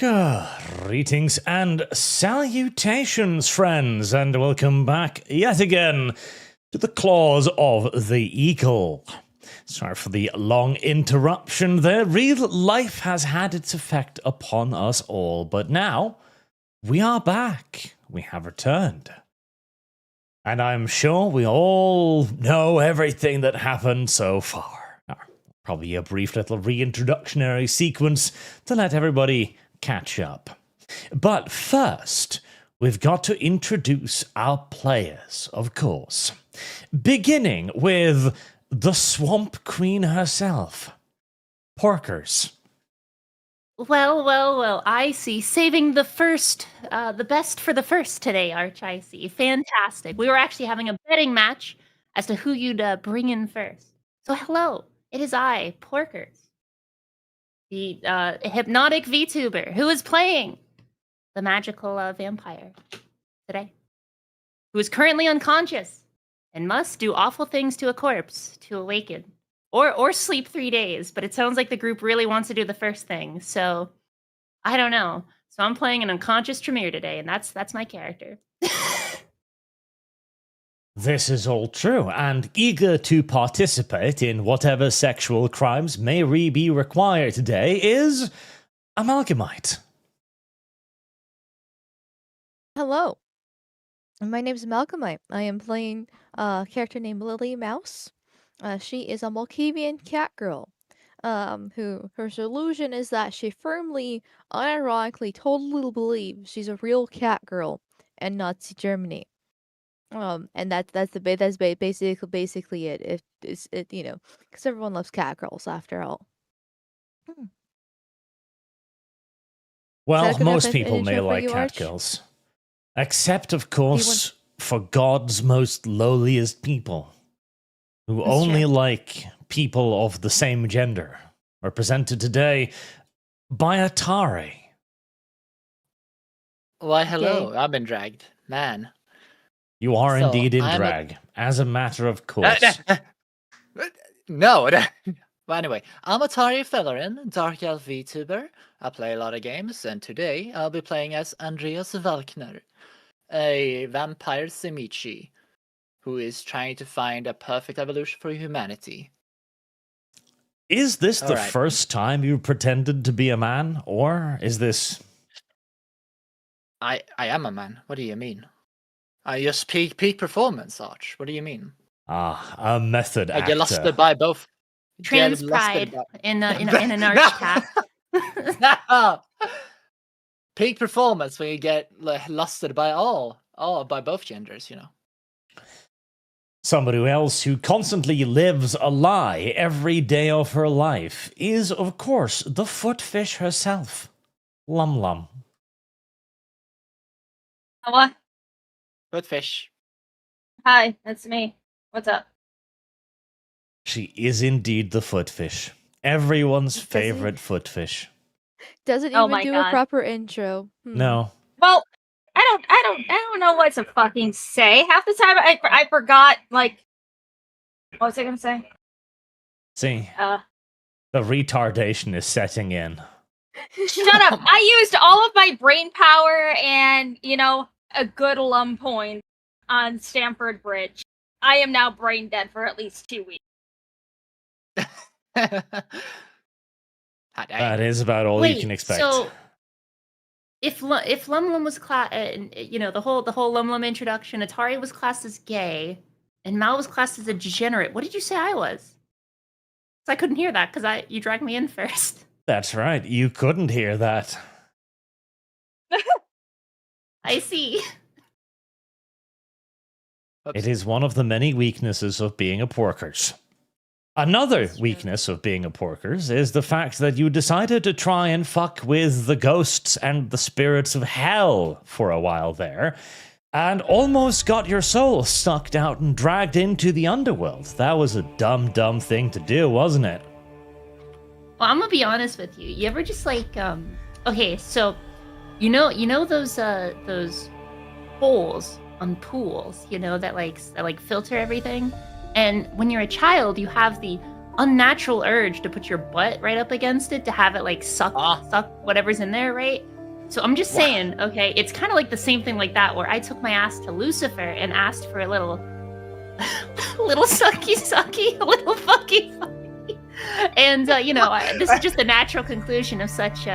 Greetings and salutations, friends, and welcome back yet again to the Claws of the Eagle. Sorry for the long interruption there. Real life has had its effect upon us all, but now we are back. We have returned. And I'm sure we all know everything that happened so far. Probably a brief little reintroductionary sequence to let everybody catch up. But first, we've got to introduce our players, of course. Beginning with the Swamp Queen herself, Porkers. Well, I see. Saving the best for the first today, Arch, I see. Fantastic. We were actually having a betting match as to who you'd bring in first. So hello, it is I, Porkers, the hypnotic VTuber, who is playing the magical vampire today, who is currently unconscious and must do awful things to a corpse to awaken. Or sleep 3 days, but it sounds like the group really wants to do the first thing, so I don't know. So I'm playing an unconscious Tremere today, and that's my character. This is all true, and eager to participate in whatever sexual crimes may be required today is Amalgamyte. Hello, my name is Amalgamyte. I am playing a character named Lily Mouse. She is a Malkavian cat girl, who her solution is that she firmly, unironically, totally believes she's a real cat girl in Nazi Germany. And that's basically it. It's because everyone loves cat girls after all. Well, most people may like cat girls, except of course for God's most lowliest people, who only like people of the same gender, represented today by Attari. Why, hello, I've been dragged. Man. You are indeed in drag, as a matter of course. No. But anyway, I'm Attari Fellerin, Dark Elf VTuber. I play a lot of games, and today I'll be playing as Andreas Walkner, a vampire Semichi, who is trying to find a perfect evolution for humanity. Is this the first time you pretended to be a man, or is this... I am a man. What do you mean? I just peak performance, Arch. What do you mean? A method actor. I get lusted by both. Trans pride in an ArchCast. Peak performance when you get lusted by by both genders, you know. Somebody else who constantly lives a lie every day of her life is, of course, the footfish herself, Lum Lum. Hello? Footfish. Hi, that's me. What's up? She is indeed the footfish. Everyone's favorite footfish. Doesn't even do a proper intro. No. Well, I don't know what to fucking say. Half the time I forgot, like, what was I gonna say? See, the retardation is setting in. Shut up! I used all of my brain power and, a good lum point on Stamford Bridge. I am now brain dead for at least 2 weeks. That is about all you can expect. So if Lum Lum was the whole Lum Lum introduction, Attari was classed as gay, and Mal was classed as a degenerate. What did you say I was? I couldn't hear that because you dragged me in first. That's right. You couldn't hear that. I see. It is one of the many weaknesses of being a Porkers. Another weakness of being a Porkers is the fact that you decided to try and fuck with the ghosts and the spirits of hell for a while there, and almost got your soul sucked out and dragged into the underworld. That was a dumb thing to do, wasn't it? Well, I'm gonna be honest with you. You ever just okay, so you know those holes on pools, that filter everything? And when you're a child, you have the unnatural urge to put your butt right up against it to have it suck whatever's in there, right? So I'm just saying, okay, it's kind of like the same thing like that, where I took my ass to Lucifer and asked for a little, little sucky, a little fucky. And this is just the natural conclusion of such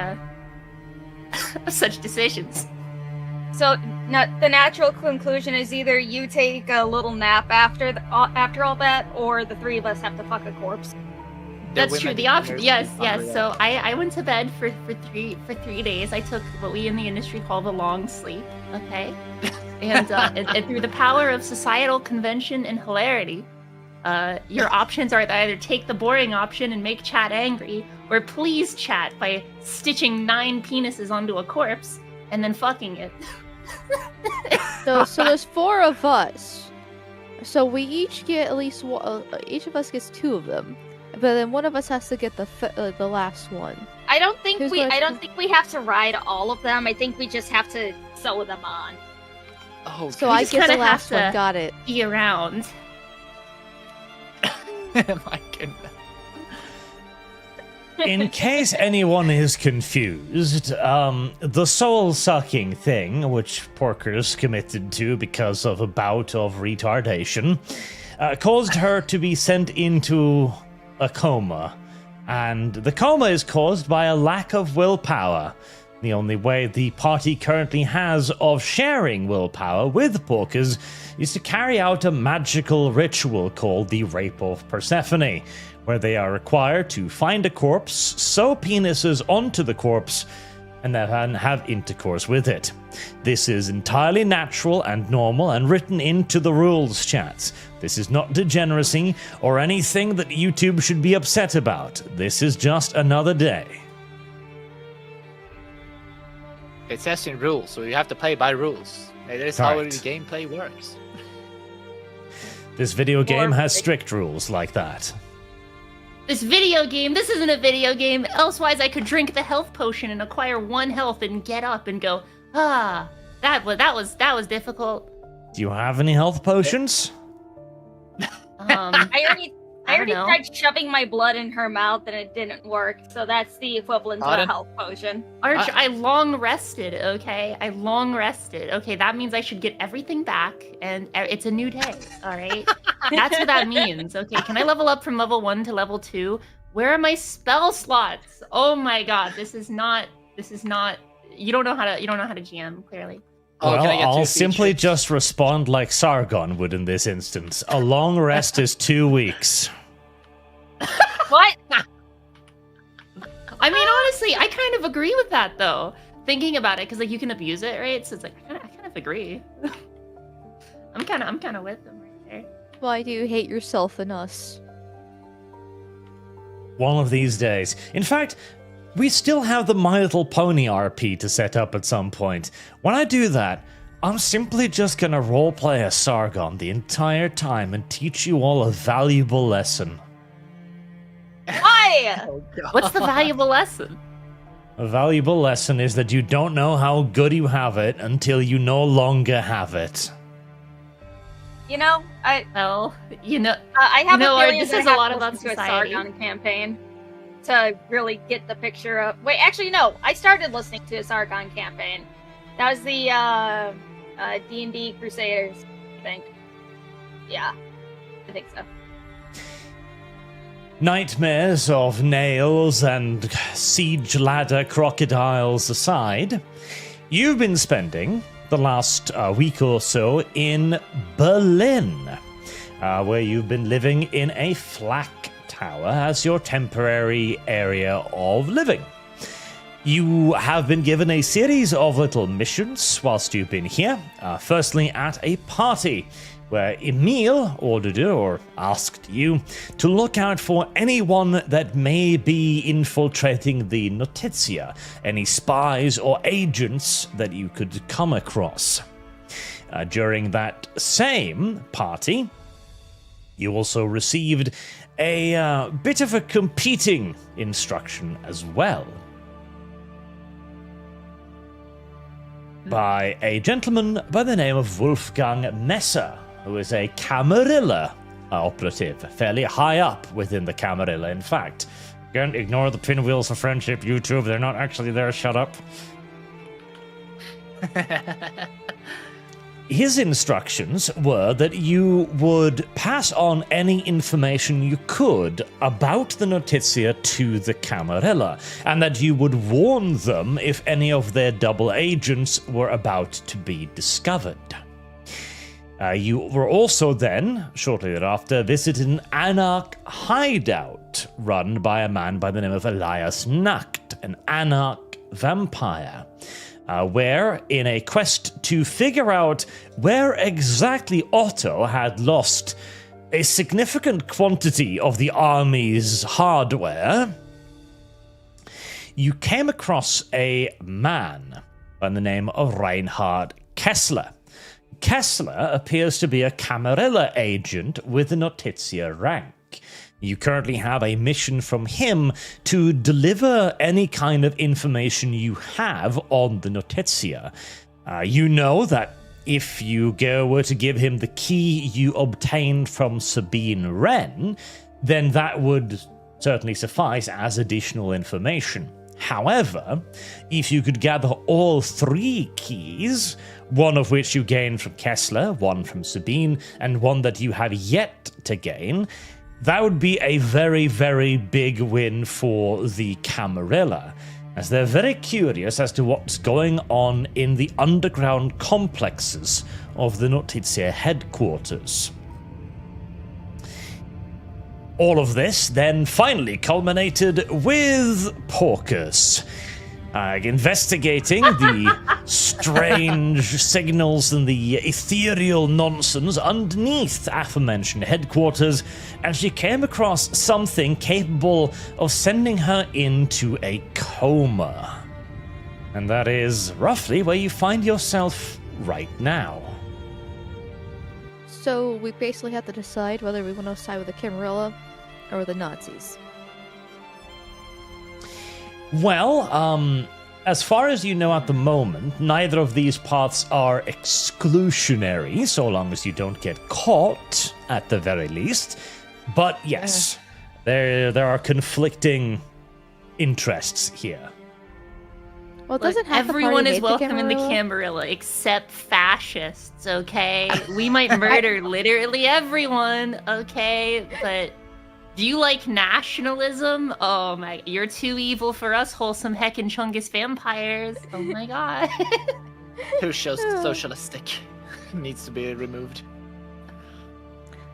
decisions. So the natural conclusion is either you take a little nap after all that, or the three of us have to fuck a corpse. That's true. The option, yes. So I went to bed for 3 days. I took what we in the industry call the long sleep. Okay, and through the power of societal convention and hilarity, your options are to either take the boring option and make chat angry, or please chat by stitching 9 penises onto a corpse and then fucking it. So there's 4 of us. So we each get at least each of us gets 2 of them. But then one of us has to get the last one. I don't think we have to ride all of them. I think we just have to sew them on. Oh, so I get the last have one. to Got it. Be around. my goodness. In case anyone is confused, the soul-sucking thing, which Porker's committed to because of a bout of retardation, caused her to be sent into a coma. And the coma is caused by a lack of willpower. The only way the party currently has of sharing willpower with Porkers is to carry out a magical ritual called the Rape of Persephone, where they are required to find a corpse, sew penises onto the corpse, and then have intercourse with it. This is entirely natural and normal and written into the rules, chats. This is not degeneracy or anything that YouTube should be upset about. This is just another day. It says in rules, so you have to play by rules. That is how the gameplay works. This video game has strict rules like that. This isn't a video game. Elsewise, I could drink the health potion and acquire 1 health and get up and go, that was difficult. Do you have any health potions? I already tried shoving my blood in her mouth and it didn't work. So that's the equivalent of a health potion. Arch, I long rested. Okay, Okay, that means I should get everything back, and it's a new day. All right, that's what that means. Okay, can I level up from level 1 to level 2? Where are my spell slots? Oh my god, this is not. You don't know how to GM clearly. Well, I'll simply just respond like Sargon would in this instance. A long rest is 2 weeks. What? I mean, honestly, I kind of agree with that, though. Thinking about it, because like you can abuse it, right? So it's like I kind of agree. I'm kind of with them right there. Why do you hate yourself and us? One of these days. In fact, we still have the My Little Pony RP to set up at some point. When I do that, I'm simply just gonna roleplay as Sargon the entire time and teach you all a valuable lesson. Why? Oh, What's the valuable lesson? A valuable lesson is that you don't know how good you have it until you no longer have it. You know, I Well, have a feeling this that is I a lot have to about listen to a society. Sargon campaign to really get the picture of. Wait, actually, no. I started listening to a Sargon campaign. That was the D&D Crusaders, I think. Yeah, I think so. Nightmares of nails and siege ladder crocodiles aside, you've been spending the last week or so in Berlin, where you've been living in a flak tower as your temporary area of living. You have been given a series of little missions whilst you've been here. Firstly, at a party where Emil ordered you or asked you to look out for anyone that may be infiltrating the Notizia, any spies or agents that you could come across. During that same party, you also received a bit of a competing instruction as well. By a gentleman by the name of Wolfgang Messer, who is a Camarilla operative, fairly high up within the Camarilla, in fact. Again, ignore the pinwheels of friendship, YouTube. They're not actually there. Shut up. His instructions were that you would pass on any information you could about the Notizia to the Camarilla, and that you would warn them if any of their double agents were about to be discovered. You were also then, shortly thereafter, visited an Anarch hideout run by a man by the name of Elias Nacht, an Anarch vampire. Where, in a quest to figure out where exactly Otto had lost a significant quantity of the army's hardware, you came across a man by the name of Reinhard Kessler. Kessler appears to be a Camarilla agent with the Notizia rank. You currently have a mission from him to deliver any kind of information you have on the Notizia. You know that if you were to give him the key you obtained from Sabine Wren, then that would certainly suffice as additional information. However, if you could gather all 3 keys, one of which you gained from Kessler, one from Sabine, and one that you have yet to gain, that would be a very, very big win for the Camarilla, as they're very curious as to what's going on in the underground complexes of the Notizia headquarters. All of this then finally culminated with Porcus investigating the strange signals and the ethereal nonsense underneath aforementioned headquarters, and she came across something capable of sending her into a coma. And that is roughly where you find yourself right now. So we basically have to decide whether we want to side with the Camarilla or the Nazis. Well, as far as you know at the moment, neither of these paths are exclusionary, so long as you don't get caught, at the very least. But yes, there are conflicting interests here. Well, it doesn't have everyone the is party welcome in the Camarilla except fascists, okay? We might murder literally everyone, okay? But do you like nationalism? Oh my, you're too evil for us wholesome heckin' Chungus vampires. Oh my god. Too socialistic. Needs to be removed.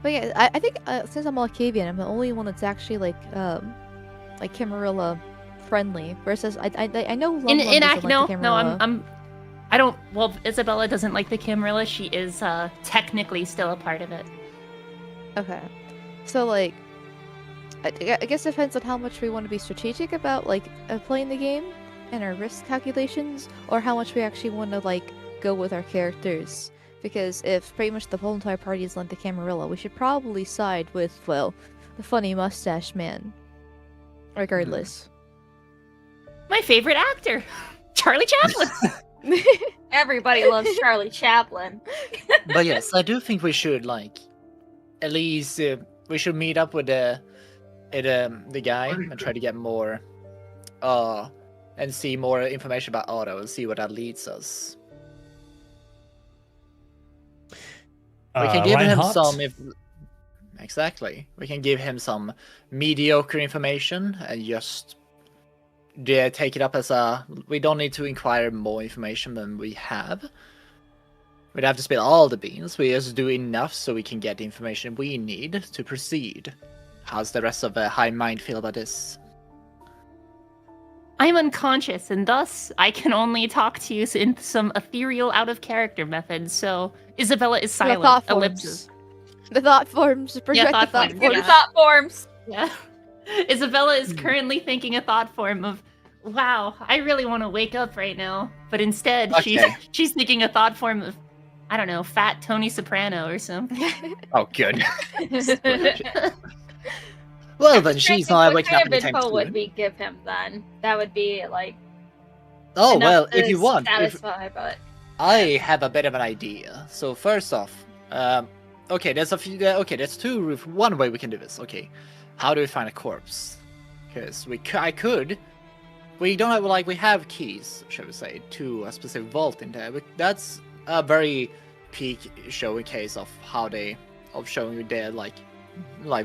But yeah, I think since I'm Malkavian, I'm the only one that's actually like Camarilla friendly. Versus I know Lum in doesn't like the Camarilla. I don't. Well, Isabella doesn't like the Camarilla. She is technically still a part of it. Okay, so like, I guess it depends on how much we want to be strategic about like playing the game and our risk calculations, or how much we actually want to like go with our characters. Because if pretty much the whole entire party is like the Camarilla, we should probably side with, well, the funny mustache man. Regardless. My favorite actor, Charlie Chaplin. Everybody loves Charlie Chaplin. But yes, I do think we should like, at least we should meet up with the guy and try to get more, and see more information about Otto and see where that leads us. We can give him some. Exactly, we can give him some mediocre information and just take it up as a. We don't need to inquire more information than we have. We'd have to spill all the beans. We just do enough so we can get the information we need to proceed. How's the rest of the High Mind feel about this? I'm unconscious, and thus I can only talk to you in some ethereal, out-of-character methods. So Isabella is silent. The thought Ellipses. forms. The thought forms. Project thought the thought forms. forms. The thought forms. Yeah. Isabella is currently thinking a thought form of, wow, I really want to wake up right now. But instead, she's thinking a thought form of, I don't know, fat Tony Soprano or something. Oh, good. Well, then she's not waking up in the time info would we give him then? That would be like. Oh well, if you want, but I have a bit of an idea. So first off, okay, there's a few. Okay, there's one way we can do this. Okay, how do we find a corpse? Because I could we don't have we have keys, shall we say, to a specific vault in there. But that's a very peak showcase of how of showing you their like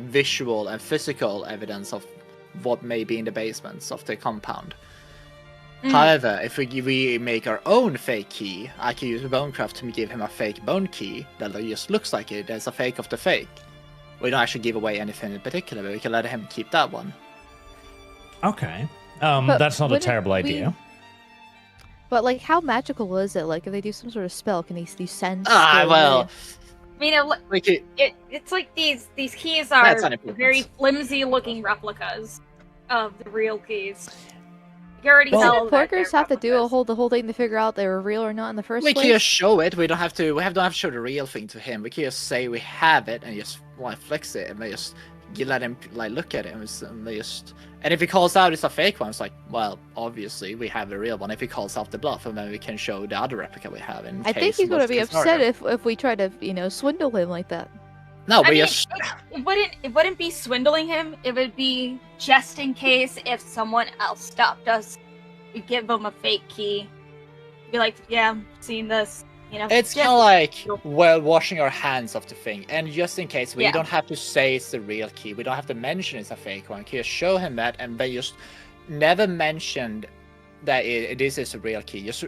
visual and physical evidence of what may be in the basements of the compound. However, if we make our own fake key, I can use Bonecraft to give him a fake bone key that just looks like it. There's a fake of the fake. We don't actually give away anything in particular, but we can let him keep that one. Okay. But That's not a wouldn't terrible we- idea. But like, how magical is it? Like, if they do some sort of spell, can they sense? Well, I mean, we could, it's like these keys That's are unimportant. very flimsy-looking replicas of the real keys. You can already Well, tell didn't that they're porkers have to do replicas. the whole thing to figure out they were real or not in the first we place? can just show it. We don't have to show the real thing to him. We can just say we have it and just flex it, and you let him look at it, and if he calls out it's a fake one, it's like, well, obviously we have a real one. If he calls out the bluff, and then we can show the other replica we have. I think he's gonna be upset if we try to, swindle him like that. No, I we mean, just it wouldn't be swindling him. It would be just in case if someone else stopped us, we give them a fake key. Be like, yeah, I've seen this. It's kind of like washing our hands of the thing, and just in case we don't have to say it's the real key, we don't have to mention it's a fake one. Can just show him that, and they just never mentioned that this is a real key. Just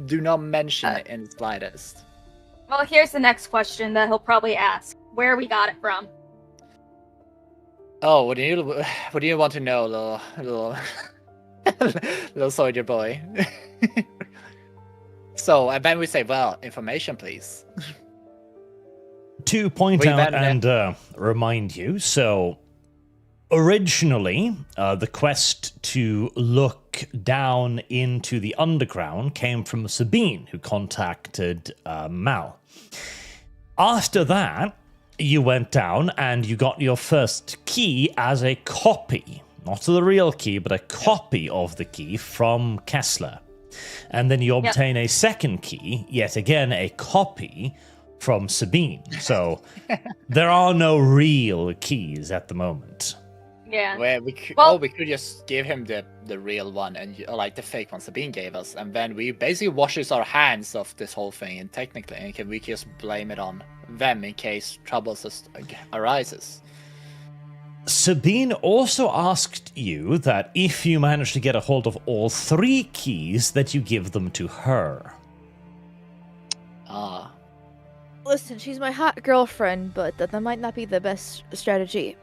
do not mention it in the slightest. Well, here's the next question that he'll probably ask: where we got it from? Oh, what do you want to know, little little soldier boy? So, and then we say, well, information, please. To point out and remind you, so originally the quest to look down into the underground came from Sabine, who contacted Mal. After that, you went down and you got your first key as a copy, not the real key, but a copy of the key from Kessler. And then you obtain a second key, yet again a copy from Sabine. So there are no real keys at the moment. Yeah. Where we could just give him the real one and the fake one Sabine gave us, and then we basically washes our hands of this whole thing, and technically we can just blame it on them in case troubles arises. Sabine also asked you that if you manage to get a hold of all 3 keys, that you give them to her. Ah. Listen, she's my hot girlfriend, but that might not be the best strategy.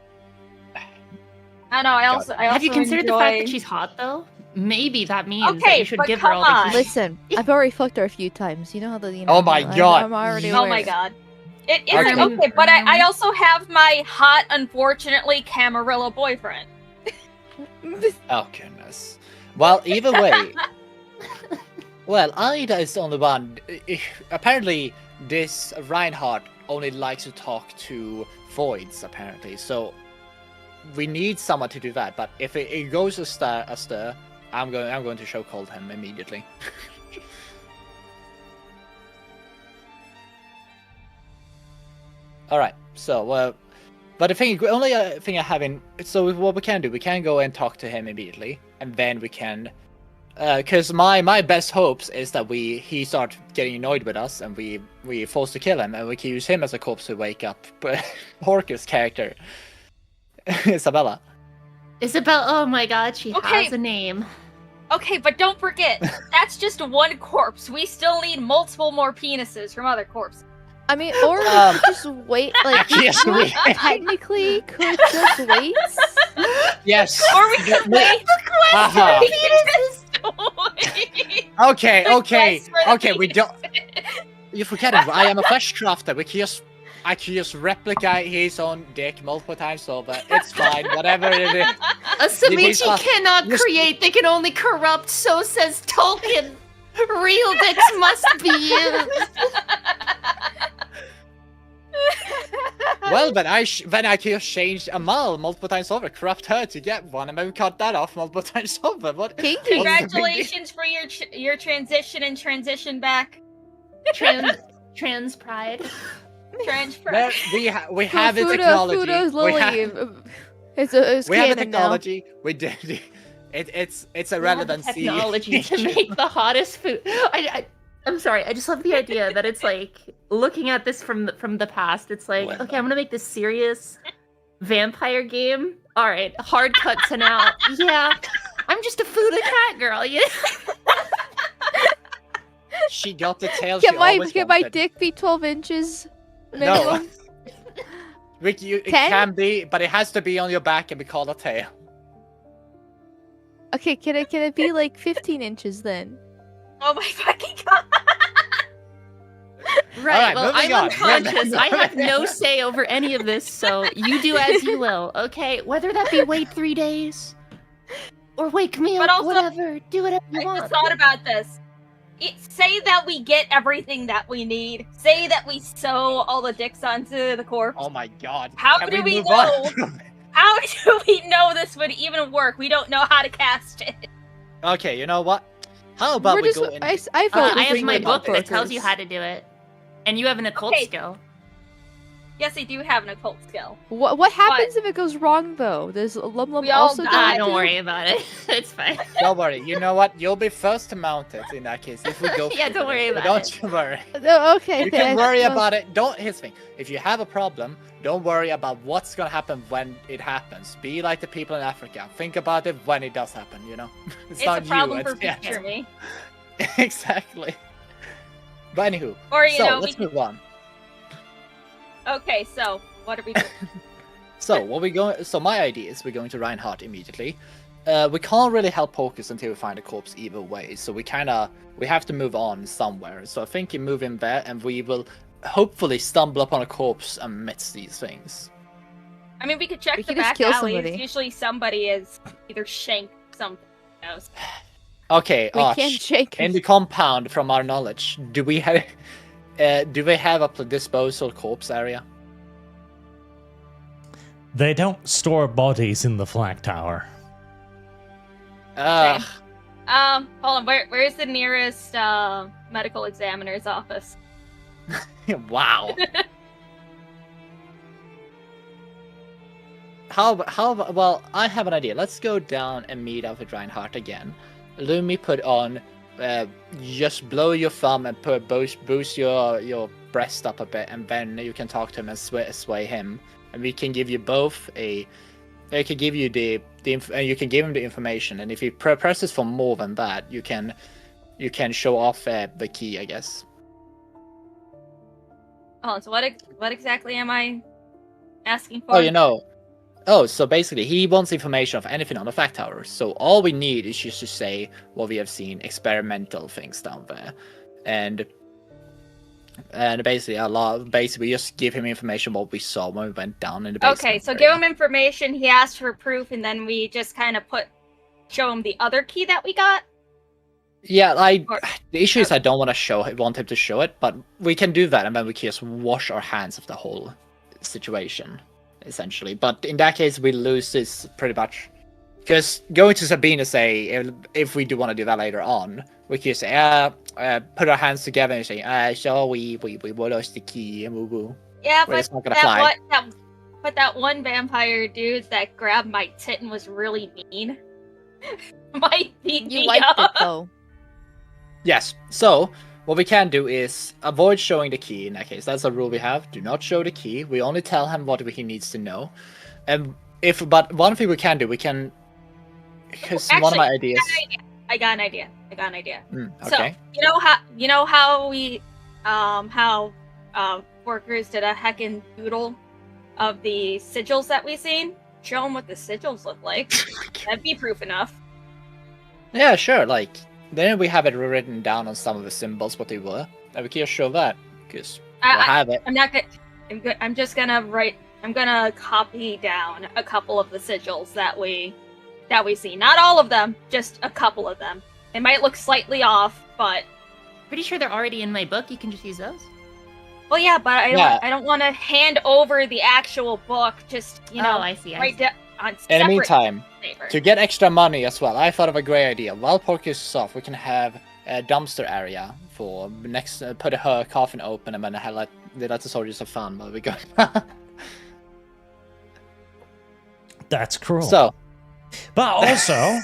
I know. I also Have you considered the fact that enjoy- she's hot, though? Maybe that means that Okay, you should but give her come all the on. keys. Listen, I've already fucked her a few times. You know how the Oh my God. I'm already Oh aware. my god. It is Okay. okay, but I also have my hot, unfortunately, Camarilla boyfriend. Oh goodness. Well, either way. Well, Ida is the only one. Apparently, this Reinhardt only likes to talk to voids. Apparently, so we need someone to do that. But if it goes a stir, I'm going to show cold him immediately. All right. So, but the only thing I have in. So what we can do, we can go and talk to him immediately, and then we can. Because my best hopes is that he start getting annoyed with us, and we forced to kill him, and we can use him as a corpse to wake up Porker's character, Isabella. Isabel, oh my god, she Okay. has a name. Okay, but don't forget, that's just one corpse. We still need multiple more penises from other corpses. I mean, or we could just wait. Like, Yes, we- technically could just wait. Yes. Or we can wait Uh-huh. Wait. Okay. Quest for the Okay. We don't. You forget it. I am a flesh crafter. I can just replicate his own dick multiple times over. It's fine. Whatever it is. A These Samichi are- cannot Yes. create, they can only corrupt, so says Tolkien. Real dicks must be used. Well, then I can just change Amal multiple times over, corrupt her to get one, and then we cut that off multiple times over. What? Kinky. Congratulations for your transition and transition back. Trans pride. There, we have the Fudo's technology. Lily. It's We have the canon now. technology. We did. It's a We have the relevancy. technology to make the hottest food. I'm sorry. I just love the idea that it's like looking at this from the past. It's like, Well. okay, I'm gonna make this serious vampire game. All right, hard cut to now. Yeah, I'm just a food and cat girl. Yeah. She got the tail. She Can my always can my wanted. dick be 12 inches? No. Minimum? Rick, it 10? can be, but it has to be on your back and be called a tail. Okay, can it be like 15 inches then? Oh my fucking god! Right. Alright, Well, moving I'm on. unconscious. I have no say over any of this, so you do as you will. Okay. Whether that be wait 3 days or wake me But up, also- whatever. Do whatever you I want. just thought about this. Say that we get everything that we need. Say that we sew all the dicks onto the corpse. Oh my god. How Can do we move know? on? How do we know this would even work? We don't know how to cast it. Okay, you know what? How about We're we just, go in? I vote I we have bring my in book that workers. tells you how to do it, and you have an occult Okay. skill. Yes, I do have an occult skill. What happens if it goes wrong though? Does Lum Lum We all also die. die? Don't too? worry about it. It's fine. Don't worry. You know what? You'll be first to mount it in that case. If we go. Yeah, for don't it. worry about Don't it. you worry. Oh, okay. You then can worry well, about it. Don't. Here's the thing. If you have a problem, don't worry about what's gonna happen when it happens. Be like the people in Africa. Think about it when it does happen. You know. It's not a problem you. for yeah. future me. Exactly. But anywho, Or you so know, let's we move on. Okay, so what are we doing? So what we going? So my idea is we're going to Reinhardt immediately. We can't really help Pocus until we find a corpse either way. So we have to move on somewhere. So I think you move in there, and we will hopefully stumble upon a corpse amidst these things. I mean, we could check We the could just back kill alleys. somebody. Usually somebody is either shanked something. Who knows? Okay, we Arch, can't shake in it. the compound, from our knowledge, do we have a disposal corpse area? They don't store bodies in the flag tower. Ah, Hold on. Where's the nearest medical examiner's office? wow. Well, I have an idea. Let's go down and meet up with Reinhardt again. Lumi put on, just blow your thumb and boost your breast up a bit, and then you can talk to him and sway him. And we can give you both I can give you you can give him the information, and if he presses for more than that, you can show off the key, I guess. Oh, so what exactly am I asking for? Oh, you know. Oh, so basically, he wants information of anything on the fact tower. So all we need is just to say what we have seen, experimental things down there, and basically we just give him information what we saw when we went down in the basement. Okay, so area. give him information. He asked for proof, and then we just kind of show him the other key that we got. Yeah, Or- the issue is I don't want him to show it, but we can do that, and then we can just wash our hands of the whole situation, essentially. But in that case, we lose this pretty much, because going to Sabine to say if we do want to do that later on, we can say put our hands together and say so we lost the key and woo woo. Yeah, Well, but it's not gonna fly. that one vampire dude that grabbed my tit and was really mean might beat You me liked up. it though. Yes. So what we can do is avoid showing the key in that case. That's a rule we have. Do not show the key. We only tell him what he needs to know. And but one thing we can do, because one of my ideas. I got an idea. Okay. So you know how we workers did a heckin' doodle of the sigils that we seen? Show them what the sigils look like. That'd be proof enough. Yeah, sure. Like then we have it written down on some of the symbols what they were, and we can just show that because we'll have it. I'm not gonna. I'm just gonna write. I'm gonna copy down a couple of the sigils that we see. Not all of them, just a couple of them. It might look slightly off, but Pretty sure they're already in my book. You can just use those. well, yeah. But Yeah. I don't want to hand over the actual book. Just Oh, I see. I right see. down on In separate the meantime, paper. to get extra money as well, I thought of a great idea. While Porky is off, we can have a dumpster area for next. Put her coffin open and then let the soldiers have fun while we go. That's cruel. So But also,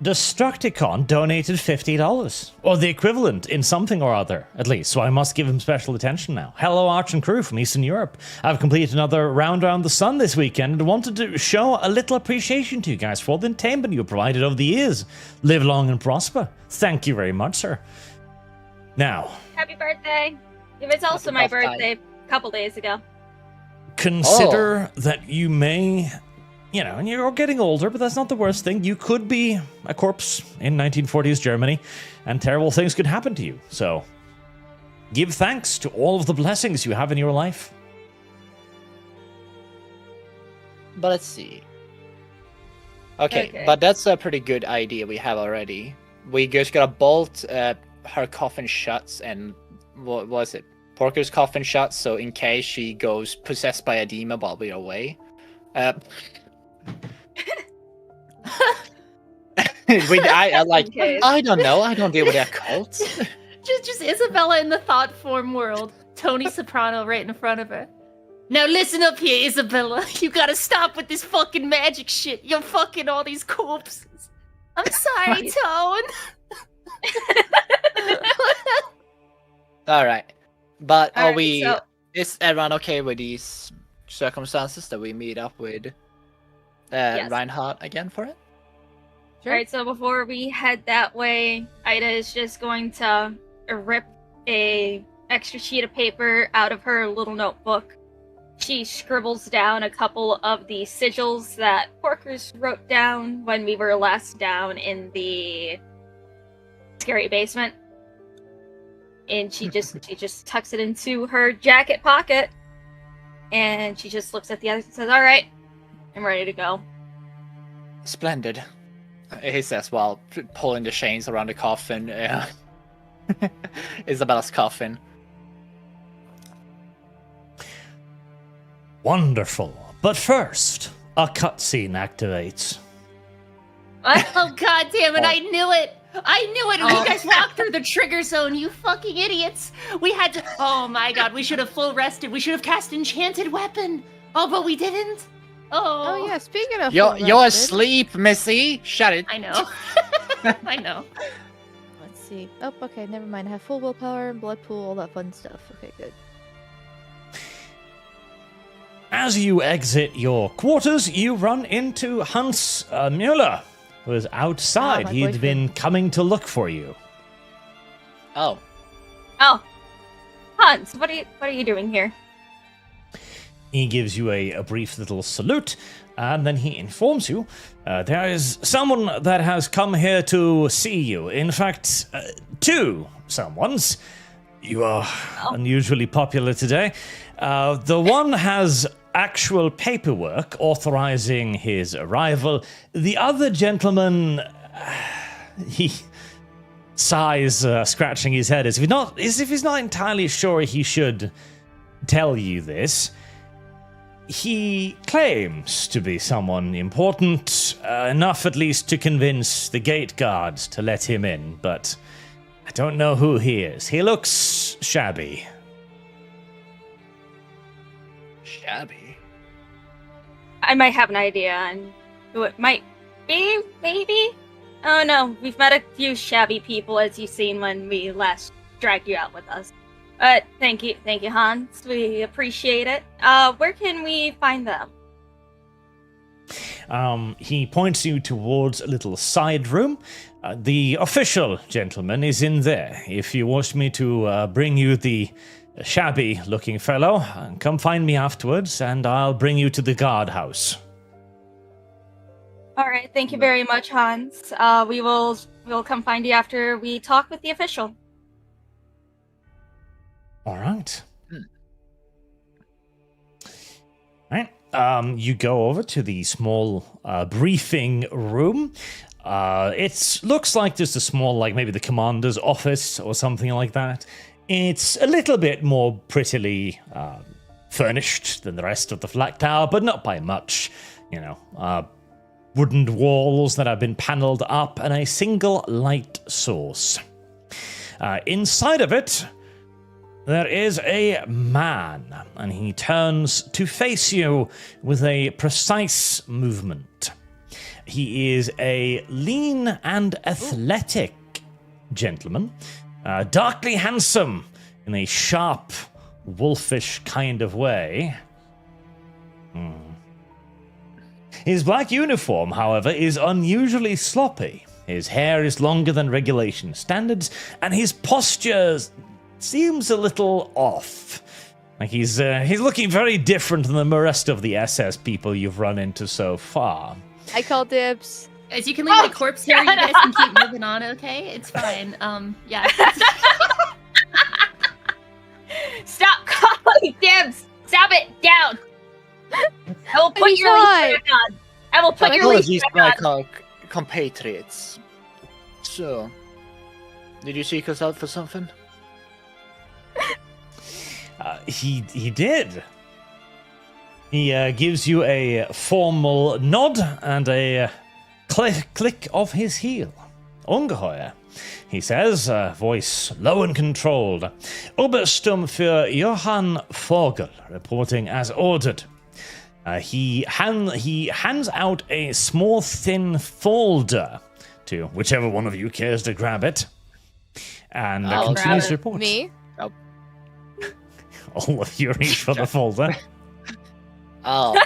Destructicon donated $50, or the equivalent in something or other, at least, so I must give him special attention now. Hello, Arch and crew from Eastern Europe. I've completed another round around the sun this weekend and wanted to show a little appreciation to you guys for all the entertainment you have provided over the years. Live long and prosper. Thank you very much, sir. Now, Happy birthday! It was also my birthday a couple days ago. consider that you may... You know, and you're getting older, but that's not the worst thing. You could be a corpse in 1940s Germany, and terrible things could happen to you. So, give thanks to all of the blessings you have in your life. But let's see. Okay, but that's a pretty good idea we have already. We just gotta bolt her coffin shut, and what was it? Porker's coffin shut, so in case she goes possessed by a demon while we're away. I don't know. I don't deal with that cult. Just Isabella in the thought form world. Tony Soprano right in front of her. Now listen up here, Isabella. You gotta stop with this fucking magic shit. You're fucking all these corpses. I'm sorry, Tone. All right, but All are right, we? so- Is everyone okay with these circumstances that we meet up with Yes. Reinhardt again for it? Sure. Alright, so before we head that way, Ida is just going to rip a extra sheet of paper out of her little notebook. She scribbles down a couple of the sigils that Porkers wrote down when we were last down in the scary basement. And she just tucks it into her jacket pocket. And she just looks at the others and says, "Alright, I'm ready to go." Splendid, he says while pulling the chains around the coffin. Isabella's coffin. Wonderful. But first, a cutscene activates. What? Oh god damn it, I knew it! I knew it! You guys walked through the trigger zone, you fucking idiots! We had to... Oh my god, we should have full rested. We should have cast Enchanted Weapon. Oh, but we didn't. Oh, Oh yeah, speaking of You're full rested, asleep, Missy. Shut it. I know. I know. Let's see. Oh, okay, never mind. I have full willpower and blood pool, all that fun stuff. Okay, good. As you exit your quarters, you run into Hans Mueller, who is outside. my He'd boyfriend. been coming to look for you. Oh, Oh, Hans, what are you doing here? He gives you a brief little salute, and then he informs you there is someone that has come here to see you. In fact, two someones. You are unusually popular today. The one has actual paperwork authorizing his arrival. The other gentleman, he sighs, scratching his head as if he's not entirely sure he should tell you this. He claims to be someone important, enough at least to convince the gate guards to let him in, but I don't know who he is. He looks shabby. shabby. I might have an idea on who it might be, maybe? Oh no, we've met a few shabby people, as you've seen when we last dragged you out with us. But thank you, Hans. We appreciate it. Where can we find them? He points you towards a little side room. The official gentleman is in there. If you wish me to bring you the shabby-looking fellow, come find me afterwards, and I'll bring you to the guardhouse. All right, thank you very much, Hans. We'll come find you after we talk with the official. All right. All right. You go over to the small briefing room. It looks like just a small, like maybe the commander's office or something like that. It's a little bit more prettily furnished than the rest of the flak tower, but not by much. You know, wooden walls that have been paneled up and a single light source. Inside of it, there is a man, and he turns to face you with a precise movement. He is a lean and athletic gentleman, darkly handsome in a sharp, wolfish kind of way. His black uniform, however, is unusually sloppy. His hair is longer than regulation standards, and his posture seems a little off. Like he's looking very different than the rest of the SS people you've run into so far. I call dibs. Guys, you can leave my corpse here. You guys can keep moving on, okay? It's fine. Yeah. Stop calling dibs! Stop it! Down! I will put your leash back on. I will put your leash back on. Compatriots. So, did you seek us out for something? He did. He gives you a formal nod and a click of his heel. Ungeheuer, he says, voice low and controlled. Obersturm für Johann Vogel, reporting as ordered. He hands out a small, thin folder to whichever one of you cares to grab it, and continues to report. Me? All of you reach for the folder. Oh.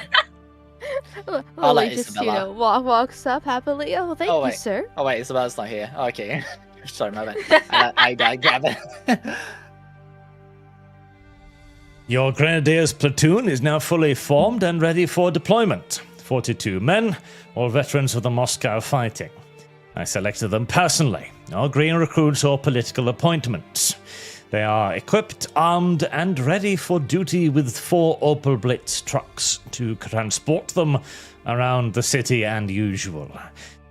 Lily let just, Isabella. walks up happily. Oh, thank you, wait. sir. Oh wait, Isabella's not here. Okay. Sorry, my bad. I grab it. Your Grenadiers platoon is now fully formed and ready for deployment. 42 men, all veterans of the Moscow fighting. I selected them personally, no green recruits or political appointments. They are equipped, armed, and ready for duty with 4 Opel Blitz trucks to transport them around the city and usual.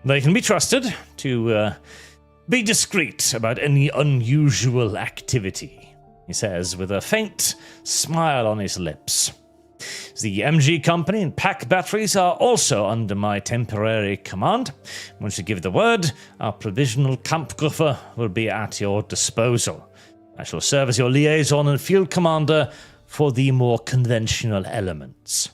They can be trusted to be discreet about any unusual activity, he says with a faint smile on his lips. The MG company and pack batteries are also under my temporary command. Once you give the word, our provisional Kampfgruppe will be at your disposal. I shall serve as your liaison and field commander for the more conventional elements.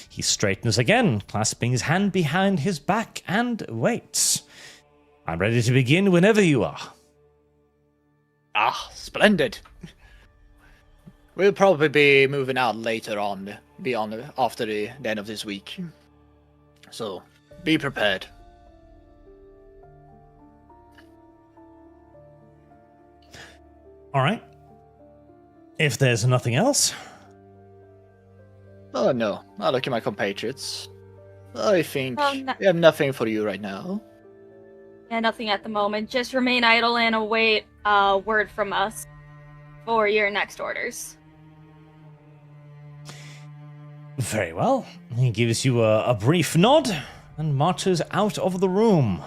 He straightens again, clasping his hand behind his back, and waits. I'm ready to begin whenever you are. Ah, splendid. We'll probably be moving out later on, after the end of this week. So, be prepared. All right. If there's nothing else. Oh no, I look at my compatriots. I think no- we have nothing for you right now. Yeah, nothing at the moment. Just remain idle and await word from us for your next orders. Very well. He gives you a brief nod and marches out of the room.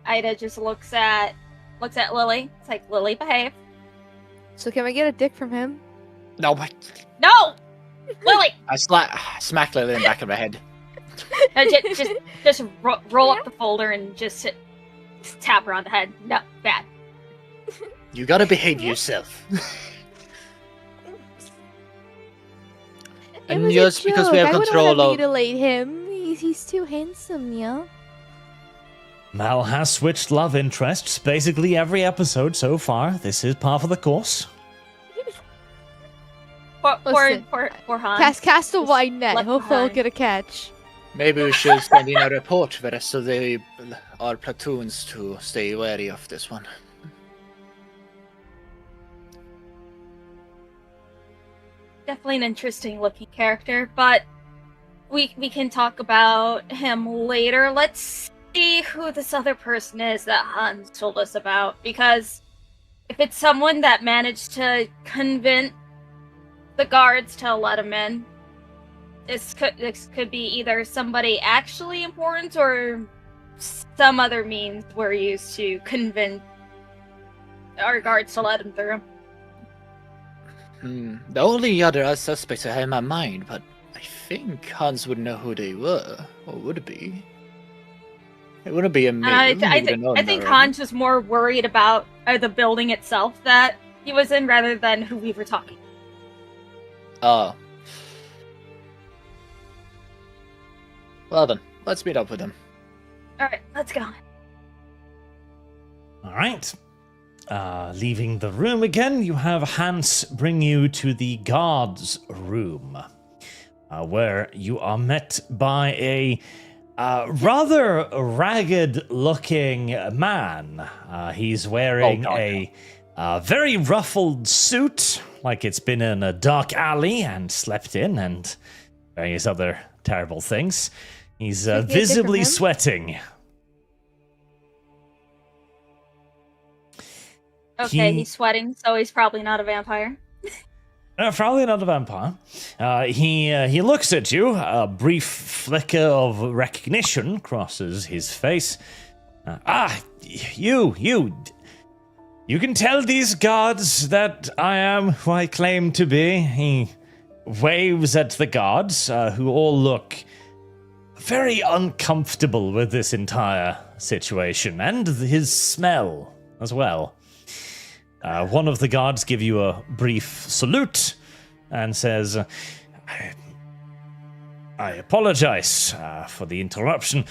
Ida just looks at Lily. It's like, Lily, behave. So can we get a dick from him? No, but No, Lily. I smack Lily in the back of her head. No, just roll up the folder and just tap her on the head. No, bad. You gotta behave yourself. It And was just a because joke. we have I wouldn't control want to of- mutilate him. He's too handsome, yeah. Mal has switched love interests basically every episode so far. This is par for the course. Listen, Poor Hans. Cast a wide net. left Hopefully I'll behind. get a catch. Maybe we should send in a report to the rest of our platoons to stay wary of this one. Definitely an interesting looking character, but we can talk about him later. Let's see who this other person is that Hans told us about, because if it's someone that managed to convince the guards to let him in, this could be either somebody actually important or some other means were used to convince our guards to let him through. The only other suspects I have in my mind, but I think Hans would know who they were, or would it be? It wouldn't be a me. And I think Hans was more worried about the building itself that he was in rather than who we were talking. Oh. Well then, let's meet up with him. All right, let's go. All right. Leaving the room again, you have Hans bring you to the guards' room, where you are met by a rather ragged-looking man. He's wearing a very ruffled suit, like it's been in a dark alley and slept in, and various other terrible things. He's visibly sweating. Okay, he's sweating, so he's probably not a vampire. Probably not a vampire. He looks at you. A brief flicker of recognition crosses his face. You can tell these guards that I am who I claim to be. He waves at the guards, who all look very uncomfortable with this entire situation, and his smell as well. One of the guards give you a brief salute and says, I apologize for the interruption.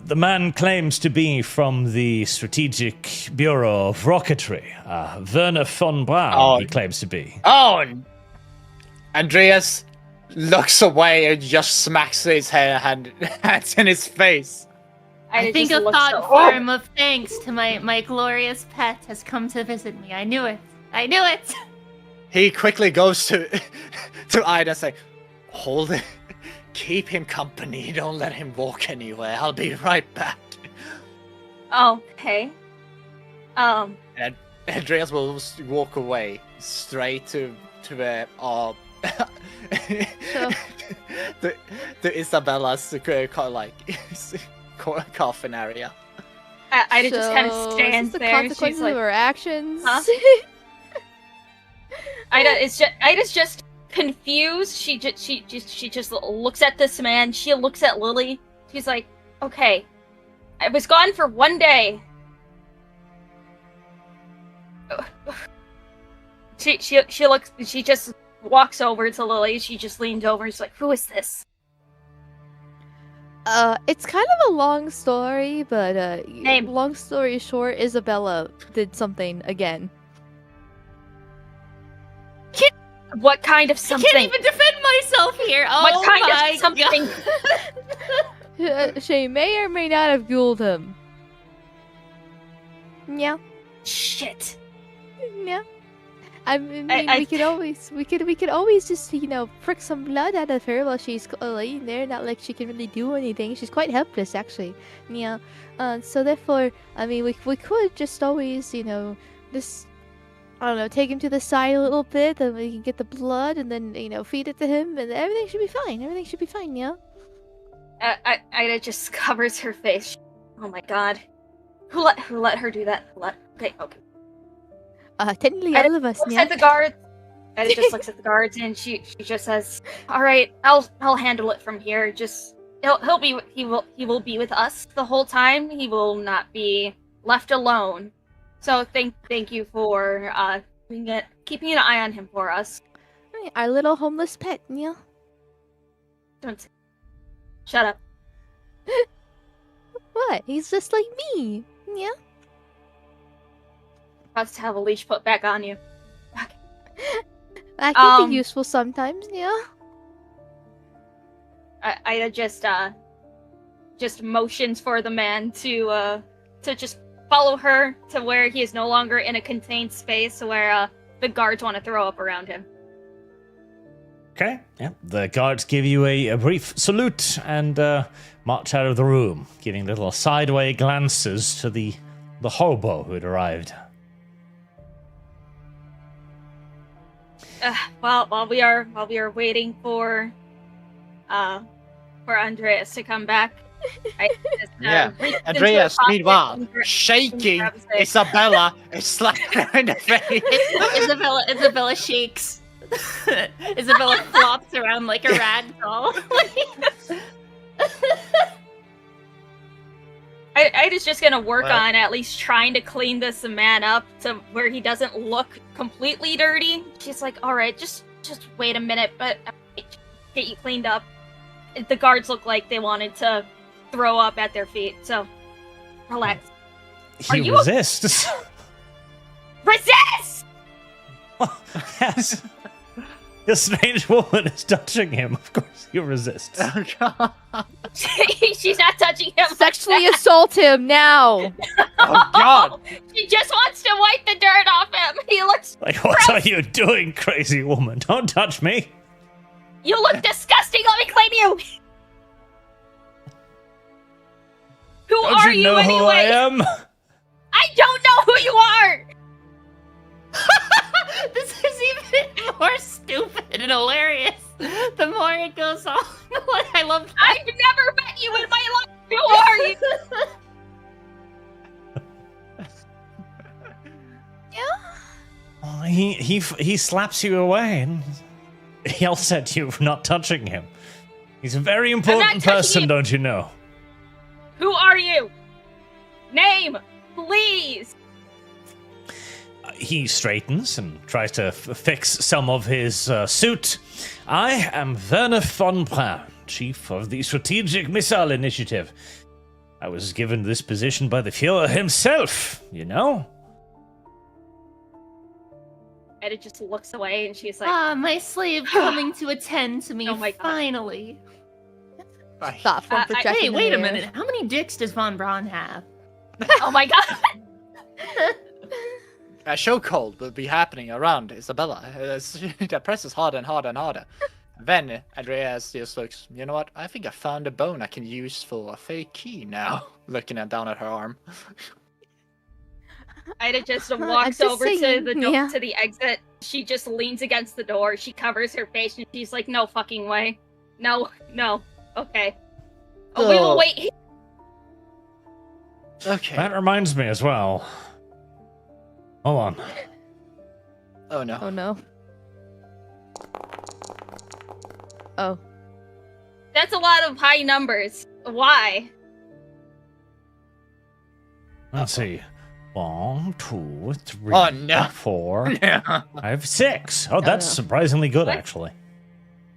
The man claims to be from the Strategic Bureau of Rocketry. Werner von Braun, he claims to be. Oh! Andreas looks away and just smacks his hands in his face. I think a thought form of thanks to my glorious pet has come to visit me. I knew it. I knew it. He quickly goes to Ida, saying, "Hold it. Keep him company. Don't let him walk anywhere. I'll be right back." Okay. And Andreas will walk away straight to where the Isabella's coffin area. I just kind of stand the there. Consequences of her actions. Huh? Ida's just confused. She just looks at this man. She looks at Lily. She's like, "Okay, I was gone for 1 day." She looks. She just walks over to Lily. She just leans over. She's like, "Who is this?" It's kind of a long story, but Name. long story short, Isabella did something again. What kind of something? I can't even defend myself here. Oh What kind my of something? God. She may or may not have ghouled him. Yeah. Shit. Yeah. I mean, we could always just, prick some blood out of her while she's laying there. Not like she can really do anything. She's quite helpless, actually. Yeah. So therefore, I mean, we could just always, just, I don't know, take him to the side a little bit, and we can get the blood, and then, feed it to him, and everything should be fine. Everything should be fine, yeah? Ida just covers her face. Oh my god. Who let her do that? Okay. Technically all of us, Looks yeah? at the guards. Ida just looks at the guards, and she just says, "All right, I'll handle it from here. Just he will be with us the whole time. He will not be left alone. So thank you for keeping an eye on him for us." Our little homeless pet, yeah? Don't shut up. What? He's just like me, yeah? About to have a leash put back on you. That can be useful sometimes, yeah? Ida just motions for the man to just follow her to where he is no longer in a contained space where the guards want to throw up around him. Okay, yeah. The guards give you a brief salute and march out of the room, giving little sideway glances to the hobo who had arrived. While we are waiting for Andreas to come back, I just, reached into Andreas, a pocket meanwhile, and shaking grabs it. Isabella is slapping her in the face. Isabella shakes. Isabella flops around like a rag doll. Ida's just gonna work on at least trying to clean this man up to where he doesn't look completely dirty. She's like, "All right, just wait a minute, but I'll get you cleaned up." the guards look like they wanted to throw up at their feet. So, relax. Are He you resists. Resist! Yes. The strange woman is touching him. Of course, he resists. Oh god. She's not touching him. Sexually assault him now. Oh god. She just wants to wipe the dirt off him. He looks. Like, what are you doing, crazy woman? Don't touch me. You look disgusting. Let me clean you. Who Don't are you know anyway? who I am? I don't know who you are. This is even more stupid and hilarious the more it goes on. I love that. I've never met you in my life. Who are you? Well, he slaps you away and yells at you for not touching him. He's a very important touching person, you. don't you know? Who are you? Name, please. He straightens and tries to fix some of his suit. I am Werner von Braun, chief of the Strategic Missile Initiative. I was given this position by the Führer himself, you know? And it just looks away, and she's like, My slave coming to attend to me Oh my God. finally. Bye. Platform for I- checking Hey, the wait a air. minute. How many dicks does Von Braun have? "Oh my god." A show cold will be happening around Isabella. The press is harder and harder and harder. Then Andreas just looks, you know what? I think I found a bone I can use for a fake key now. Looking down at her arm. Ida just I'm walks just over to saying, the door, yeah. to the exit. She just leans against the door. She covers her face, and she's like, "No fucking way. No, no. Okay. Oh, we will Oh. wait." Okay. That reminds me as well. Hold on. Oh no. Oh no. Oh. That's a lot of high numbers. Why? Let's see. 1, 2, 3, Oh, no. 4, Yeah. 5, 6. Oh, that's no. surprisingly good, What? actually.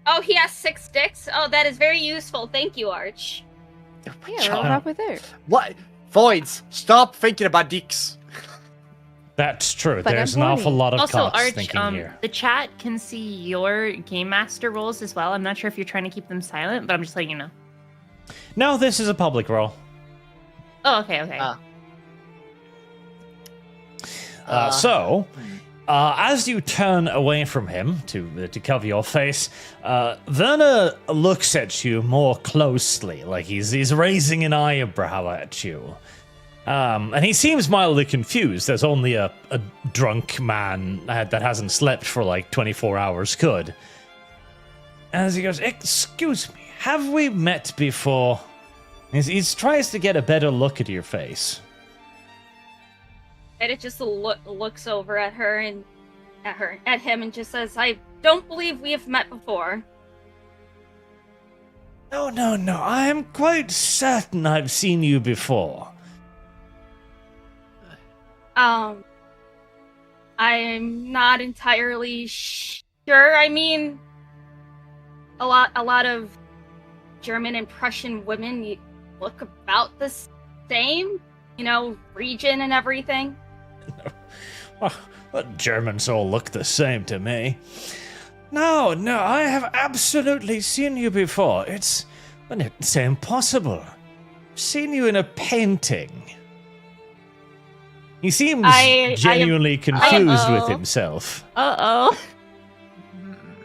Oh, he has 6 sticks. Oh, that is very useful. Thank you, Arch. Yeah, we're halfway there. What? Voids, stop thinking about dicks. That's true. But There's I'm an awful horny. lot of Also, cocks Arch, thinking here. the chat can see your Game Master roles as well. I'm not sure if you're trying to keep them silent, but I'm just letting you know. No, this is a public role. Oh, okay, okay. So, as you turn away from him to cover your face, Werner looks at you more closely, like he's raising an eyebrow at you. And he seems mildly confused, as only a drunk man that hasn't slept for like 24 hours could. As he goes, "Excuse me, have we met before?" He tries to get a better look at your face. And it just looks over at her and at him and just says, "I don't believe we have met before." No, I am quite certain I've seen you before. I'm not entirely sure. I mean, a lot of German and Prussian women look about the same, region and everything. The Germans all look the same to me. No, I have absolutely seen you before. It's impossible. I've seen you in a painting. He seems genuinely confused with himself. Uh-oh.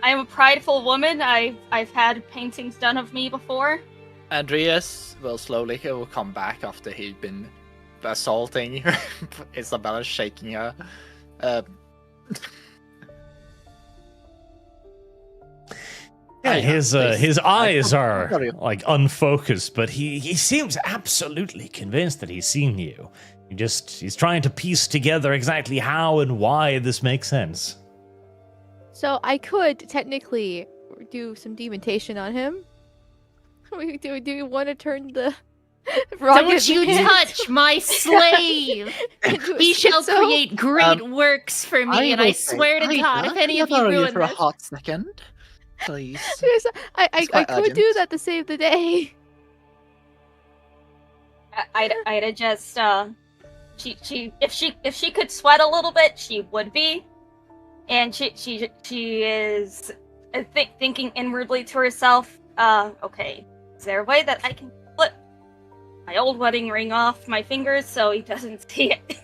I am a prideful woman. I've had paintings done of me before. Andreas will slowly come back after he'd been assaulting Isabella, shaking her. Yeah, his eyes are Sorry. like unfocused, but he seems absolutely convinced that he's seen you. He's trying to piece together exactly how and why this makes sense. So I could technically do some demontation on him. Do we want to turn the Don't you touch my slave! He shall create great works for me, and I swear to God, if any of you ruin for a this... hot second. please. Yes, I It's quite could do urgent. that to save the day. Ida just she if she could sweat a little bit, she would be, and she is thinking inwardly to herself. Okay, is there a way that I can flip my old wedding ring off my fingers so he doesn't see it?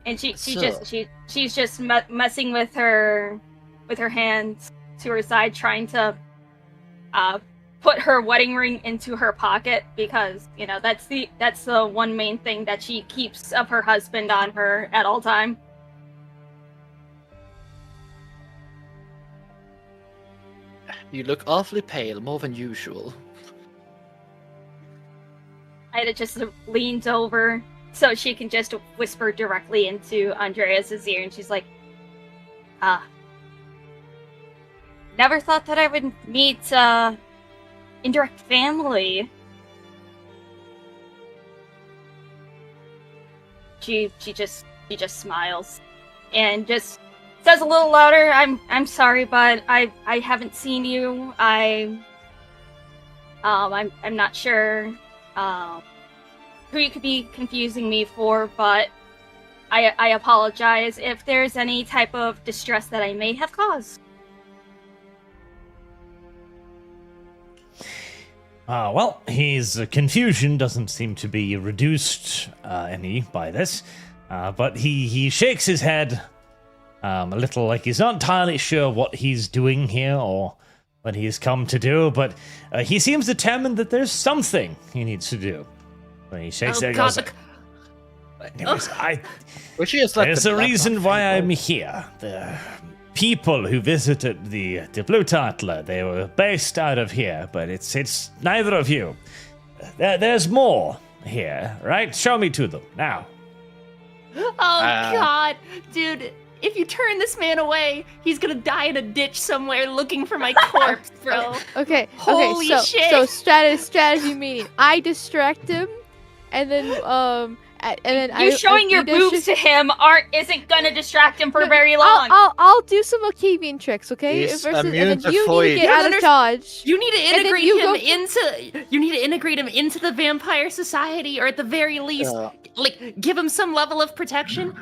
And she's just messing with her hands to her side, trying to put her wedding ring into her pocket, because that's the one main thing that she keeps of her husband on her at all time. You look awfully pale, more than usual. Ida just leans over so she can just whisper directly into Andreas's ear, and she's like, never thought that I would meet indirect family. She just smiles and just says a little louder, I'm sorry, but I haven't seen you. I'm not sure who you could be confusing me for, but I apologize if there's any type of distress that I may have caused. Well, his confusion doesn't seem to be reduced any by this, but he shakes his head a little, like he's not entirely sure what he's doing here or what he's come to do, but he seems determined that there's something he needs to do. When he shakes their goes. Anyways, Which is like there's a reason why I'm here. The people who visited the Blue Tartler, they were based out of here, but it's neither of you. There's more here, right? Show me to them now. Oh God, dude! If you turn this man away, he's gonna die in a ditch somewhere looking for my corpse, bro. Okay. Holy okay. shit. So strategy meeting. I distract him, and then You showing your boobs to him isn't gonna distract him for very long. I'll do some Akevian tricks, okay? He's and immune then to you need foid. to get out of dodge. You need to then integrate you him go- into. You need to integrate him into the vampire society, or at the very least, like give him some level of protection.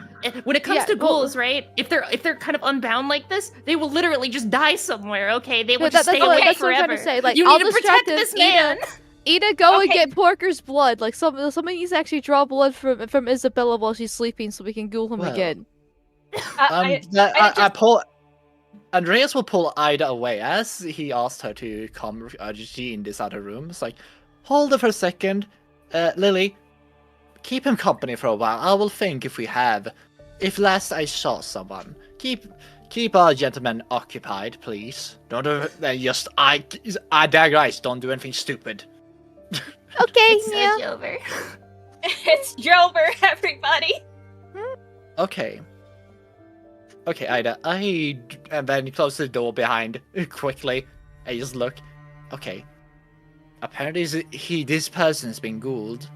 When it comes Yeah, to well- ghouls, right? If they're kind of unbound like this, they will literally just die somewhere. Okay, they will No, just stay that's away what I'm forever. trying to say. Like, you I'll need to distract protect him, this man. Ida, go and Okay. get Porker's blood. Like somebody needs to actually draw blood from Isabella while she's sleeping, so we can ghoul him Well, again. Andreas will pull Ida away as he asked her to come in this other room. It's like, hold it for a second. Lily, keep him company for a while. I will think if last I saw someone. Keep our gentleman occupied, please. Don't just dagger eyes. Don't do anything stupid. Okay, It's yeah. over. It's Jover, everybody. Okay, Ida. And then close the door behind quickly. I just look. Okay. Apparently, this person's been ghouled,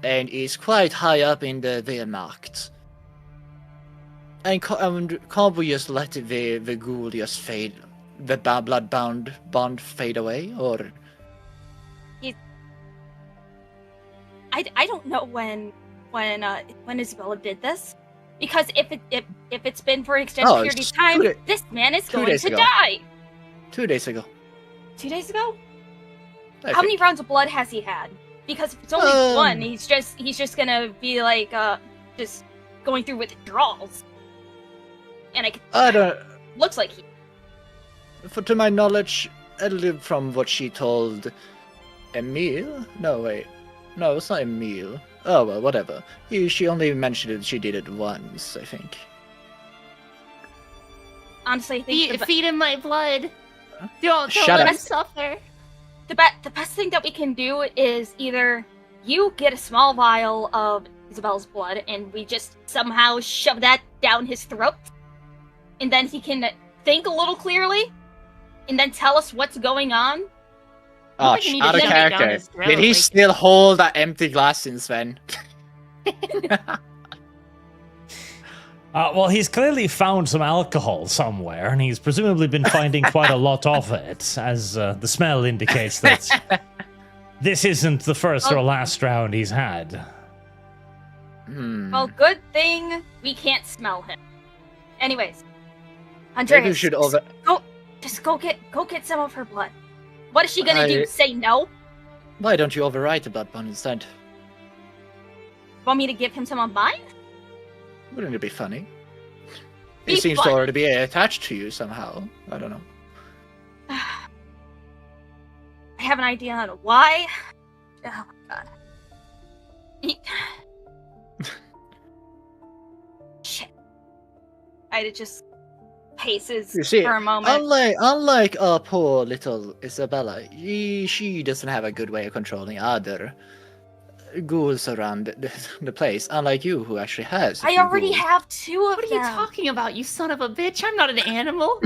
and is quite high up in the Wehrmacht. And can't we just let the ghoul just fade, the blood bond fade away, or? I don't know when Isabella did this, because if it's been for an extended Oh, period it's of time, 2 days- this man is 2 going days to ago. die. 2 days ago. 2 days ago? I How many think. rounds of blood has he had? Because if it's only one, he's just gonna be like just going through withdrawals. And I don't. looks like he. To my knowledge, from what she told Emile. No wait, no, it's not Emile. Oh well, whatever. She only mentioned it. She did it once, I think. Honestly, I think Feed him my blood. Don't Shut let up. him suffer. the best thing that we can do is either you get a small vial of Isabella's blood and we just somehow shove that down his throat, and then he can think a little clearly, and then tell us what's going on. I Oh, think you need to out of shove it down character. his throat, Did he like- still hold that empty glass since then? Well, he's clearly found some alcohol somewhere, and he's presumably been finding quite a lot of it, as the smell indicates that this isn't the first or last round he's had. Well, good thing we can't smell him. Anyways, Maybe Andreas, we should over. just go get some of her blood. What is she gonna do? Say no? Why don't you overwrite the blood bond instead? Want me to give him some of mine? Wouldn't it be funny? Be He seems fun. to already be attached to you somehow. I don't know. I have an idea on why. Oh my god. Shit. Ida just paces You see, for a moment. unlike poor little Isabella, she doesn't have a good way of controlling other ghouls around the place. Unlike you, who actually has. a I few already ghouls. have 2 of What are them. you talking about, you son of a bitch? I'm not an animal.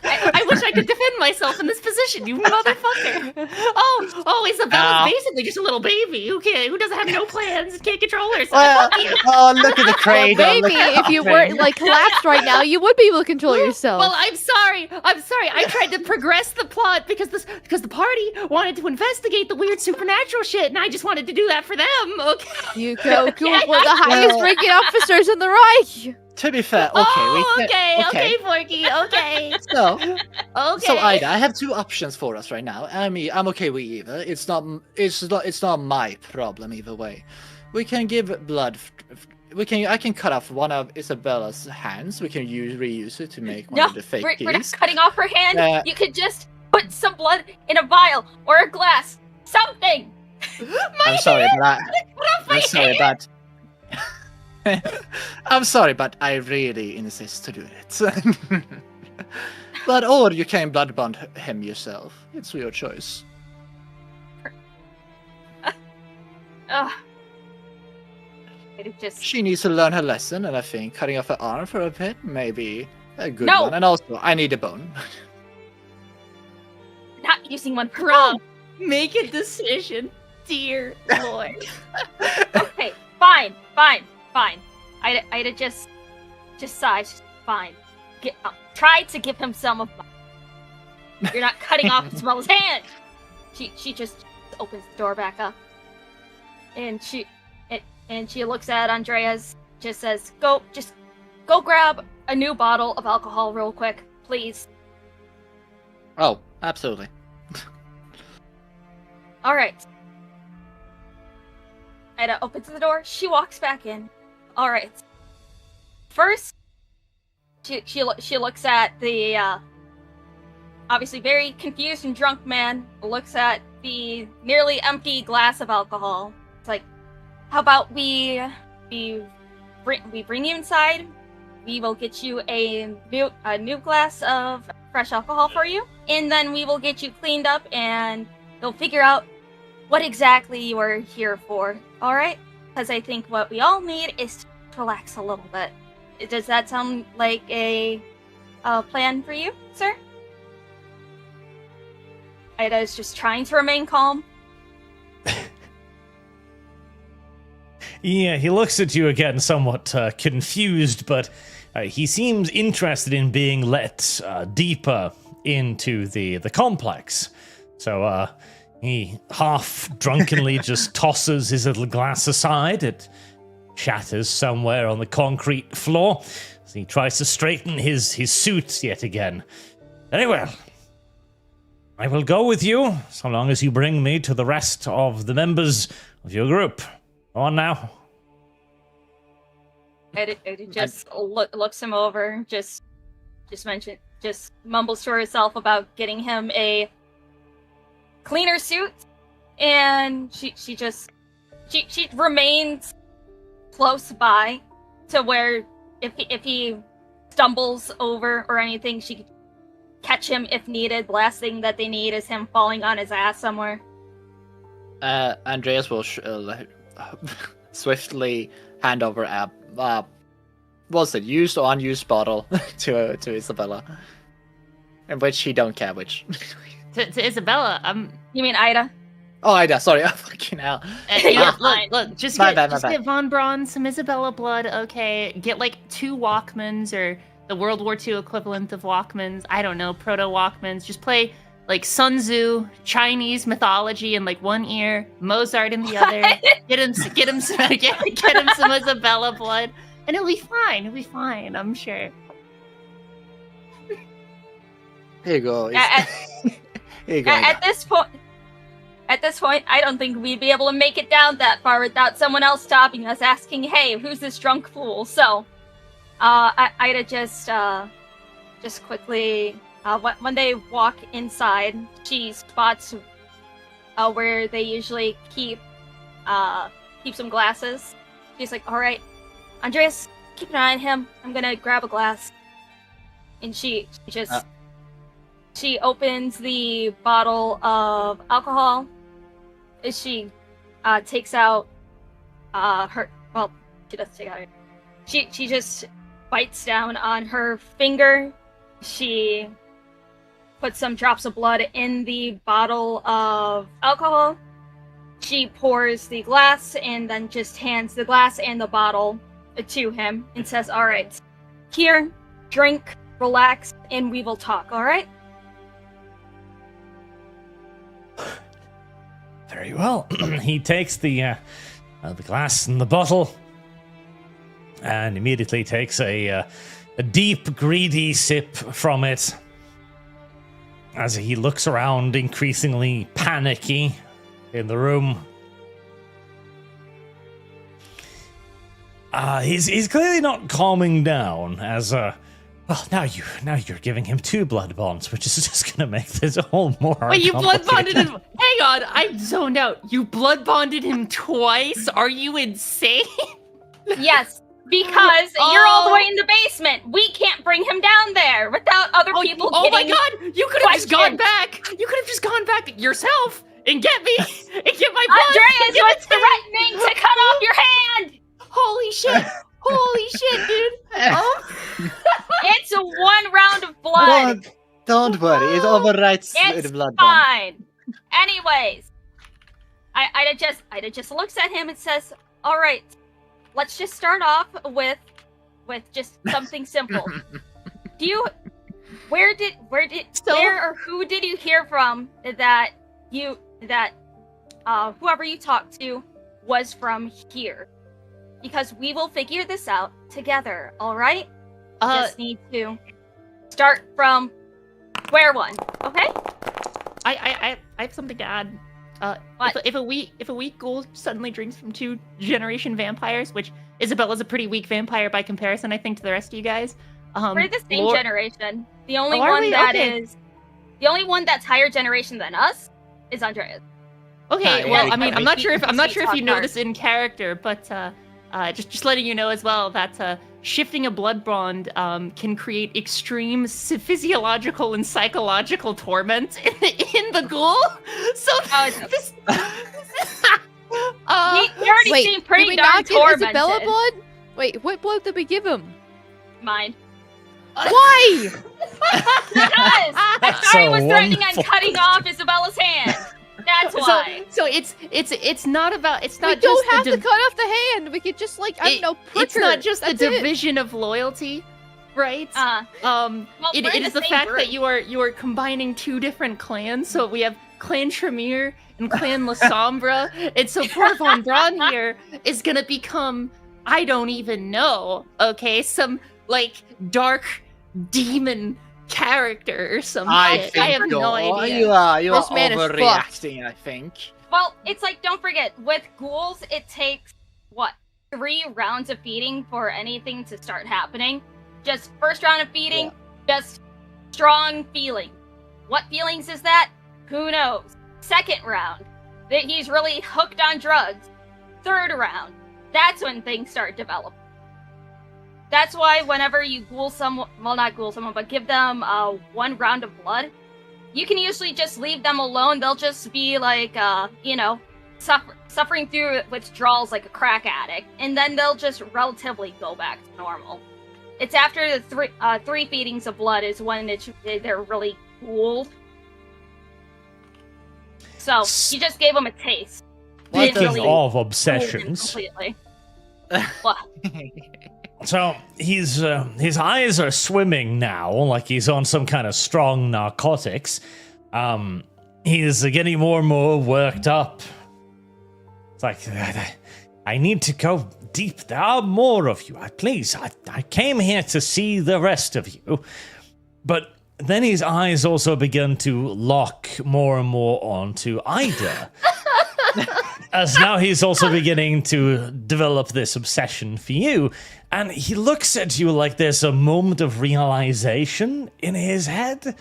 I wish I could defend myself in this position, you motherfucker. Oh, Isabella's basically just a little baby who doesn't have no plans, can't control herself. Well, Fuck you. oh, look at the Well, cradle. maybe look at if the you cradle. weren't like collapsed right now, you would be able to control yourself. Well, I'm sorry. I tried to progress the plot because the party wanted to investigate the weird supernatural shit, and I just wanted to do that for them. Okay. You go Google the highest ranking officers in the Reich. To be fair, Okay, Forky. Okay. So, Okay. so Ida, I have 2 options for us right now. I mean, I'm okay with either. It's not my problem either way. We can give blood. I can cut off one of Isabella's hands. We can reuse it to make one No, of the fake we're not keys. cutting off her hand. You could just put some blood in a vial or a glass. Something. I'm sorry, but I'm sorry, but I really insist to do it. But or you can blood bond him yourself. It's your choice. Ugh. It just She needs to learn her lesson, and I think cutting off her arm for a bit may be a good No! one. And also, I need a bone. not using one for Rob, make a decision, dear Lord. Okay, fine. Ida just sighs. Fine. Try to give him some of mine. You're not cutting off Isabel's hand. She just opens the door back up, and she looks at Andreas. Just says, go grab a new bottle of alcohol real quick, please. Oh, absolutely. All right. Ida opens the door. She walks back in. All right. First, she looks at the obviously very confused and drunk man. Looks at the nearly empty glass of alcohol. It's like, how about we bring you inside? We will get you a new glass of fresh alcohol for you, and then we will get you cleaned up, and they'll figure out what exactly you are here for. All right? Because I think what we all need is to relax a little bit. Does that sound like a plan for you, sir? Ida is just trying to remain calm. Yeah, he looks at you again, somewhat confused, but he seems interested in being let deeper into the complex. So he half drunkenly just tosses his little glass aside. It shatters somewhere on the concrete floor as he tries to straighten his suit yet again. Very well. I will go with you, so long as you bring me to the rest of the members of your group. Go on now. Ida just looks him over, just mumbles to herself about getting him a cleaner suit, and she remains close by to where if he stumbles over or anything, she can catch him if needed. The last thing that they need is him falling on his ass somewhere. Andreas will swiftly hand over a what's it, used or unused bottle to Isabella, in which he don't care which. To Isabella, You mean Ida? Oh, I know. Sorry. Oh, fucking hell. Yeah, fine. look, just My get bad, my just bad. get Von Braun, some Isabella blood, okay. Get like 2 Walkmans or the World War II equivalent of Walkmans. I don't know, proto Walkmans. Just play like Sun Tzu, Chinese mythology in like one ear, Mozart in the other. Get him some get him some Isabella blood, and it'll be fine. It'll be fine, I'm sure. Here you go. At, Here you go. at this point, I don't think we'd be able to make it down that far without someone else stopping us, asking, "Hey, who's this drunk fool?" So, I'd just quickly, when they walk inside, she spots where they usually keep some glasses. She's like, "All right, Andreas, keep an eye on him. I'm gonna grab a glass." And she opens the bottle of alcohol. She takes out she doesn't take out her. She just bites down on her finger. She puts some drops of blood in the bottle of alcohol. She pours the glass and then just hands the glass and the bottle to him and says, "All right, here, drink, relax, and we will talk, all right?" Very well. He takes the glass and the bottle, and immediately takes a deep, greedy sip from it. As he looks around, increasingly panicky in the room. He's clearly not calming down. As well, now you're giving him 2 blood bonds, which is just gonna make this all more. Wait, you blood bonded complicated. him? Hang on, I zoned out. You blood bonded him twice? Are you insane? Yes, because you're all the way in the basement. We can't bring him down there without other people Oh my getting god! You could have just gone questioned. back. You could have just gone back yourself and get me and get my blood. Andreas was threatening to cut off your hand! Holy shit! Holy shit, dude! It's a 1 round of blood. Don't worry. It overwrites It's the blood bond. fine. Anyways, Ida just looks at him and says, "All right, let's just start off with just something simple. Where or who did you hear from that whoever you talked to was from here? Because we will figure this out together, all right? Just need to start from square one, okay?" I have something to add. What? If a weak ghoul suddenly drinks from 2 generation vampires, which Isabella's a pretty weak vampire by comparison, I think, to the rest of you guys. We're the same generation. The only Oh, are one we? that Okay. is the only one that's higher generation than us is Andreas. Okay, Yeah, well, yeah, I mean, yeah. I'm not sure if you know Talk this in character, but just letting you know as well that shifting a blood bond can create extreme physiological and psychological torment in the ghoul. So this. He already Wait, seemed did pretty we darn not give tormented. Isabella blood? Wait, what blood did we give him? Mine. Why? Because That's Attari a was threatening on wonderful cutting off Isabella's hand. That's why. So it's not about it's not We just don't have the to cut off the hand. We could just I don't know, prick it's not her. just That's the it. division of loyalty, right? Well, It we're is the same fact group. that you are combining 2 different clans. So we have Clan Tremere and Clan La Sombra, and so poor Von Braun here is gonna become, I don't even know, okay, some like dark demon character or some shit. I have no idea. You are This man is fucked. overreacting, I think. Well, it's like, don't forget, with ghouls, it takes, 3 rounds of feeding for anything to start happening. Just first round of feeding, just strong feeling. What feelings is that? Who knows? Second round, that he's really hooked on drugs. Third round, that's when things start developing. That's why whenever you ghoul someone, well, not ghoul someone, but give them 1 round of blood, you can usually just leave them alone. They'll just be like, suffering through withdrawals like a crack addict, and then they'll just relatively go back to normal. It's after the 3 feedings of blood is when they're really ghouled. So you just gave him a taste. What Speaking the- of Fooled him obsessions, completely. What? so his eyes are swimming now, like he's on some kind of strong narcotics. He's getting more and more worked up. It's like, I need to go deep. There are more of you. Please, I came here to see the rest of you. But then his eyes also begin to lock more and more onto Ida. As now he's also beginning to develop this obsession for you. And he looks at you like there's a moment of realization in his head.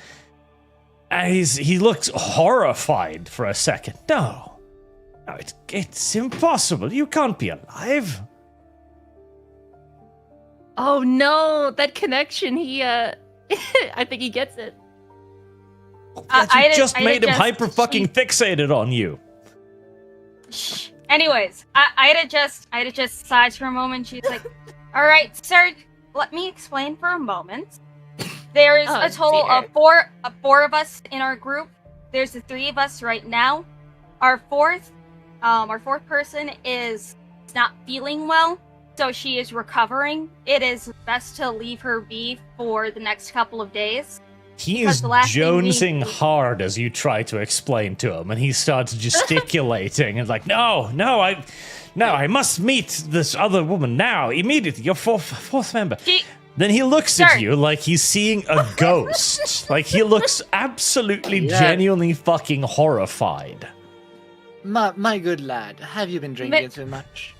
And he looks horrified for a second. No, it's impossible. You can't be alive. Oh no, that connection. He I think he gets it. You just made him hyper fucking fixated on you. Anyways, Ida just sighs for a moment. She's like, "All right, sir, let me explain for a moment. There is a total of four of us in our group. There's the three of us right now. Our fourth person is not feeling well, so she is recovering. It is best to leave her be for the next couple of days." He is jonesing hard as you try to explain to him, and he starts gesticulating and like, no, I must meet this other woman now, immediately. Your fourth member. Then he looks at you like he's seeing a ghost. Like he looks absolutely, genuinely fucking horrified. My good lad, have you been drinking too much?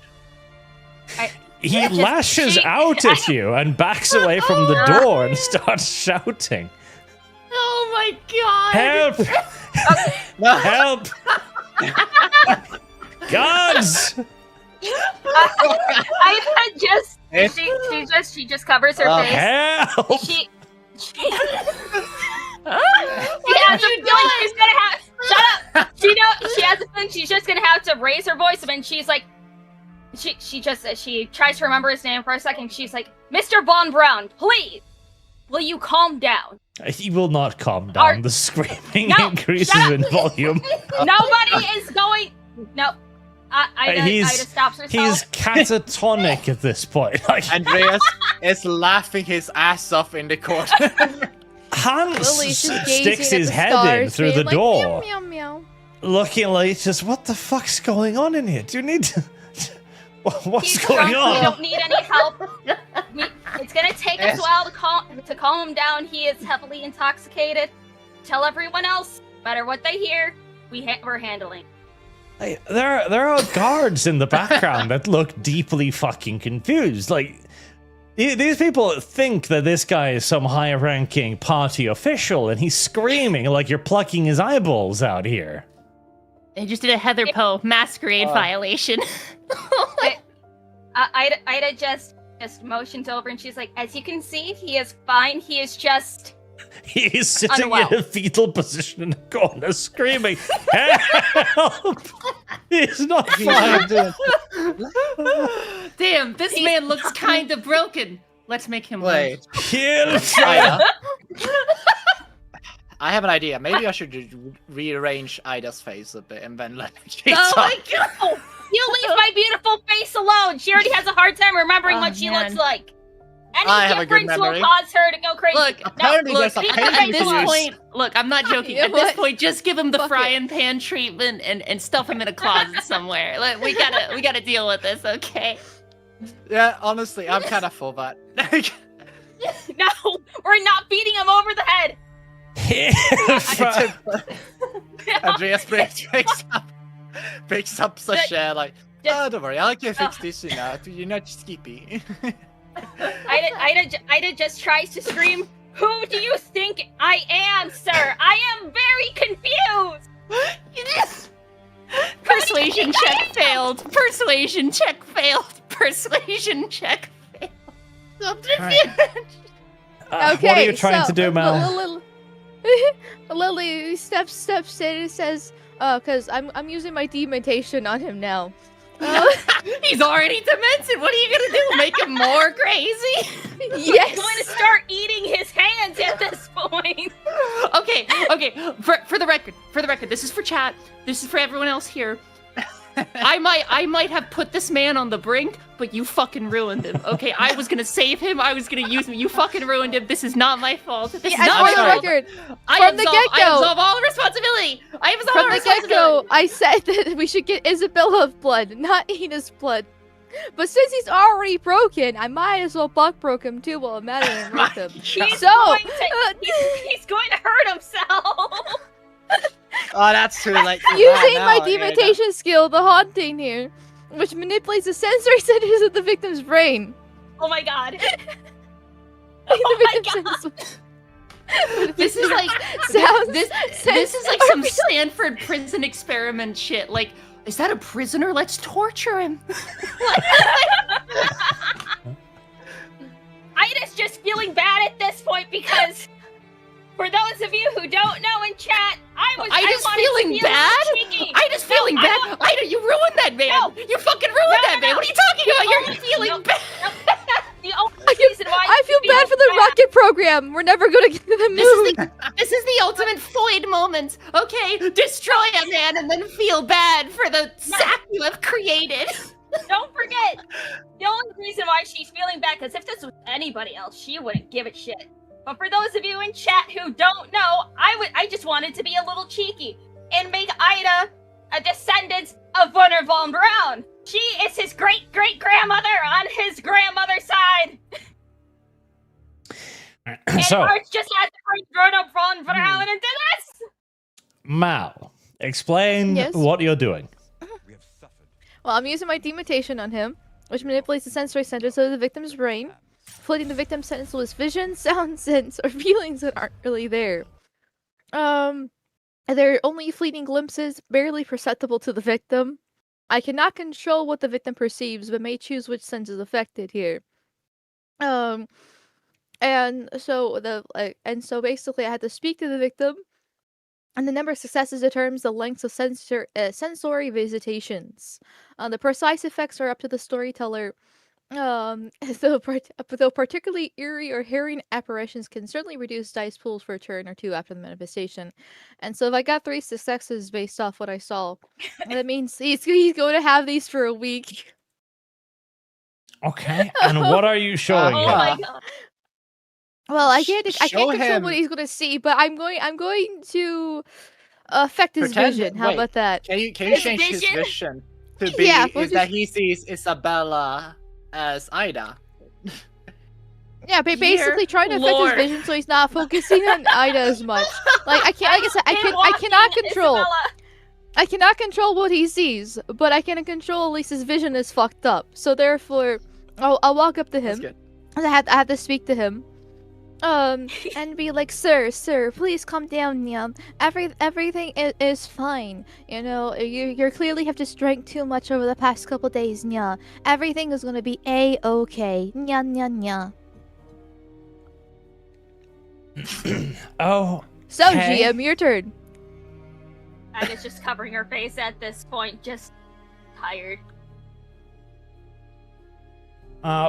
He lashes out at you and backs away from the door and starts shouting. Oh my god! Help! Help! Gods! She just covers her face. Help! She has a feeling she's gonna have. Shut up! She has a feeling she's just gonna have to raise her voice, and she's like, she tries to remember his name for a second. She's like, "Mr. Von Braun, please, will you calm down?" He will not calm down. The screaming increases in volume. Nobody is going. No. Ida stops herself. He's catatonic at this point. Like, Andreas is laughing his ass off in the corner. Hans sticks his at the head stars, in through the being like, door, meow, meow, meow. looking like, just, what the fuck's going on in here? Do you need to... What's He's going drunk. on? We don't need any help. It's gonna take us a while to calm him down. He is heavily intoxicated. Tell everyone else, no matter what they hear, we're handling. Hey, there are guards in the background that look deeply fucking confused. Like, these people think that this guy is some high-ranking party official, and he's screaming like you're plucking his eyeballs out here. They just did a Heather Poe masquerade violation. Ida just motioned over, and she's like, "As you can see, he is fine. He is just." He's sitting unwell. in a fetal position in the corner, screaming, "Help! He's not fine." Damn, this man looks kind of broken. Let's make him Wait. Kill Ida? I have an idea. Maybe I should just rearrange Ida's face a bit and then let her Oh my god! Oh, you leave my beautiful face alone. She already has a hard time remembering what she man. looks like. I have Any a good difference will memory. cause her to go crazy. Look, Apparently there's a at painting this to use. point, look, I'm not joking. You At know this what? point, just give him the Fuck frying pan treatment and stuff him in a closet somewhere. Like, we gotta deal with this, okay? Yeah, honestly, I'm kind of for that. No, we're not beating him over the head. Andreas picks up Sasha like, oh, don't worry, I can fix this, you're not skippy. Ida just tries to scream, "Who do you think I am, sir? I am very confused!" Persuasion check failed. Persuasion check failed. Persuasion check failed. Okay, what are you trying to do, Mel? Lily steps in and says, because I'm using my dementation on him now. He's already demented. What are you gonna do? Make him more crazy? Yes. He's going to start eating his hands at this point. Okay. For the record, this is for chat. This is for everyone else here. I might have put this man on the brink, but you fucking ruined him. Okay, I was gonna save him. I was gonna use him. You fucking ruined him. This is not my fault. This is not my For the fault. record, I from the get-go. absolve all responsibility. I absolve all from the responsibility. get-go, I said that we should get Isabella's blood, not Ina's blood. But since he's already broken, I might as well buck broke him too while I'm at it and with him. He's going to hurt himself. Oh, that's too late. for that Using now, my Ada. dementation skill, the haunting here, which manipulates the sensory centers of the victim's brain. Oh my god. The Oh my victim god. senses- This is like Sounds- this is like are some real. Stanford prison experiment shit. Like, is that a prisoner? Let's torture him. Ida's just feeling bad at this point because, for those of you who don't know in chat, I Ida's wanted to feeling be a little bad? cheeky. Ida's feeling bad. Ida, you ruined that man. No. You fucking ruined No, that no, man. no. What are you talking about? You're only- feeling no. bad. The only reason why I feel bad for the rocket program. We're never gonna get to the moon. This is the ultimate Floyd moment. Okay, destroy a man and then feel bad for the sack you have created. Don't forget, the only reason why she's feeling bad, because if this was anybody else, she wouldn't give a shit. But for those of you in chat who don't know, I just wanted to be a little cheeky and make Ida a descendant of Wunner von Braun. She is his great-great-grandmother on his grandmother's side. And So, Arch just had to bring Wunner von Braun into this. Mal, explain Yes? what you're doing. Well, I'm using my dementation on him, which manipulates the sensory centers of the victim's brain, flooding the victim's sense with vision, sound, sense, or feelings that aren't really there. They're only fleeting glimpses, barely perceptible to the victim. I cannot control what the victim perceives, but may choose which sense is affected here. And so basically, I had to speak to the victim, and the number of successes determines the length of sensory visitations. The precise effects are up to the storyteller. Though particularly eerie or harrowing apparitions can certainly reduce dice pools for a turn or two after the manifestation. And so if I got 3 successes based off what I saw, that means he's going to have these for a week. Okay, and what are you showing Oh him? my god. Well, I can't Show control him. what he's going to see, but I'm going to affect his Pretend- vision. How wait. about that? Can you His change his vision? vision to be Yeah, is that he sees Isabella as Ida? Yeah, basically trying to affect Lord. his vision so he's not focusing on Ida as much. Like I can't, like I said, I cannot control. Isabella. I cannot control what he sees, but I can control at least his vision is fucked up. So therefore, I'll walk up to That's him. good. And I have to speak to him. And be like, sir, please calm down, yeah. Everything is fine. You know, you clearly have just drank too much over the past couple days, yeah. Everything is gonna be a-okay, nya nya nya. Oh, So, Okay. GM, your turn. Ida's just covering her face at this point, just tired.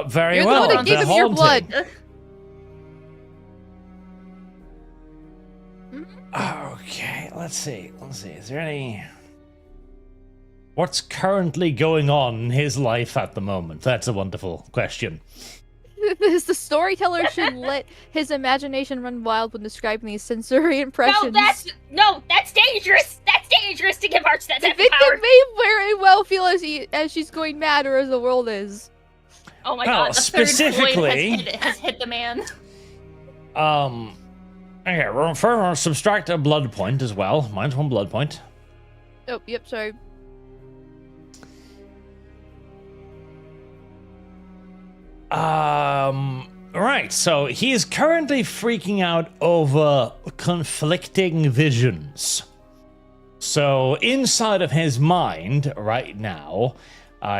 very You're the well. one that gave the him your haunting. blood. Okay, let's see. Is there any... What's currently going on in his life at the moment? That's a wonderful question. The storyteller should let his imagination run wild when describing these sensory impressions. That's dangerous. That's dangerous to give Arch that The type of victim power. may very well feel as she's going mad or as the world is. Oh my Well, god. The third specifically... Floyd has hit the man. Okay, we'll first subtract a blood point as well. Mine's 1 blood point. Oh, yep, sorry. Right, so he is currently freaking out over conflicting visions. So inside of his mind right now,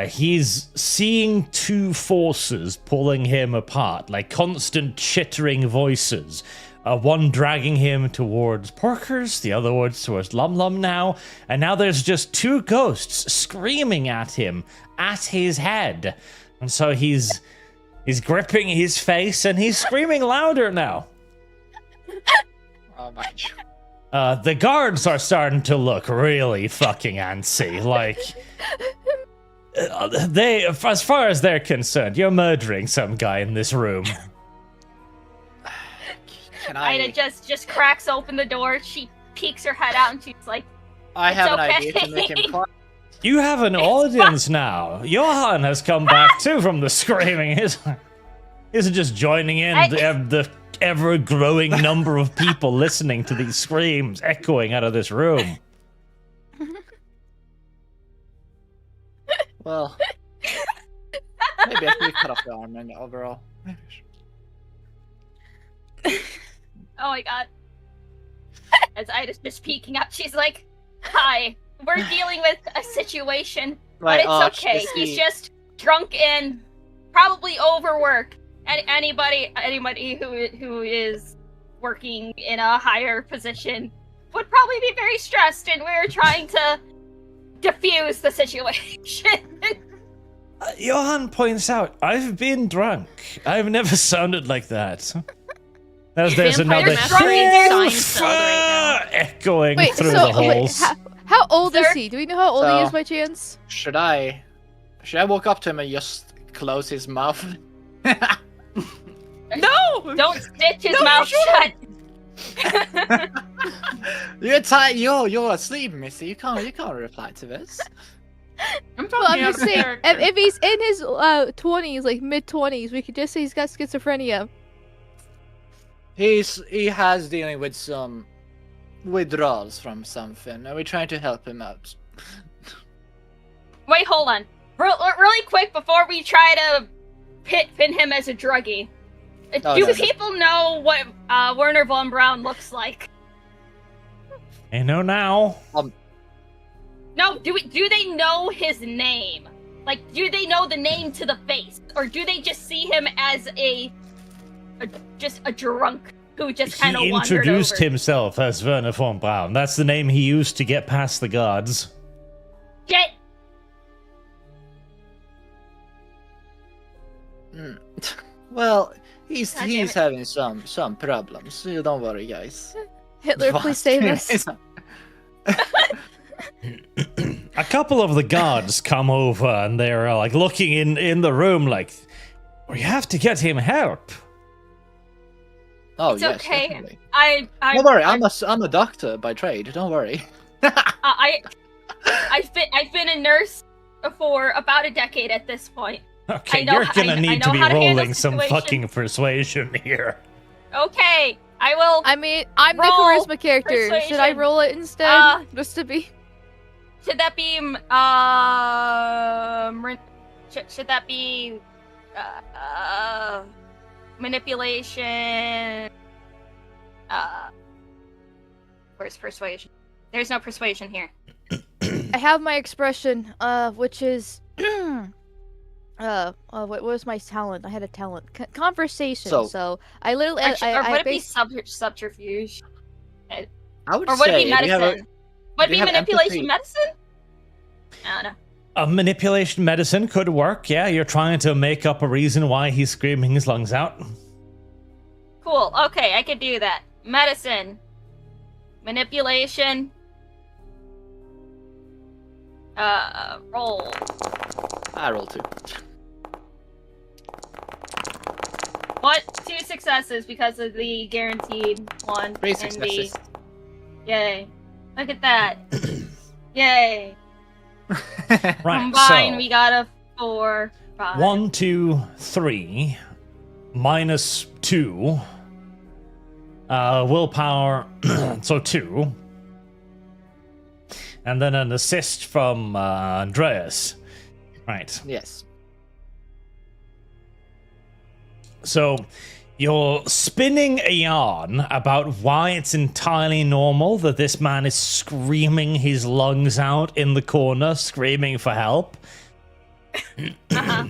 he's seeing 2 forces pulling him apart, like constant chittering voices. one dragging him towards Porkers, the other one towards Lum Lum now, and now there's just two ghosts screaming at him, at his head. And so he's gripping his face and he's screaming louder now. Oh my god. The guards are starting to look really fucking antsy. Like, they, as far as they're concerned, you're murdering some guy in this room. Can Ida just cracks open the door. She peeks her head out and she's like, I It's have an okay. idea to make him quiet. You have an audience now. Johan has come back too from the screaming. He's just joining in the ever-growing number of people listening to these screams echoing out of this room. Well, maybe I should cut off the arm and overall. Maybe I should. oh my god. As Ida's just peeking up, she's like, hi, we're dealing with a situation, but it's okay. He's just drunk and probably overworked. And anybody who is working in a higher position would probably be very stressed, and we're trying to diffuse the situation. Johan points out, I've been drunk. I've never sounded like that. There's Vampire another Masquerade Seinfeld right echoing Wait, through so the holes. how old is Sir? he? Do we know how old he is by chance? Should I walk up to him and just close his mouth? No! Don't stitch his No, mouth you shut. You're tired. You're asleep, Missy. You can't reply to this. I'm Well, I'm talking just saying, if he's in his 20s, like mid-20s, we could just say he's got schizophrenia. He has dealing with some withdrawals from something, and we're trying to help him out. Wait, hold on. Really quick before we try to pin him as a druggie. Oh, Do no. people know what Werner von Braun looks like? I know now. No, do they know his name? Like, do they know the name to the face? Or do they just see him as just a drunk who just kind of He wandered introduced over? himself as Werner von Braun. That's the name he used to get past the guards. Shit! Well, he's God damn it. having some problems. So don't worry, guys. Hitler, please save us. A couple of the guards come over and they're like looking in the room like, we have to get him help. Oh It's yes, okay. definitely. Don't Don't worry, I'm a doctor by trade. Don't worry. I've been a nurse for about a decade at this point. Okay, I know- you're gonna I need know to be how to handle rolling some situations. fucking persuasion here. Okay, I will. I mean, I'm the Roll charisma character. Should I persuasion. roll it instead? Just to be... Should that be should that be manipulation? Where's persuasion? There's no persuasion here. I have my expression, which is... what was my talent? I had a talent. Conversation. So- So I literally... Or would it be based- subterfuge? I would Or would say it be medicine? Would it we be have manipulation empathy. medicine? I don't know. A manipulation medicine could work, yeah. You're trying to make up a reason why he's screaming his lungs out. Cool. Okay, I could do that. Medicine. Manipulation. Roll. I roll 2. What? 2 successes because of the guaranteed one. 3 and successes. Yay. Look at that. Yay. Right, Combined, so we got a 4, 5. 1, 2, 3, minus 2. Willpower, so 2. And then an assist from Andreas. Right. Yes. So you're spinning a yarn about why it's entirely normal that this man is screaming his lungs out in the corner, screaming for help. Uh-huh.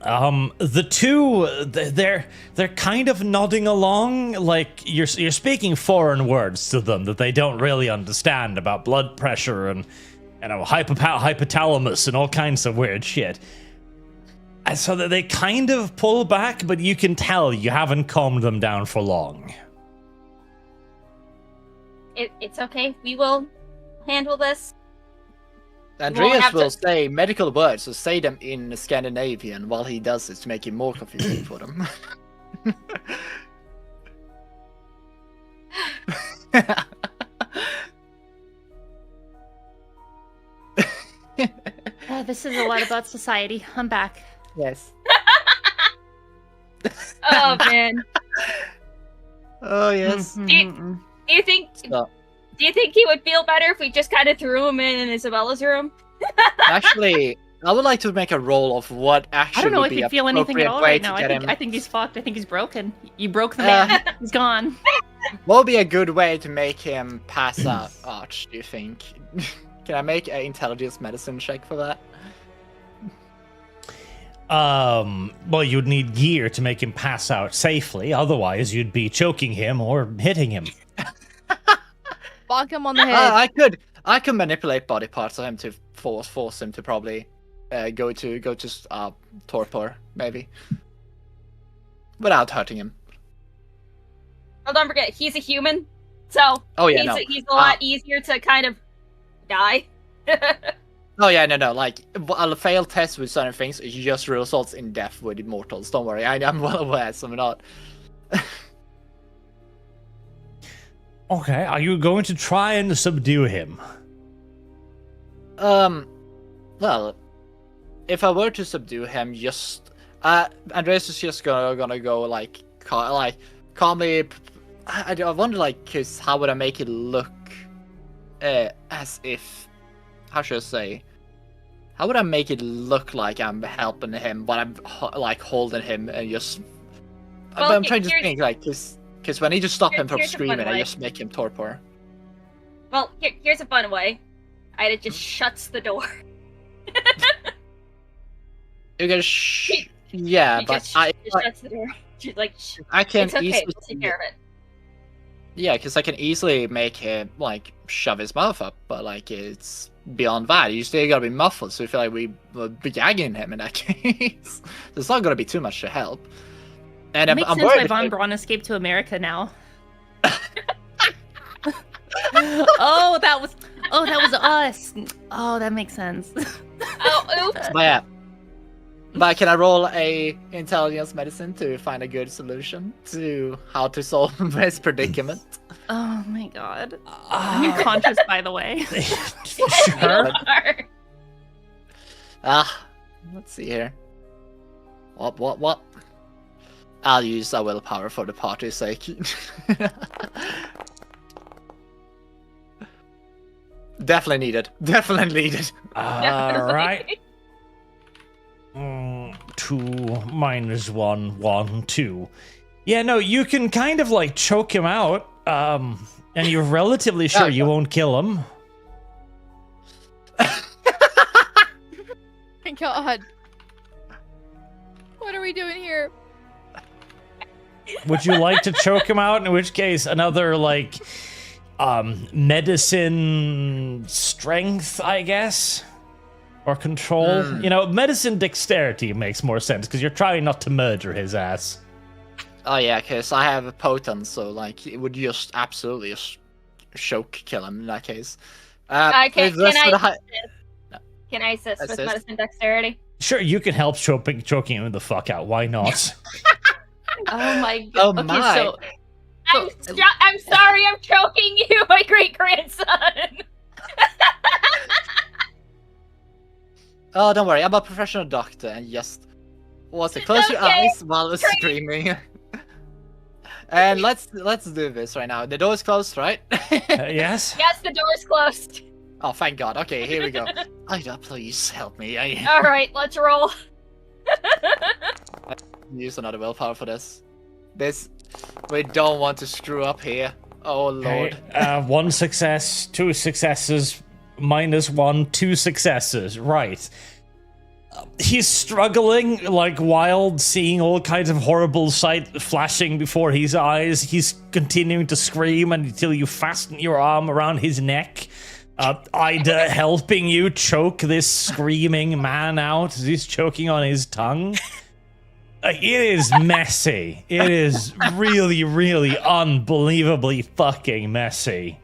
The two, they're kind of nodding along, like you're speaking foreign words to them that they don't really understand about blood pressure and hypothalamus and all kinds of weird shit. And so that they kind of pull back, but you can tell you haven't calmed them down for long. It's okay. We will handle this. Andreas will say medical words, so say them in Scandinavian while he does it to make it more confusing for them. This is a lot about society. I'm back. Yes. Oh man. Oh yes. Do you think he would feel better if we just kind of threw him in Isabella's room? Actually, I would like to make a roll of what actually I don't know would if be he'd a feel anything at appropriate all way right to now. get him. I think he's fucked. I think he's broken. You broke the man. He's gone. What would be a good way to make him pass out, Arch, do you think? Can I make an intelligence medicine check for that? Well, you'd need gear to make him pass out safely. Otherwise, you'd be choking him or hitting him. Bonk him on the head. I could manipulate body parts of him to force him to probably go to torpor, maybe, without hurting him. Oh, don't forget, he's a human, so he's a lot easier to kind of die. Oh yeah, no, like a failed test with certain things just results in death with immortals. Don't worry, I'm well aware, so I'm not. Okay, are you going to try and subdue him? Well, if I were to subdue him, Andreas is just gonna go like calmly. I wonder, like, cause how would I make it look, as if, how should I say? How would I make it look like I'm helping him, but I'm like holding him and just? Well, but I'm trying to think, like, cause when I need to stop him from here's a fun screaming, I way. just make him torpor. Well, here's a fun way. It just shuts the door. You gotta yeah, She but just shuts the door. She's like, I can it's okay, easily. we'll take care of it. Yeah, because I can easily make him, like, shove his mouth up, but, like, it's beyond that. You still gotta be muffled, so I feel like we would be gagging him in that case. So it's not gonna be too much to help. And It makes I'm sense why worried Von that- Braun escaped to America now. Oh, that was us. Oh, that makes sense. Oh, oops. But yeah. But can I roll a intelligence medicine to find a good solution to how to solve this predicament? Oh my god. Are you conscious, by the way? Sure. Let's see here. What? I'll use our willpower for the party's sake. Definitely needed. All right. 2 minus 1, 1, 2. Yeah, no, you can kind of like choke him out, and you're relatively sure you won't kill him. My God. What are we doing here? Would you like to choke him out? In which case, another like medicine strength, I guess, or control. You know, medicine dexterity makes more sense because you're trying not to murder his ass. Oh yeah, because I have a potent, so like it would just absolutely just choke kill him in that case. Can I assist with Assist? medicine dexterity? Sure, you can help choking him the fuck out. Why not? Oh my Oh god. my. So I'm sorry, I'm choking you, my great grandson. Oh, don't worry, I'm a professional doctor, and just close your Okay. eyes while screaming. And let's do this right now. The door is closed, right? Yes. Yes, the door's closed. Oh, thank God. Okay, here we go. Ida, please help me. I All right, let's roll. use another willpower for this. We don't want to screw up here. Oh Lord. Okay, 1 success, 2 successes, -1, 2 successes. Right. He's struggling, like, wild, seeing all kinds of horrible sight flashing before his eyes. He's continuing to scream until you fasten your arm around his neck. Ida helping you choke this screaming man out as he's choking on his tongue. It is messy. It is really, really unbelievably fucking messy.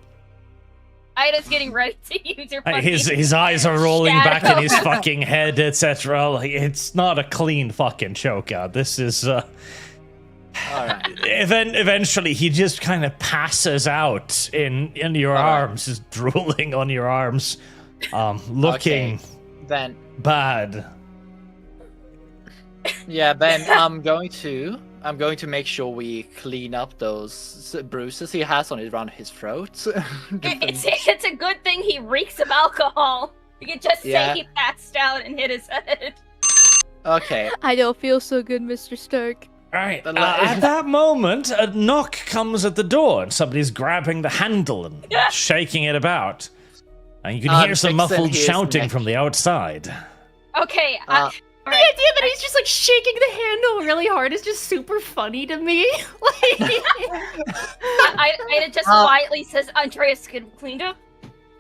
Ida's getting ready to use her fucking His eyes are rolling back in his shadow. fucking head, etc. Like, it's not a clean fucking chokeout. This is All right. eventually he just kind of passes out in your arms, just drooling on your arms, looking Okay. Then, bad. yeah, then I'm going to make sure we clean up those bruises he has around his throat. It's a good thing he reeks of alcohol. You could just Yeah. say he passed out and hit his head. Okay. I don't feel so good, Mr. Stark. Right. The At that moment, a knock comes at the door, and somebody's grabbing the handle and shaking it about. And you can hear some fixing muffled his shouting neck. from the outside. Okay, Uh, The idea that he's just like shaking the handle really hard is just super funny to me. Like, Ida just quietly says, Andreas cleaned up.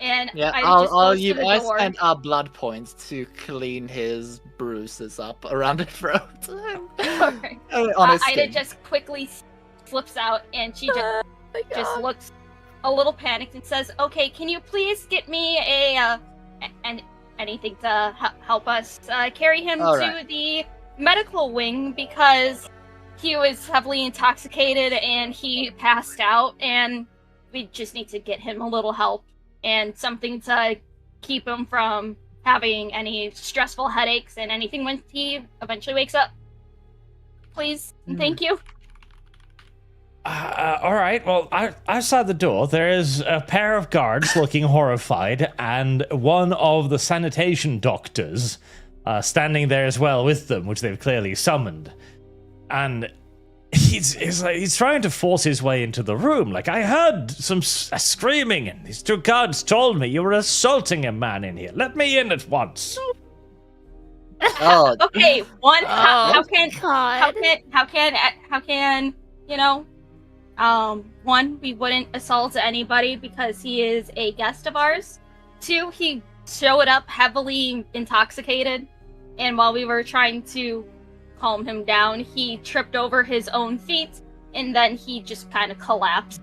And Yeah, Ida just I'll goes to use the I door. spend blood points to clean his bruises up around the throat. Okay. On his Ida skin. just quickly slips out and she Oh my just God. looks a little panicked and says, "Okay, can you please get me anything to help us carry him All to right. the medical wing because he was heavily intoxicated and he passed out, and we just need to get him a little help and something to keep him from having any stressful headaches and anything when he eventually wakes up. Please, and thank you." All right. Well, outside the door, there is a pair of guards looking horrified, and one of the sanitation doctors standing there as well with them, which they've clearly summoned. And he's trying to force his way into the room. Like, I heard some screaming, and these two guards told me you were assaulting a man in here. Let me in at once. Oh, Okay, one. How can God. you know? One, we wouldn't assault anybody because he is a guest of ours. Two, he showed up heavily intoxicated, and while we were trying to calm him down, he tripped over his own feet, and then he just kind of collapsed.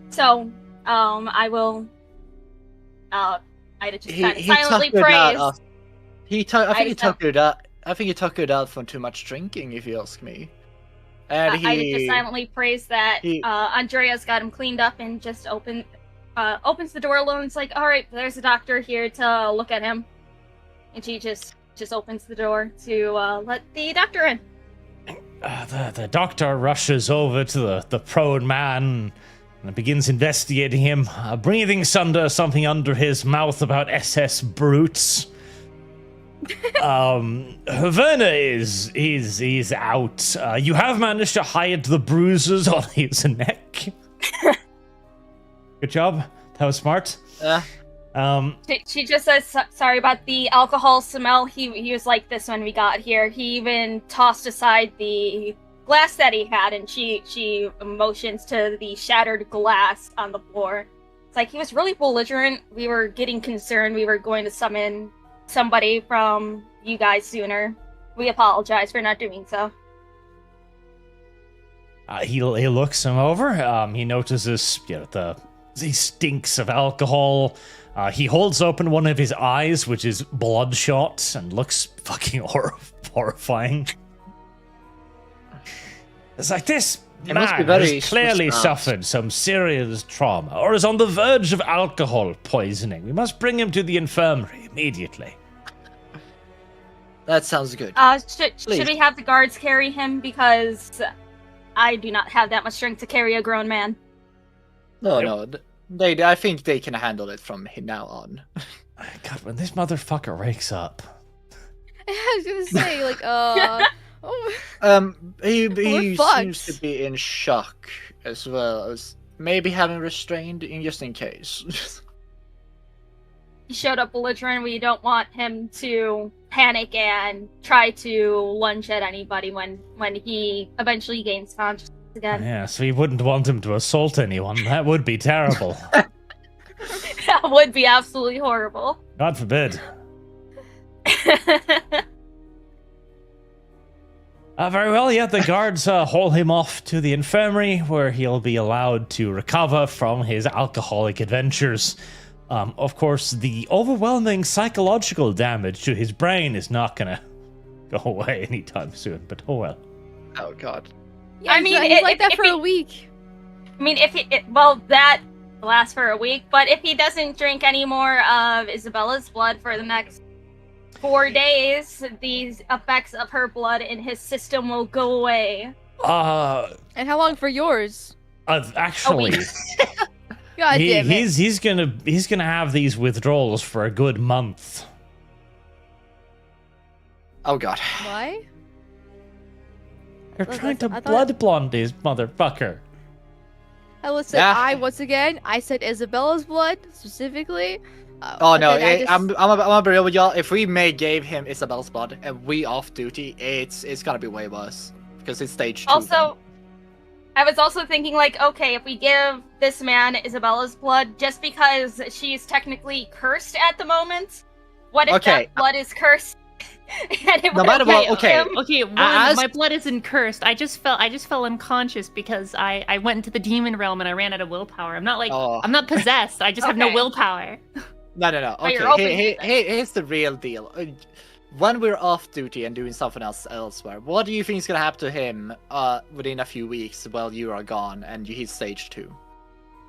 So, I will, I just kind of silently tuckered out praise. after- I think he just- tuckered out. I think he tuckered out from too much drinking, if you ask me. And I just silently praise that he- Andrea's got him cleaned up and just opens the door alone. It's like, all right, there's a doctor here to look at him, and she just opens the door to let the doctor in. The doctor rushes over to the prone man and begins investigating him, breathing something under his mouth about SS brutes. Havana is out. You have managed to hide the bruises on his neck. Good job. That was smart. She just says sorry about the alcohol smell. He was like this when we got here. He even tossed aside the glass that he had, and she motions to the shattered glass on the floor. It's like he was really belligerent. We were getting concerned. We were going to summon somebody from you guys sooner. We apologize for not doing so. He looks him over. He notices he stinks of alcohol. He holds open one of his eyes, which is bloodshot, and looks fucking horrifying. It's like, this It man must be very has clearly stressed out. suffered some serious trauma, or is on the verge of alcohol poisoning. We must bring him to the infirmary immediately. That sounds good. Should Please. we have the guards carry him, because I do not have that much strength to carry a grown man. No. I think they can handle it from now on. God, when this motherfucker wakes up. I was gonna say, like, He We're seems fucked. to be in shock as well as maybe having restrained in just in case. he showed up belligerent. We don't want him to panic and try to lunge at anybody when he eventually gains consciousness again. Yeah, so you wouldn't want him to assault anyone. That would be terrible. That would be absolutely horrible. God forbid. Very well, yeah, the guards haul him off to the infirmary where he'll be allowed to recover from his alcoholic adventures. Of course, the overwhelming psychological damage to his brain is not gonna go away anytime soon, but oh well. Oh god. Yeah, I mean, he's like if- that if for he- a week. I mean, that lasts for a week, but if he doesn't drink any more of Isabella's blood for the next 4 days, these effects of her blood in his system will go away. And how long for yours? Actually, God damn it. he's gonna have these withdrawals for a good month. Oh god. Why? You're Look, trying to I thought- blood blonde this motherfucker. I listen, Yeah. once again, I said Isabella's blood, specifically. Oh but no, then I just- I'm gonna be real with y'all. If we gave him Isabel's blood and we off duty, it's gonna be way worse because it's stage 2. Also, I was also thinking, like, okay, if we give this man Isabella's blood, just because she's technically cursed at the moment, what if Okay. that blood is cursed? And it No would matter what, affect okay. him? Okay, one, As- my blood isn't cursed. I just fell unconscious because I went into the demon realm and I ran out of willpower. I'm not like Oh. I'm not possessed. I just have no Okay. willpower. No. But Okay, you're open to here's the real deal. When we're off duty and doing something else elsewhere, what do you think is gonna happen to him within a few weeks while you are gone and he's stage 2?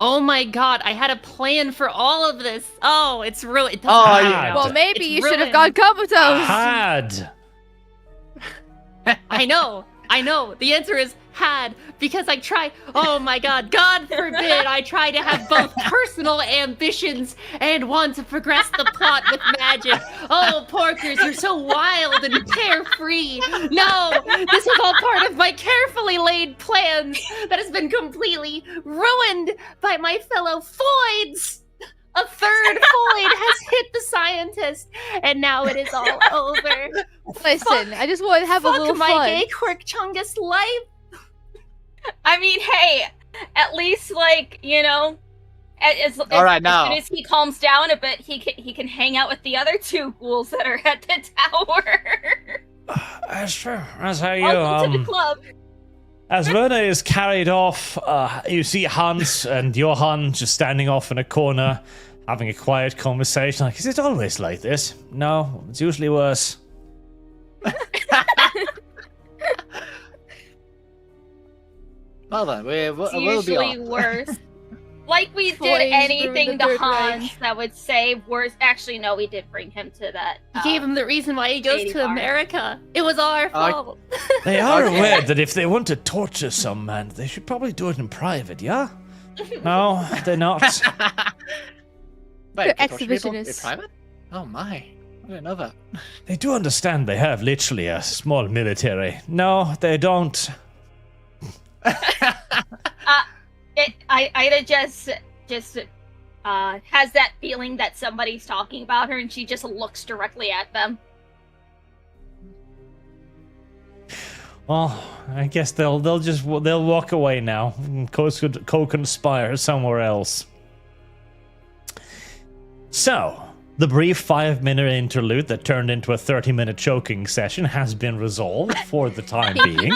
Oh my god, I had a plan for all of this. Oh, it's really. It Oh, doesn't yeah. matter. Well, It's maybe you should have ruined. gone comatose. Had. I know. The answer is had because I try. Oh my god, God forbid I try to have both personal ambitions and want to progress the plot with magic. Oh, Porkers, you're so wild and carefree. No, this is all part of my carefully laid plans that has been completely ruined by my fellow Foids. A third Foid has hit the scientist, and now it is all over. Listen, I just want to have a Fuck little my fun. gay quirk chungus life. I mean, hey, at least, like, you know, All right, now. as soon as he calms down a bit, he can hang out with the other 2 ghouls that are at the tower. That's true. That's how you Welcome to the club. As Werner is carried off, you see Hans and Johann just standing off in a corner, having a quiet conversation. Like, is it always like this? No, it's usually worse. Well then, It's we'll be usually off. worse. Like we did Boys anything ruined the to Third Reich. Hans that would say worse. Actually, no, we did bring him to that. You gave him the reason why he goes shady to bar. America. It was our fault. They are Okay. aware that if they want to torture some man, they should probably do it in private, yeah? No, they're not. Wait, They're can torture people in exhibitionists. private? Oh my, I didn't know that. They do understand they have literally a small military. No, they don't. Ida just has that feeling that somebody's talking about her, and she just looks directly at them. Well, I guess they'll walk away now and co-conspire somewhere else. So, the brief 5-minute interlude that turned into a 30-minute choking session has been resolved for the time being.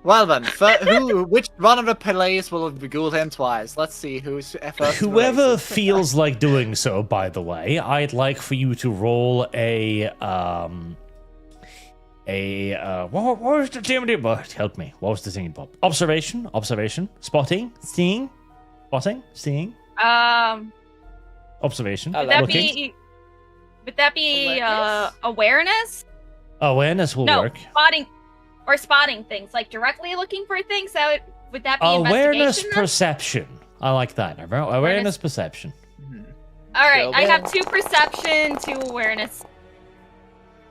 Well then, which one of the players will ghoul him twice? Let's see who's first. Whoever releases. feels like doing so, by the way, I'd like for you to roll what was the thing? Help me. What was the thing, Bob? Observation, spotting, seeing, observation. I Would that looking. be? Would that be Awareness? awareness? Awareness will No, work. spotting things, like directly looking for things. Would that be Awareness, investigation? Then? perception. I like that. Awareness, perception. All right, Yeah, I well- have 2 perception, 2 awareness.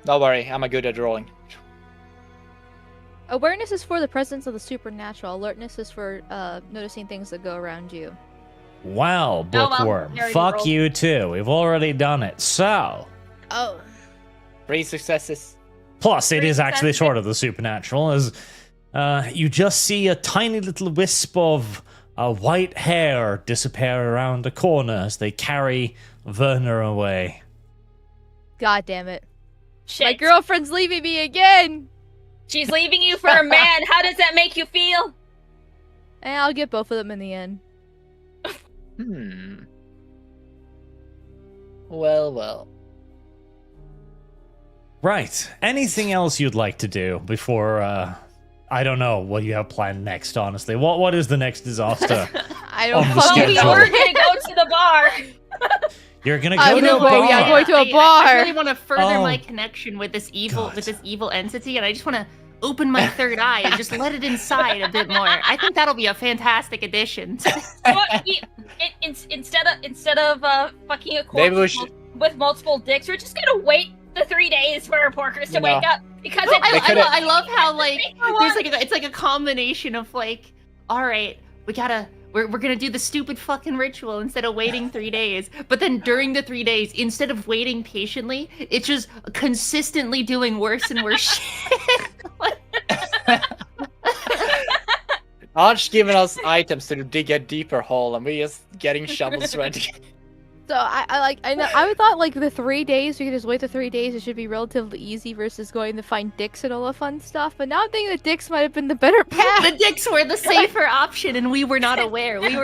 Don't worry, I'm a good at rolling. Awareness is for the presence of the supernatural. Alertness is for noticing things that go around you. Well, Oh, well, bookworm, we already fuck rolled. you too. We've already done it. So, Oh. 3 successes. plus it Three is actually successes. short of the supernatural, as you just see a tiny little wisp of white hair disappear around a corner as they carry Werner away. God damn it. Shit. My girlfriend's leaving me again! She's leaving you for a man. How does that make you feel? And I'll get both of them in the end. Well. Right. Anything else you'd like to do before? I don't know what you have planned next. Honestly, what is the next disaster? I On don't the Well, we schedule. were gonna go to the bar. You're gonna I go to know, a but bar. we are going to a I bar. really want to further Oh. my connection with this God. evil entity, and I just want to open my third eye and just let it inside a bit more. I think that'll be a fantastic addition. Well, instead of fucking a Maybe we corpse should- with multiple dicks, we're just gonna wait the 3 days for Porkers to No. wake up because I love how like For there's what? it's like a combination of like, all right, we're gonna do the stupid fucking ritual instead of waiting 3 days. But then during the 3 days, instead of waiting patiently, it's just consistently doing worse and worse shit. Arch giving us items to dig a deeper hole, and we just getting shovels ready. So I thought like the 3 days, you could just wait the 3 days, it should be relatively easy versus going to find dicks and all the fun stuff. But now I'm thinking the dicks might have been the better path. The dicks were the safer option, and we were not aware. We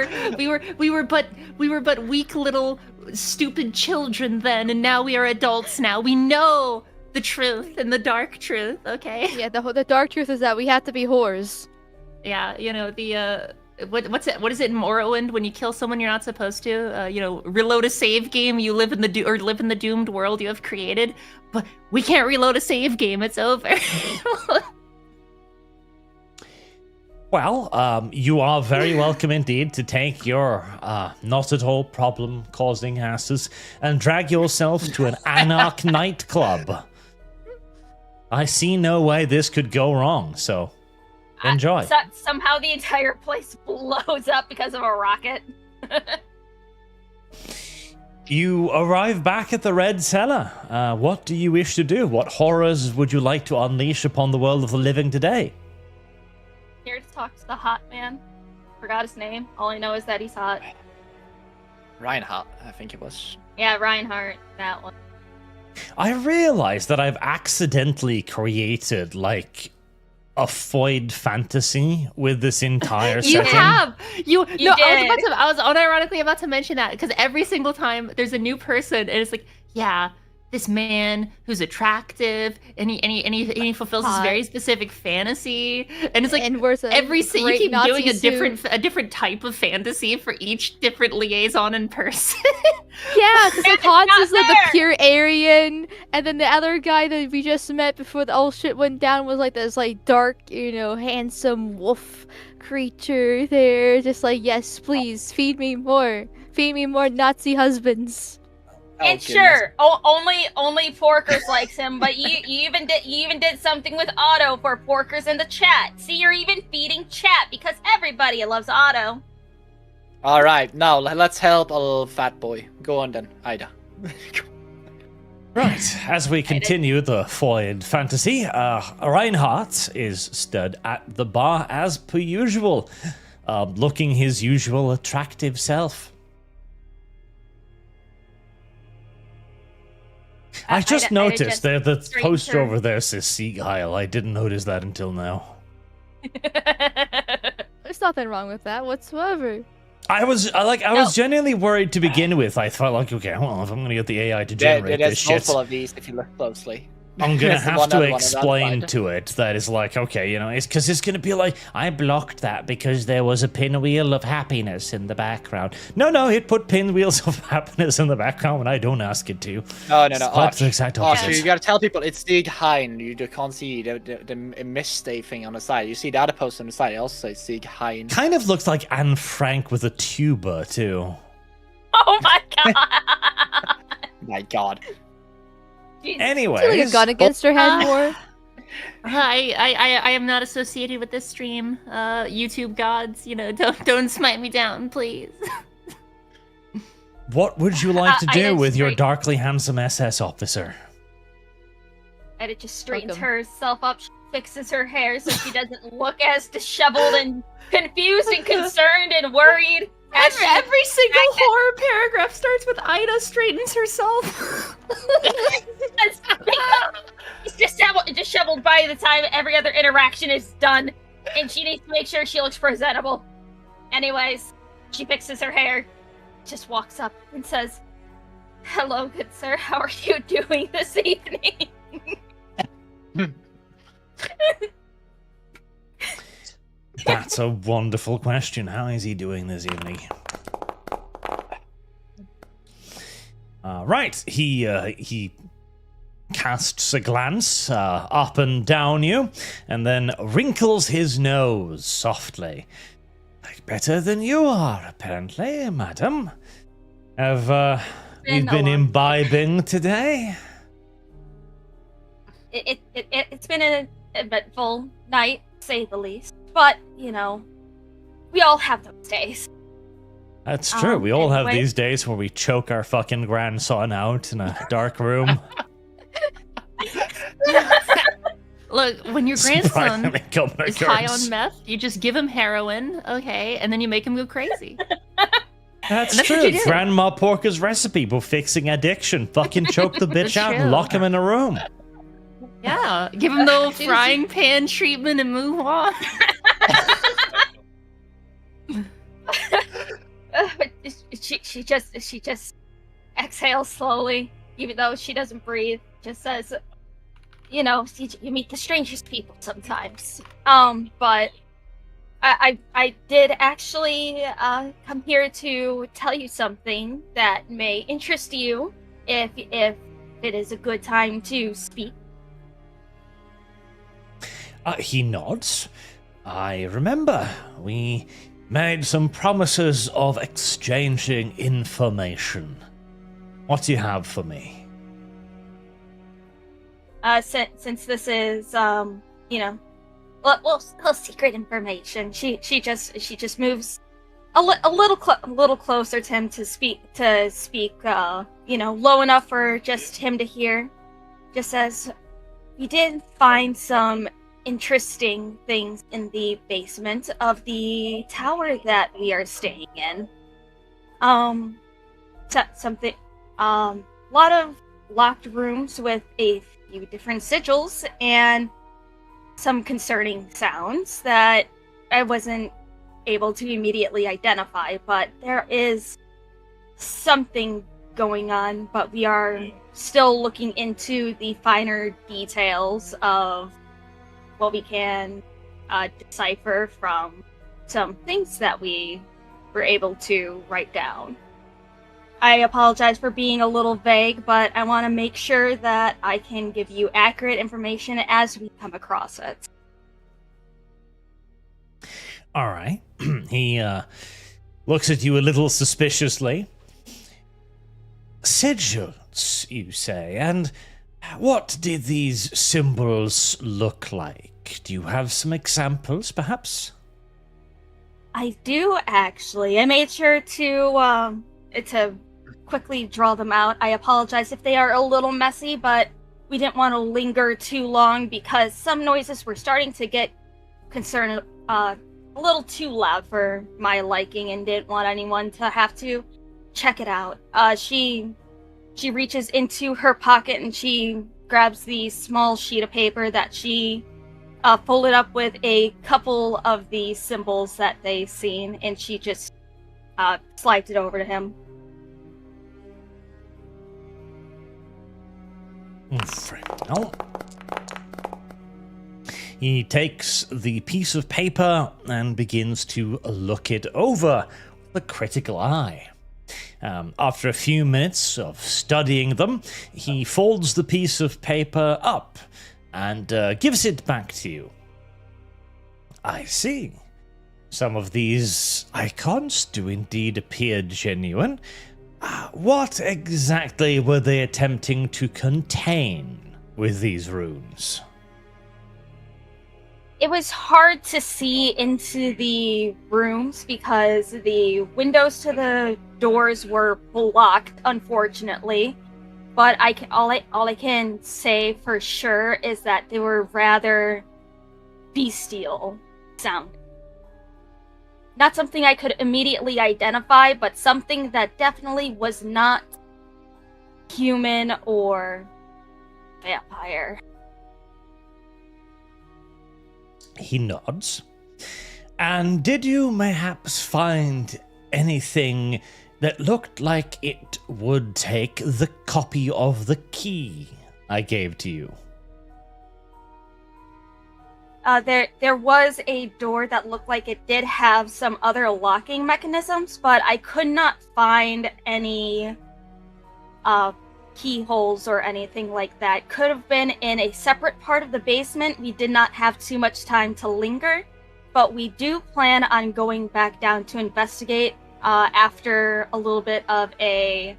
were but weak little stupid children then, and now we are adults. Now we know the truth and the dark truth. Okay. Yeah, the dark truth is that we have to be whores. Yeah, you know the what is it in Morrowind when you kill someone you're not supposed to? Reload a save game. You live in the doomed world you have created. But we can't reload a save game. It's over. Well, you are very welcome indeed to take your not at all problem-causing asses and drag yourself to an anarch nightclub. I see no way this could go wrong, so enjoy. Somehow the entire place blows up because of a rocket. You arrive back at the Red Cellar. What do you wish to do? What horrors would you like to unleash upon the world of the living today? Here to talk to the hot man. Forgot his name. All I know is that he's hot. Reinhardt, I think it was. Yeah, Reinhardt, that one. I realize that I've accidentally created, like, a foid fantasy with this entire You setting. have you. You No, did. I was unironically about to mention that because every single time there's a new person, and it's like, yeah, this man who's attractive, and he fulfills this Hot. very specific fantasy, and it's like And wears a you great keep Nazi doing a suit. different type of fantasy for each different liaison in person. Yeah, because like It's not Hans is like the fair. pure Aryan, and then the other guy that we just met before the all shit went down was like this like dark, handsome wolf creature there, just like, yes, please feed me more Nazi husbands. Oh, And sure, only Porkers likes him, but you even did something with Otto for Porkers in the chat. See, you're even feeding chat because everybody loves Otto. Alright, now let's help a little fat boy. Go on then, Ida. Right, as we continue the foid fantasy, Reinhardt is stood at the bar as per usual, looking his usual attractive self. I just noticed that the strange poster term. over there says Sea Guile. I didn't notice that until now. There's nothing wrong with that whatsoever. I was genuinely worried to begin with. I thought, like, okay, well, if I'm gonna get the AI to generate this There's shit, multiple of these if you look closely. I'm gonna There's have one to other one on the explain side. to it that it's like, okay, it's because it's gonna be like, I blocked that because there was a pinwheel of happiness in the background. No, it put pinwheels of happiness in the background when I don't ask it to. No, It's quite Arch. the exact Arch, opposite. you gotta tell people it's Stig Hein. You can't see the misstay thing on the side. You see the other post on the side, it also says Stig Hein. Kind of looks like Anne Frank with a tuba too. Oh my god! My god. Jesus. Is it like a Anyways, gun against her head more? I am not associated with this stream. YouTube gods, don't smite me down, please. What would you like to I do just with your straight- darkly handsome SS officer? And it just straightens Welcome. herself up, she fixes her hair so she doesn't look as disheveled and confused and concerned and worried. As she- Every single horror paragraph starts with Ida straightens herself. It's disheveled by the time every other interaction is done, and she needs to make sure she looks presentable. Anyways, she fixes her hair, just walks up and says, "Hello, good sir. How are you doing this evening?" That's a wonderful question. How is he doing this evening? Right, he casts a glance up and down you, and then wrinkles his nose softly. Better than you are, apparently, madam. Have you Been a been long- imbibing today? It's been an eventful night, to say the least. But, we all have those days. That's true. We all have anyway. these days where we choke our fucking grandson out in a dark room. Look, when your Surprisingly grandson come is high occurs. on meth, you just give him heroin, okay, and then you make him go crazy. That's That's what true. you do. Grandma Porker's recipe for fixing addiction. Fucking choke the bitch That's out and true. lock him in a room. Yeah, give him the old frying pan treatment and move on. But she just exhales slowly, even though she doesn't breathe. Just says, you meet the strangest people sometimes. But I did actually come here to tell you something that may interest you, if it is a good time to speak. He nods. I remember. We made some promises of exchanging information. What do you have for me? Since this is well, secret information. She just moves a little closer to him to speak low enough for just him to hear. Just says, we did find some interesting things in the basement of the tower that we are staying in. Something, lot of locked rooms with a few different sigils and some concerning sounds that I wasn't able to immediately identify, but there is something going on, but we are still looking into the finer details of what we can decipher from some things that we were able to write down. I apologize for being a little vague, but I want to make sure that I can give you accurate information as we come across it. All right. He looks at you a little suspiciously. Sigils, you say, and what did these symbols look like? Do you have some examples, perhaps? I do, actually. I made sure to quickly draw them out. I apologize if they are a little messy, but we didn't want to linger too long because some noises were starting to get concerned, a little too loud for my liking, and didn't want anyone to have to check it out. She reaches into her pocket and she grabs the small sheet of paper that she folded up with a couple of the symbols that they've seen, and she just slides it over to him. Well, he takes the piece of paper and begins to look it over with a critical eye. After a few minutes of studying them, he folds the piece of paper up and gives it back to you. I see. Some of these icons do indeed appear genuine. What exactly were they attempting to contain with these runes? it was hard to see into the rooms because the windows to the doors were blocked, unfortunately. But all I can say for sure is that they were rather bestial sound. Not something I could immediately identify, but something that definitely was not human or vampire. He nods. And did you mayhaps find anything that looked like it would take the copy of the key I gave to you? There was a door that looked like it did have some other locking mechanisms, but I could not find any keyholes or anything like that. Could have been in a separate part of the basement. We did not have too much time to linger, but we do plan on going back down to investigate after a little bit of a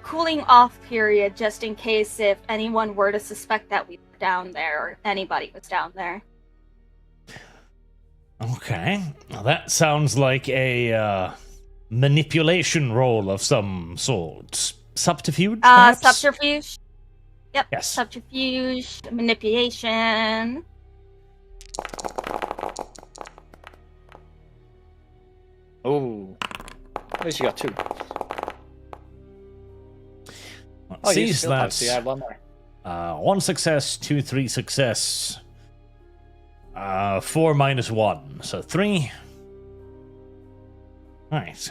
cooling off period, just in case if anyone were to suspect that we were down there or anybody was down there. Okay, well, that sounds like a manipulation role of some sort. Subterfuge, perhaps? Subterfuge. Yep. Yes. Subterfuge, manipulation. Oh, at least you got 2. Oh, you sees still have, that. so you have 1 more. 1 success, 2, 3 success. 4 minus 1, so 3. Right.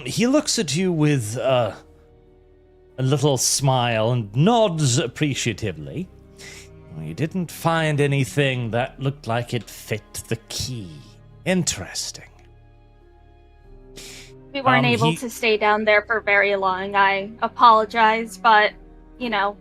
He looks at you with a little smile and nods appreciatively. You didn't find anything that looked like it fit the key. Interesting. We weren't able to stay down there for very long. I apologize, but you know,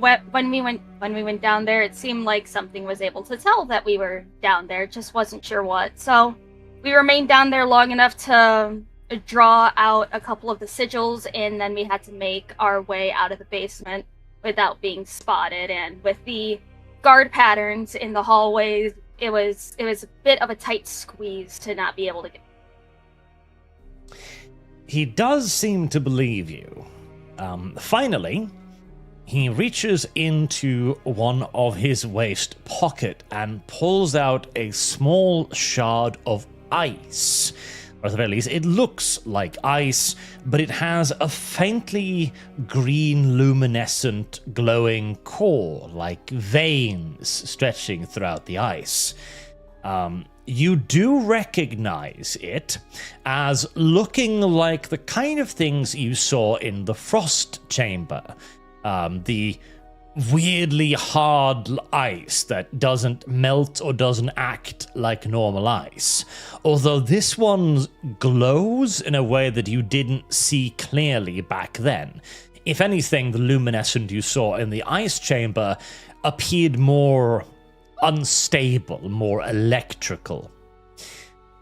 when we went down there, it seemed like something was able to tell that we were down there. Just wasn't sure what. So we remained down there long enough to draw out a couple of the sigils, and then we had to make our way out of the basement without being spotted. And with the guard patterns in the hallways, it was a bit of a tight squeeze to not be able to get. He does seem to believe you. Finally, he reaches into one of his waist pocket and pulls out a small shard of ice. Or at the very least, it looks like ice, but it has a faintly green, luminescent, glowing core, like veins stretching throughout the ice. You do recognize it as looking like the kind of things you saw in the frost chamber. The weirdly hard ice that doesn't melt or doesn't act like normal ice. Although this one glows in a way that you didn't see clearly back then. If anything, the luminescent you saw in the ice chamber appeared more unstable, more electrical.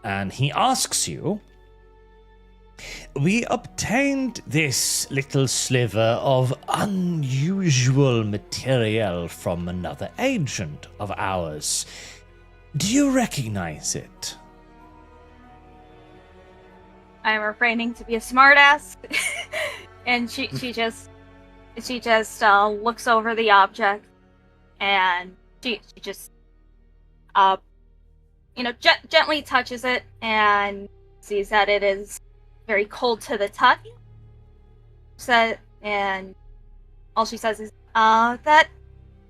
And he asks you, we obtained this little sliver of unusual material from another agent of ours. Do you recognize it? I'm refraining to be a smartass, and she just looks over the object, and she just gently touches it and sees that it is very cold to the touch. And all she says is, that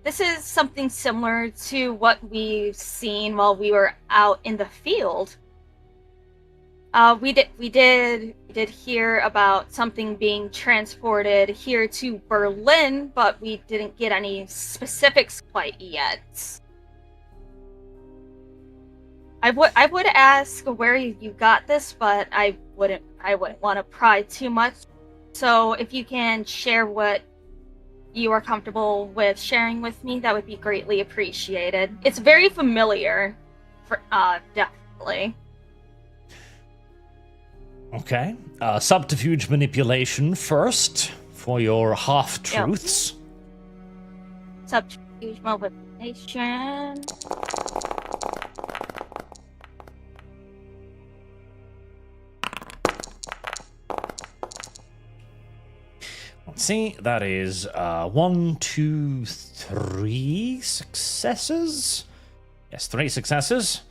this is something similar to what we've seen while we were out in the field. We did hear about something being transported here to Berlin, but we didn't get any specifics quite yet. I would ask where you got this, but I wouldn't want to pry too much. So if you can share what you are comfortable with sharing with me, that would be greatly appreciated. It's very familiar, definitely. Okay. Subterfuge manipulation first for your half-truths. Use mobilization. Let's see, that is 1, 2, 3 successes. Yes, 3 successes.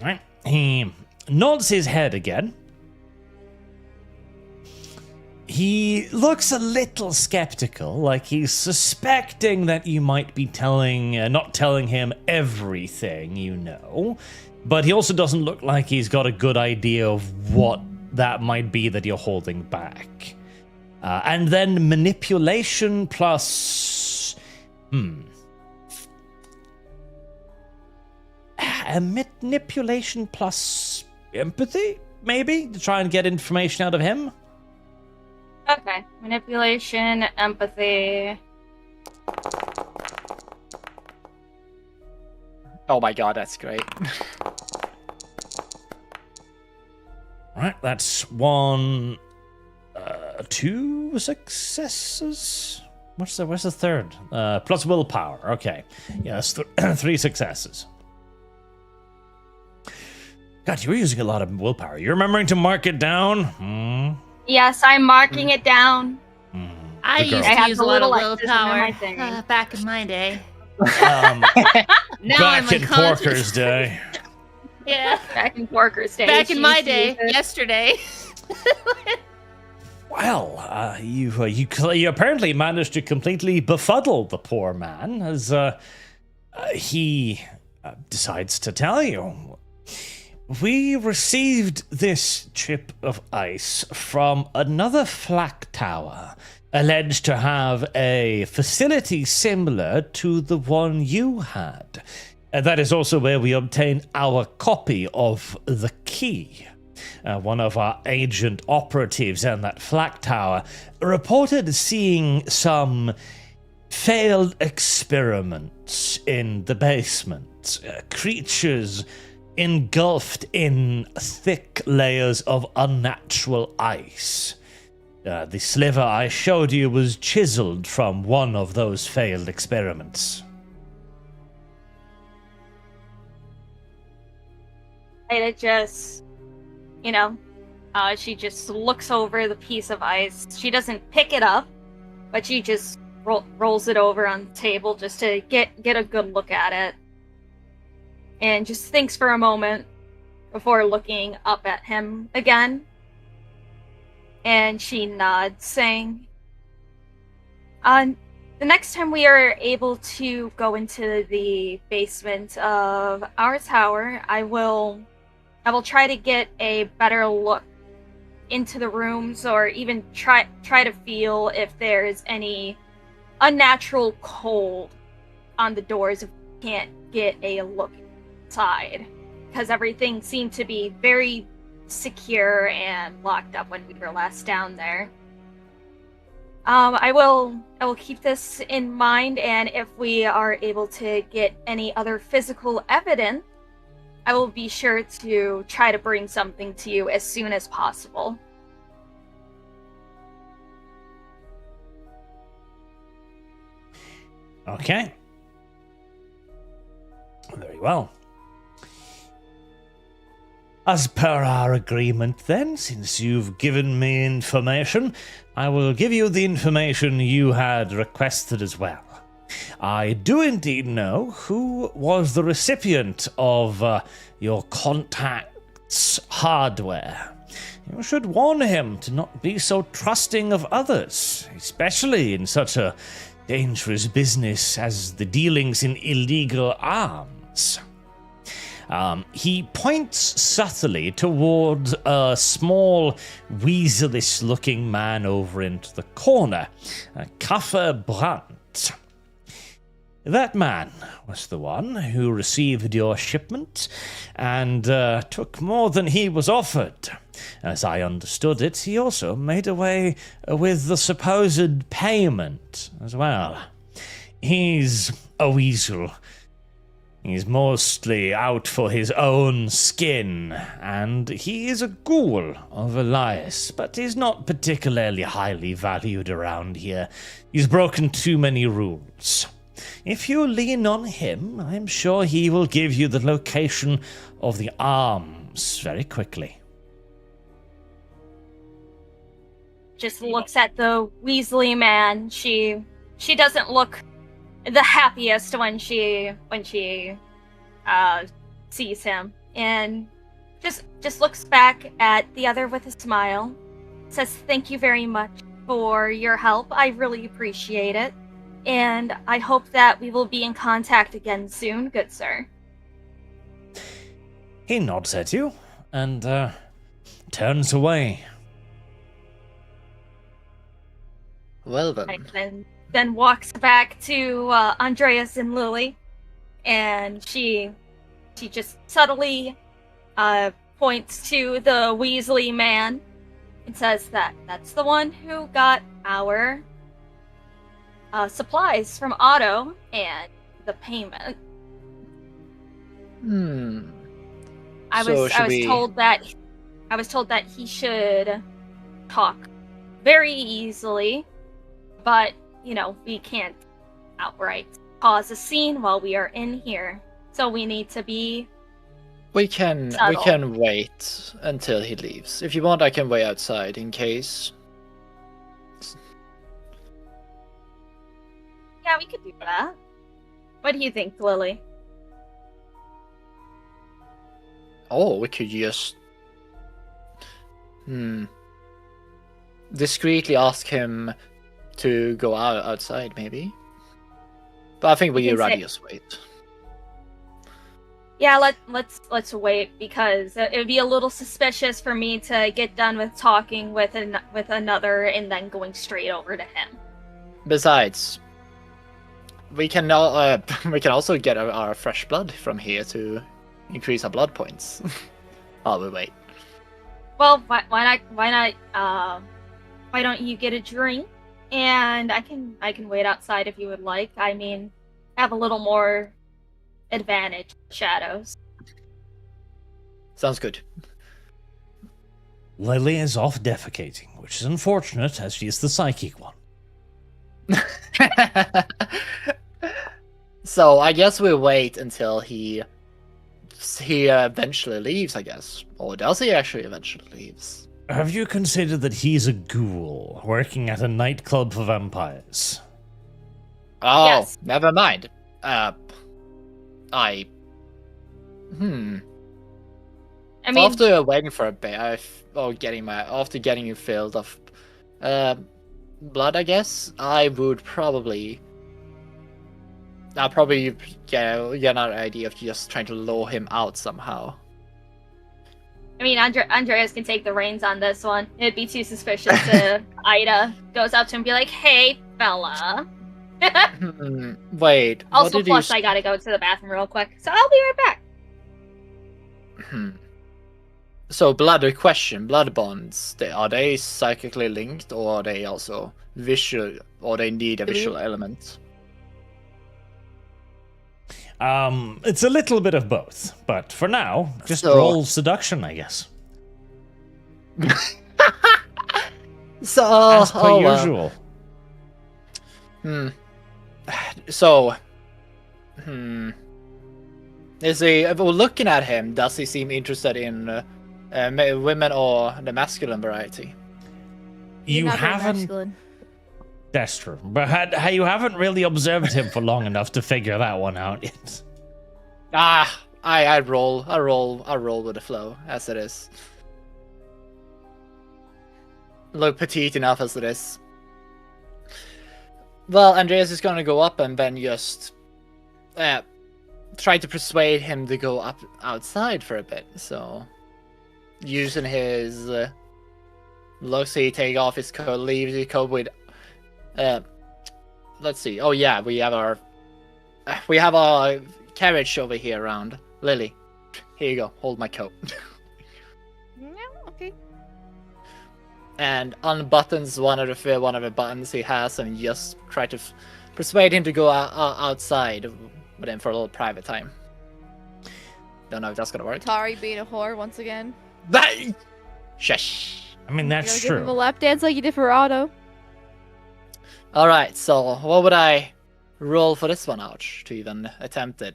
All right, he nods his head again. He looks a little skeptical, like he's suspecting that you might be not telling him everything you know, but he also doesn't look like he's got a good idea of what that might be that you're holding back. And then manipulation plus... manipulation plus empathy, maybe, to try and get information out of him? Okay. Manipulation, empathy. Oh my god, that's great. Right, that's 1, 2 successes. Where's the third? Plus willpower. Okay, yes, 3 successes. God, you were using a lot of willpower. You're remembering to mark it down? Yes, I'm marking it down. I The girl. used I to have use the a lot of little X's under willpower my thing. back in my day. Um, Now back I'm in unconscious. Porker's day. Yeah. Back in Porker's day. Back in she my used to day, use it. yesterday. Well, you apparently managed to completely befuddle the poor man as he decides to tell you. We received this chip of ice from another flak tower, alleged to have a facility similar to the one you had. And that is also where we obtained our copy of the key. One of our agent operatives in that flak tower reported seeing some failed experiments in the basement. Creatures engulfed in thick layers of unnatural ice. The sliver I showed you was chiseled from one of those failed experiments. It just, she just looks over the piece of ice. She doesn't pick it up, but she just rolls it over on the table just to get a good look at it. And just thinks for a moment before looking up at him again. And she nods, saying, the next time we are able to go into the basement of our tower, I will try to get a better look into the rooms, or even try to feel if there's any unnatural cold on the doors if we can't get a look inside, because everything seemed to be very secure and locked up when we were last down there. I will keep this in mind, and if we are able to get any other physical evidence, I will be sure to try to bring something to you as soon as possible. Okay. Very well. As per our agreement then, since you've given me information, I will give you the information you had requested as well. I do indeed know who was the recipient of your contact's hardware. You should warn him to not be so trusting of others, especially in such a dangerous business as the dealings in illegal arms. He points subtly towards a small, weaselish-looking man over into the corner, Kaffer Brandt. That man was the one who received your shipment and took more than he was offered. As I understood it, he also made away with the supposed payment as well. He's a weasel. He's mostly out for his own skin, and he is a ghoul of Elias, but he's not particularly highly valued around here. He's broken too many rules. If you lean on him, I'm sure he will give you the location of the arms very quickly. Just looks at the Weasley man. She doesn't look the happiest when she sees him, and just looks back at the other with a smile. Says, "Thank you very much for your help. I really appreciate it, and I hope that we will be in contact again soon, good sir." He nods at you and turns away. Well then. And then walks back to Andreas and Lily, and she just subtly points to the Weasley man and says that's the one who got our supplies from Otto and the payment. I was told that he should talk very easily, but we can't outright cause a scene while we are in here, so we need to be We can wait until he leaves. If you want, I can wait outside in case. Yeah, we could do that. What do you think, Lily? Oh, we could just discreetly ask him to go outside, maybe. But I think we'd rather just wait. Yeah, let's wait, because it would be a little suspicious for me to get done with talking with another and then going straight over to him. Besides, we can also get our fresh blood from here to increase our blood points. While we wait. Well, why don't you get a drink, and I can wait outside if you would like. I mean, have a little more advantage, shadows. Sounds good. Lily is off defecating, which is unfortunate as she is the psychic one. So I guess we wait until he eventually leaves, I guess. Or does he actually eventually leaves? Have you considered that he's a ghoul working at a nightclub for vampires? Oh, Yes. Never mind. I mean, After waiting for a bit, after getting filled of blood, I guess I'll probably get another idea of just trying to lure him out somehow. Andreas can take the reins on this one. It'd be too suspicious if Ida goes up to him and be like, "Hey, fella." Wait. Also, what did plus, I gotta go to the bathroom real quick, so I'll be right back. So, blood bonds. Are they psychically linked, or are they also visual, or they need a visual element? It's a little bit of both, but for now, just So- roll seduction, I guess. So, As per usual. So, is he? Looking at him, does he seem interested in women or the masculine variety? You Not very haven't. masculine. That's true, but you haven't really observed him for long enough to figure that one out yet. I roll with the flow as it is. Look petite enough as it is. Well, Andreas is gonna go up and then just try to persuade him to go up outside for a bit. So, using his looks, he take off his coat, leaves his coat with. Let's see. Oh yeah, we have our carriage over here around. Lily, here you go. Hold my coat. Yeah, okay. And unbuttons one of the buttons he has, and just try to persuade him to go outside with him for a little private time. Don't know if that's gonna work. Attari being a whore once again. Shush. I mean, that's Give him a true. lap dance like you did for Otto. Alright, so what would I roll for this one, Ouch, to even attempt it?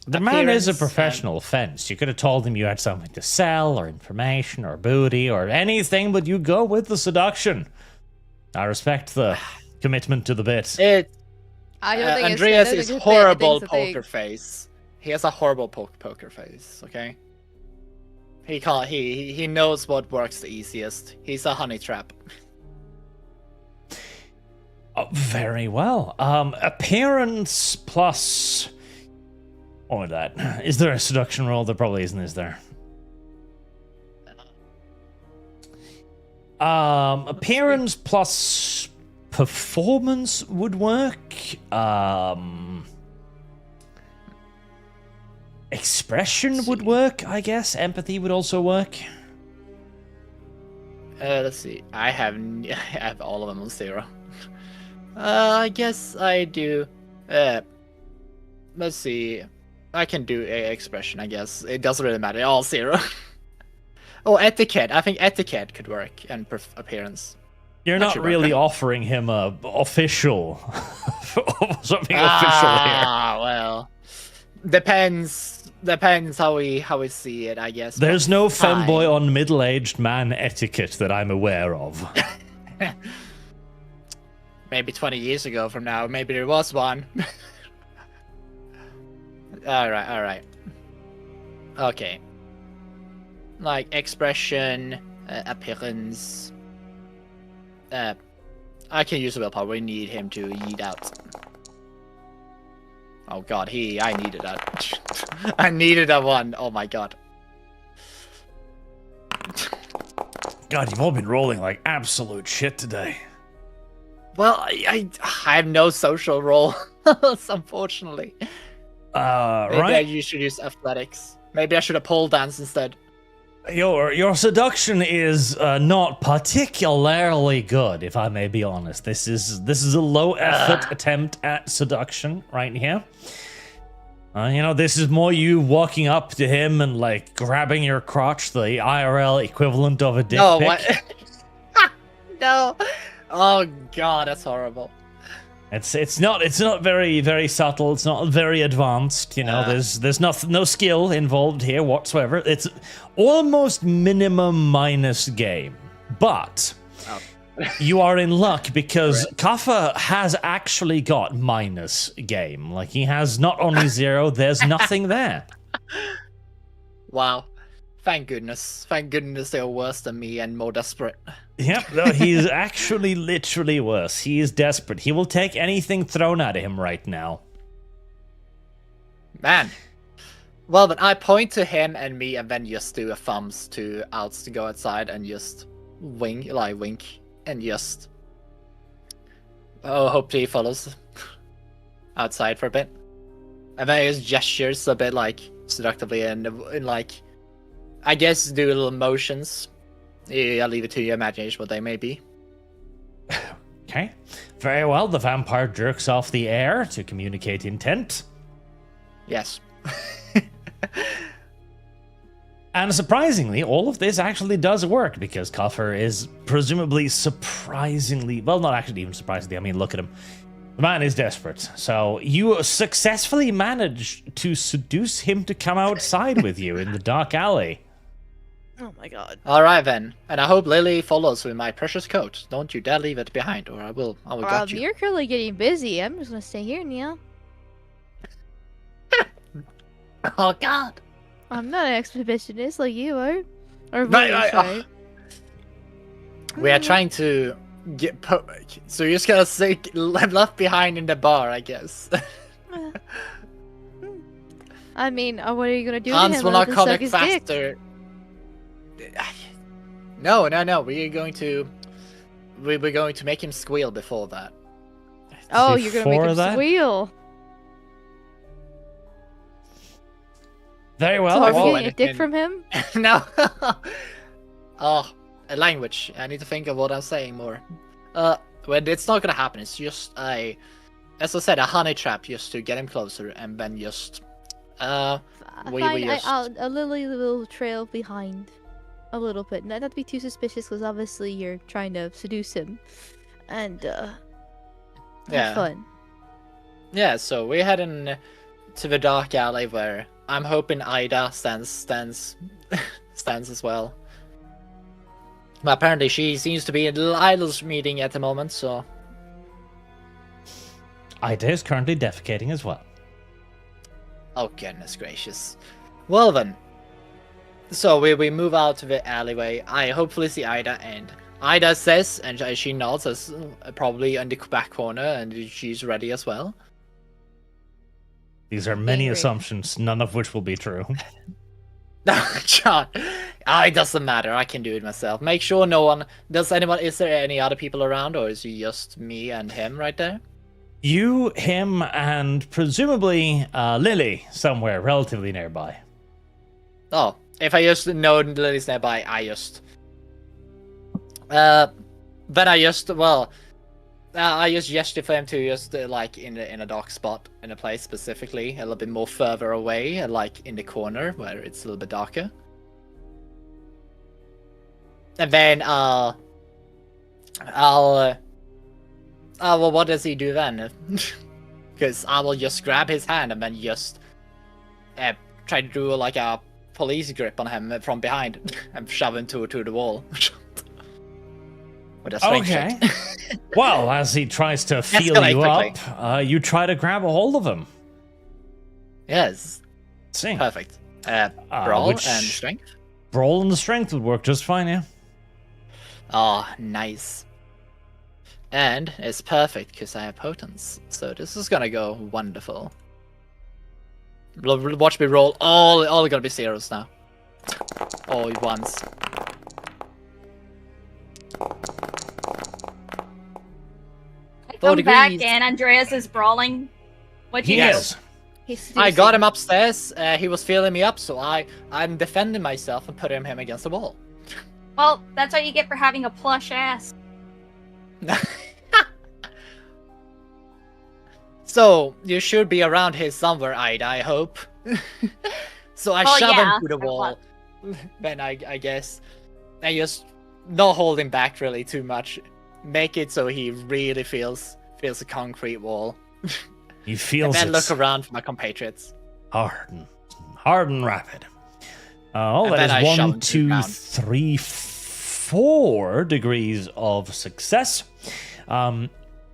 The man is a Appearance professional fence. You could have told him you had something to sell, or information, or booty, or anything, but you go with the seduction. I respect the commitment to the bit. I don't think Andreas it's, is I don't think horrible it's a thing. poker face. He has a horrible poker face, okay? He can't, he knows what works the easiest. He's a honey trap. Oh, very well. Appearance plus... Or that. Is there a seduction roll? There probably isn't, is there? Appearance plus performance would work. Expression would work, I guess. Empathy would also work. Let's see. I have all of them on 0. I guess I do. Let's see. I can do a expression, I guess. It doesn't really matter. All 0. Oh, etiquette. I think etiquette could work, and appearance. You're That not should work, really right? offering him a official something official here. Ah, well, depends how we see it, I guess. There's but no fine. femboy on middle-aged man etiquette that I'm aware of. Maybe 20 years ago from now, maybe there was one. all right. Okay. Like expression, appearance. I can use willpower. We need him to yeet out. Oh god, I needed that. I needed that one. Oh my god. God, you've all been rolling like absolute shit today. Well, I have no social role, unfortunately. Maybe I Right? should use athletics. Maybe I should have pole dance instead. Your seduction is not particularly good, if I may be honest. This is a low effort attempt at seduction right here. This is more you walking up to him and like grabbing your crotch, the IRL equivalent of a dick No, pic. what? No. Oh god, that's horrible. It's not very very subtle. It's not very advanced. There's no skill involved here whatsoever. It's almost minimum minus game, but you are in luck because Kaffa has actually got minus game. Like he has not only 0, there's nothing there. Wow. Thank goodness. Thank goodness they're worse than me and more desperate. Yep, no, he's actually literally worse. He is desperate. He will take anything thrown at him right now. Man. Well, but I point to him and me and then just do a thumbs to outs to go outside and just wink, and just... Oh, hopefully he follows outside for a bit. And then he just gestures a bit like seductively and like, I guess do little motions. Yeah, I'll leave it to your imagination what they may be. Okay, very well. The vampire jerks off the air to communicate intent. Yes. And surprisingly, all of this actually does work because Kaffa is presumably surprisingly, well, not actually even surprisingly, I mean, look at him. The man is desperate. So you successfully managed to seduce him to come outside with you in the dark alley. Oh my god. Alright then. And I hope Lily follows with my precious coat. Don't you dare leave it behind or I will gut you. You're currently getting busy. I'm just gonna stay here now. Oh god. I'm not an exhibitionist like you are. Or Right, voice, right? We are trying to get so you're just gonna stay left behind in the bar, I guess. I mean, what are you gonna do to Hans him? will Let not him come suck his dick? faster. No. We're going to make him squeal before that. Oh, you're gonna make Before him that? squeal. Very So well. are we oh, getting and a it dick can- from him? No. Oh, a language. I need to think of what I'm saying more. Well, it's not gonna happen. It's just as I said, a honey trap just to get him closer, and then just We just... a Lily will trail behind a little bit. Not to be too suspicious, because obviously you're trying to seduce him, and have fun. Yeah, so we're heading to the dark alley where I'm hoping Ida stands as well. But apparently she seems to be in Lila's meeting at the moment, so... Ida is currently defecating as well. Oh, goodness gracious. Well then. So we move out to the alleyway. I hopefully see Ida, and Ida says, and she nods, as probably in the back corner, and she's ready as well. These are many Angry. assumptions, none of which will be true. No, John. It doesn't matter. I can do it myself. Make sure no one... Is there any other people around, or is it just me and him right there? You, him, and presumably Lily somewhere relatively nearby. Oh, if I just know Lily's nearby, I just gesture for him to just like in a dark spot in a place specifically, a little bit more further away, like in the corner where it's a little bit darker. And then well, what does he do then? Because I will just grab his hand and then just try to do like a police grip on him from behind and shove him to the wall. With a strength Okay. check. Well, as he tries to feel Escalate you quickly. up, you try to grab a hold of him. Yes, See. perfect. Brawl which- and strength. Brawl and the strength would work just fine, yeah. Oh, nice. And it's perfect because I have potence, so this is gonna go wonderful. Watch me roll. All gonna be zeros now. All ones. I 4 come back degrees. and Andreas is brawling. What'd you Yes. I got him upstairs. He was feeling me up, so I'm defending myself and putting him against the wall. do? Well, that's what you get for having a plush ass. So you should be around here somewhere, Ida. I hope. So I Well, shove yeah, him to the I wall. Then I guess I just not hold him back really too much. Make it so he really feels a concrete wall. He And feels then it look around for my compatriots. hard and rapid. And That then I is shove 1, him to the 2, ground. 3, 4 degrees of success.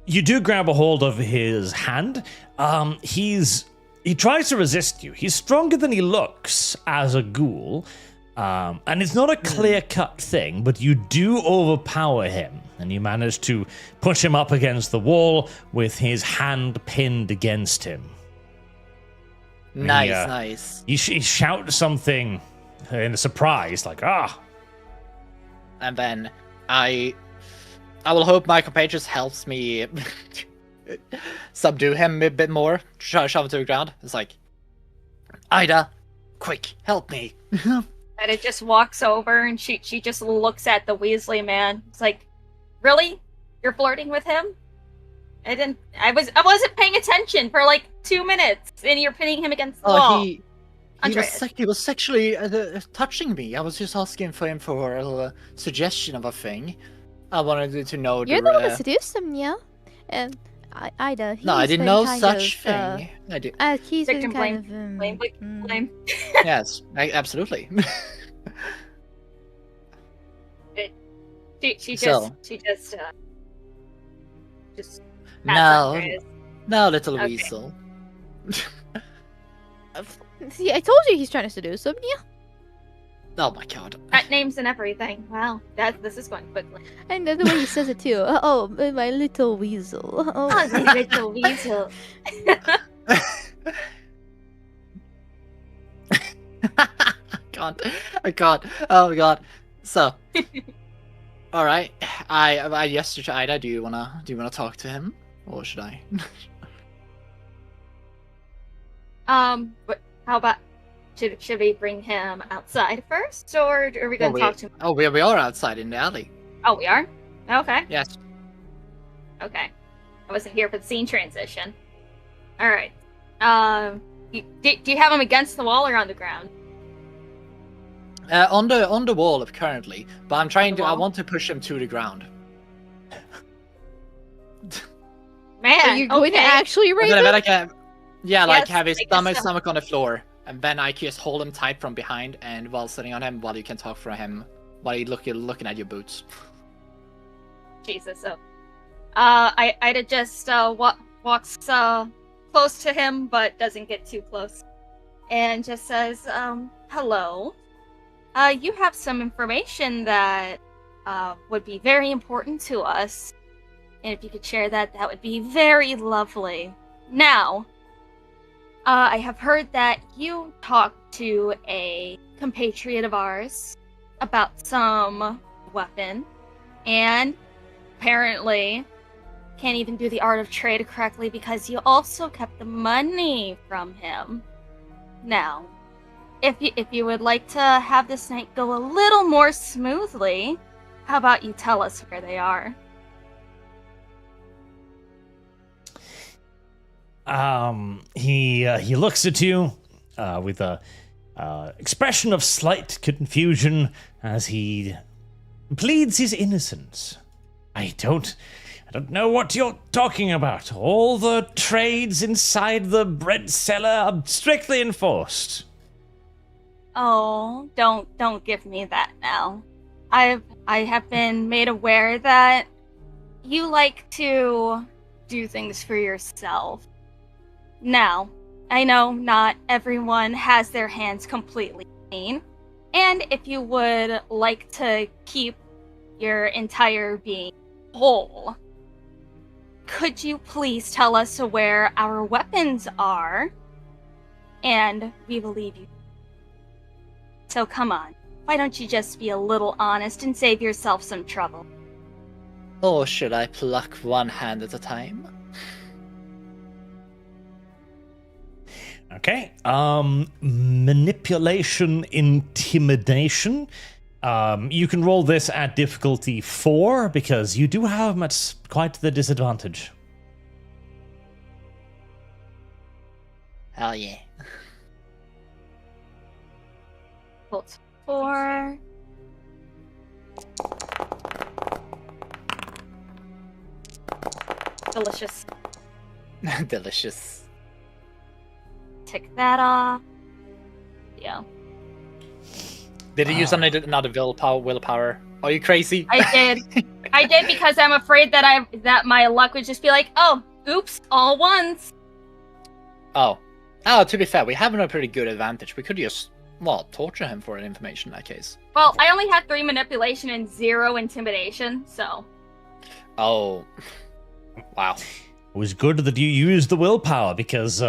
You do grab a hold of his hand. He tries to resist you. He's stronger than he looks as a ghoul. And it's not a clear-cut thing, but you do overpower him. And you manage to push him up against the wall with his hand pinned against him. Nice, Yeah. nice. He shouts something in surprise, like, ah. And then I will hope my compatriots helps me subdue him a bit more. Try to shove him to the ground. It's like, Ida, quick, help me. And it just walks over and she just looks at the Weasley man. It's like, really? You're flirting with him? I wasn't paying attention for like 2 minutes, and you're pinning him against the wall. He Andreas. was sexually touching me. I was just asking for him for a little suggestion of a thing. I wanted to know. You're the one that seduced him, yeah? And Ida, he's No, I didn't been know kind such of, thing. I do. he's been Victim kind blame, of blame. Yes, absolutely. She So. just pats No, Andreas. no, little Okay. weasel. See, I told you he's trying to seduce him, yeah? Oh my god. Pet names and everything. Wow, this is going quickly. And the way he says it too. Oh, my little weasel. Oh, Oh, the little weasel. I can't. Oh god. So, all right. I yes to Ida. Do you wanna talk to him, or should I? But how about should we bring him outside first, or are we going to talk to him? Oh, we are outside in the alley. Oh, we are. Okay. Yes. Okay. I wasn't here for the scene transition. All right. Do you have him against the wall or on the ground? On the wall currently, but I'm trying to. I wall? want to push him to the ground. Man, Are you going to okay. actually raise him? Like Yes, have his like a stomach on the floor, and then I just hold him tight from behind, and while sitting on him, while you can talk for him, while you looking at your boots. Jesus. So, Ida just walks close to him, but doesn't get too close, and just says, "Hello. You have some information that would be very important to us, and if you could share that, that would be very lovely. Now, I have heard that you talked to a compatriot of ours about some weapon, and apparently can't even do the art of trade correctly because you also kept the money from him. Now, if you would like to have this night go a little more smoothly, how about you tell us where they are?" He looks at you with a expression of slight confusion as he pleads his innocence. I don't know what you're talking about. All the trades inside the bread cellar are strictly enforced. Oh, don't give me that now. I have been made aware that you like to do things for yourself. Now, I know not everyone has their hands completely clean, and if you would like to keep your entire being whole, could you please tell us where our weapons are? And we will leave you. So come on, why don't you just be a little honest and save yourself some trouble? Or should I pluck one hand at a time? Okay. Manipulation, intimidation. You can roll this at difficulty 4 because you do have him at quite the disadvantage. Hell yeah. Bolt 4. Delicious. Delicious. Tick that off. Yeah. Did you use another willpower? Are you crazy? I did. I did because I'm afraid that my luck would just be like, oh, oops, all ones. Oh, to be fair, we have a pretty good advantage. We could just, torture him for an information in that case. Well, I only had 3 manipulation and 0 intimidation, so. Oh. Wow. It was good that you used the willpower because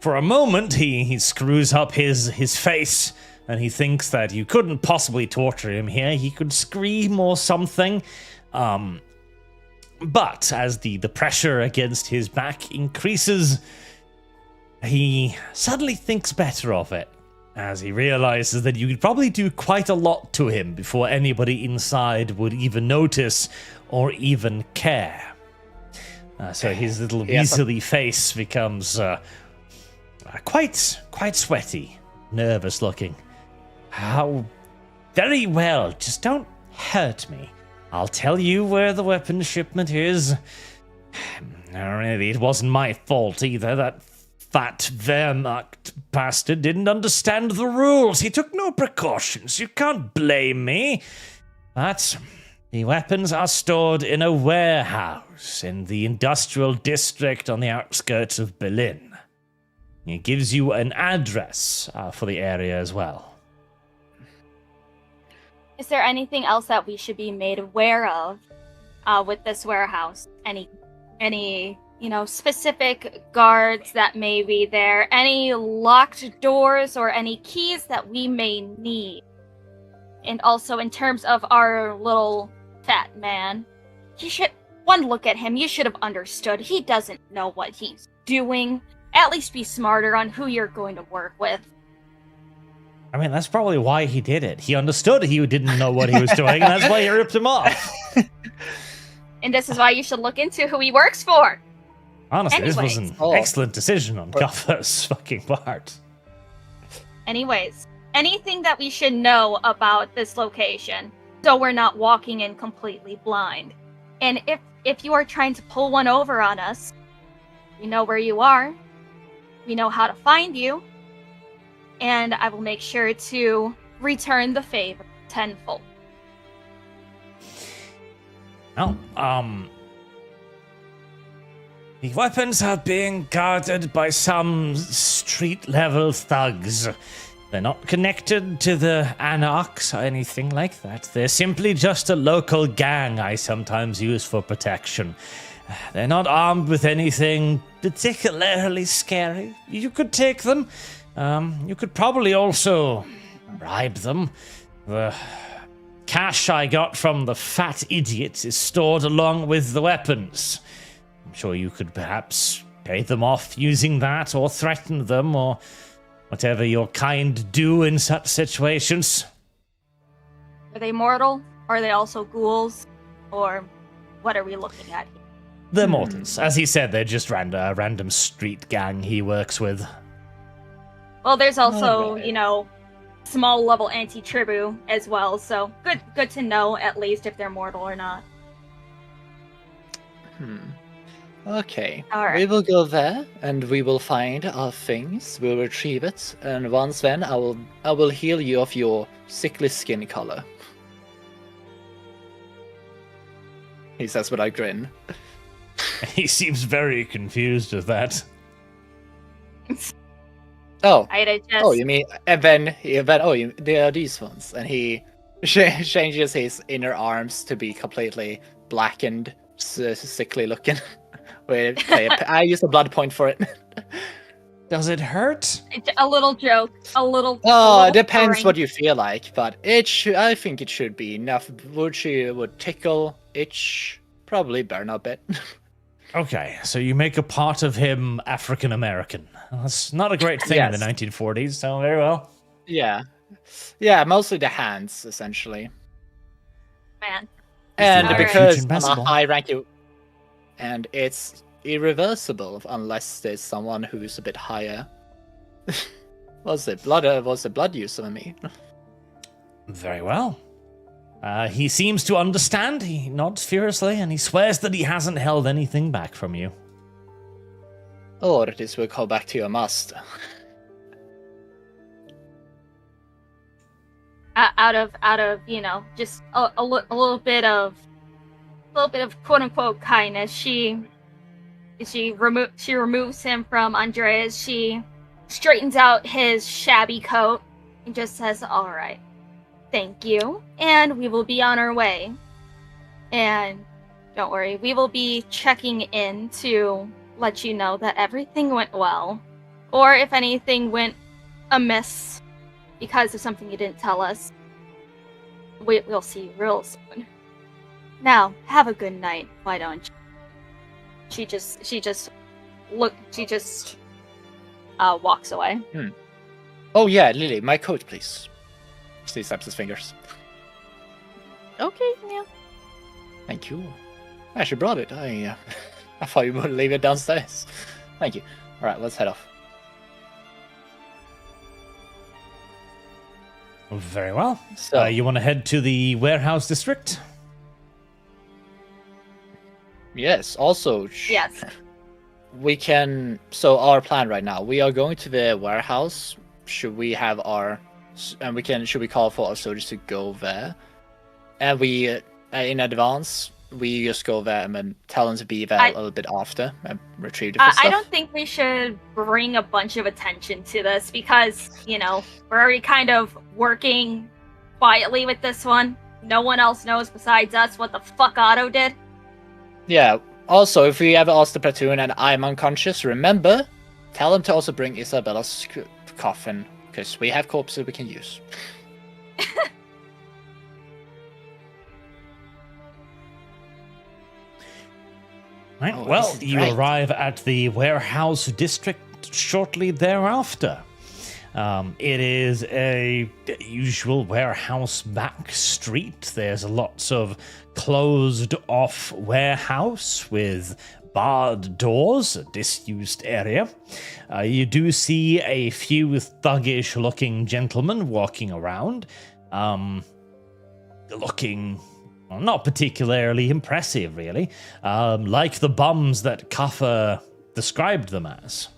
for a moment he screws up his face and he thinks that you couldn't possibly torture him here. He could scream or something. But as the pressure against his back increases, he suddenly thinks better of it as he realizes that you could probably do quite a lot to him before anybody inside would even notice or even care. So his little weaselly face becomes quite sweaty, nervous looking. How very well, just don't hurt me. I'll tell you where the weapon shipment is. Really, it wasn't my fault either. That fat Wehrmacht bastard didn't understand the rules. He took no precautions. You can't blame me. But the weapons are stored in a warehouse in the industrial district on the outskirts of Berlin. It gives you an address for the area as well. Is there anything else that we should be made aware of with this warehouse? Any specific guards that may be there? Any locked doors or any keys that we may need? And also in terms of our little fat man, one look at him, you should have understood. He doesn't know what he's doing. At least be smarter on who you're going to work with. I mean, that's probably why he did it. He understood he didn't know what he was doing, and that's why he ripped him off. And this is why you should look into who he works for. Honestly, this was Anyways. an excellent decision on Guffer's fucking part. Anyways, anything that we should know about this location, so we're not walking in completely blind. And if you are trying to pull one over on us, we know where you are. We know how to find you. And I will make sure to return the favor tenfold. Well, the weapons are being guarded by some street-level thugs. They're not connected to the Anarchs or anything like that. They're simply just a local gang I sometimes use for protection. They're not armed with anything particularly scary. You could take them. You could probably also bribe them. The cash I got from the fat idiot is stored along with the weapons. I'm sure you could perhaps pay them off using that, or threaten them, or whatever your kind do in such situations. Are they mortal? Or are they also ghouls? Or what are we looking at here? They're mortals. As he said, they're just a random street gang he works with. Well, there's also, Alright. Small level anti-tribu as well, so good to know at least if they're mortal or not. Okay. Alright. We will go there, and we will find our things. We'll retrieve it, and once then, I will heal you of your sickly skin color. He says with a grin. He seems very confused with that. Oh. I just Oh, you mean, and then there are these ones, and he changes his inner arms to be completely blackened, sickly looking. Wait, I use a blood point for it. Does it hurt? a little joke, a little. Oh, it depends what you feel like, but I think it should be enough. Would tickle, itch, probably burn a bit. Okay, so you make a part of him African American. That's not a great thing in the 1940s, so very well. Yeah, mostly the hands, essentially. Man. And Alright. because I'm Basketball. a high rank, and it's irreversible unless there's someone who's a bit higher. Was it blood use on me? Very well. He seems to understand. He nods furiously, and he swears that he hasn't held anything back from you. Or this will call back to your master. Out of just a little bit of quote unquote kindness, she removes him from Andreas. She straightens out his shabby coat and just says, "All right, thank you, and we will be on our way. And don't worry, we will be checking in to let you know that everything went well, or if anything went amiss because of something you didn't tell us, we'll see you real soon. Now, have a good night, why don't you?" She just walks away. Oh yeah, Lily, my coat, please. He snaps his fingers. Okay, yeah. Thank you. I actually brought it. I thought you would leave it downstairs. Thank you. All right, let's head off. Very well. So You want to head to the warehouse district? yes. Also, Yes. we can. So our plan right now, we are going to the warehouse. Should we have should we call for our soldiers to go there? And we, in advance, we just go there and then tell them to be there a little bit after and retrieve the stuff. I don't think we should bring a bunch of attention to this because, we're already kind of working quietly with this one. No one else knows besides us what the fuck Otto did. Yeah. Also, if we ever ask the platoon and I'm unconscious, remember, tell them to also bring Isabella's coffin, because we have corpses we can use. Right. Oh, Well, this is you great. arrive at the warehouse district shortly thereafter. It is a usual warehouse back street. There's lots of closed off warehouse with barred doors, a disused area. You do see a few thuggish-looking gentlemen walking around, looking not particularly impressive, really, like the bums that Kaffa described them as.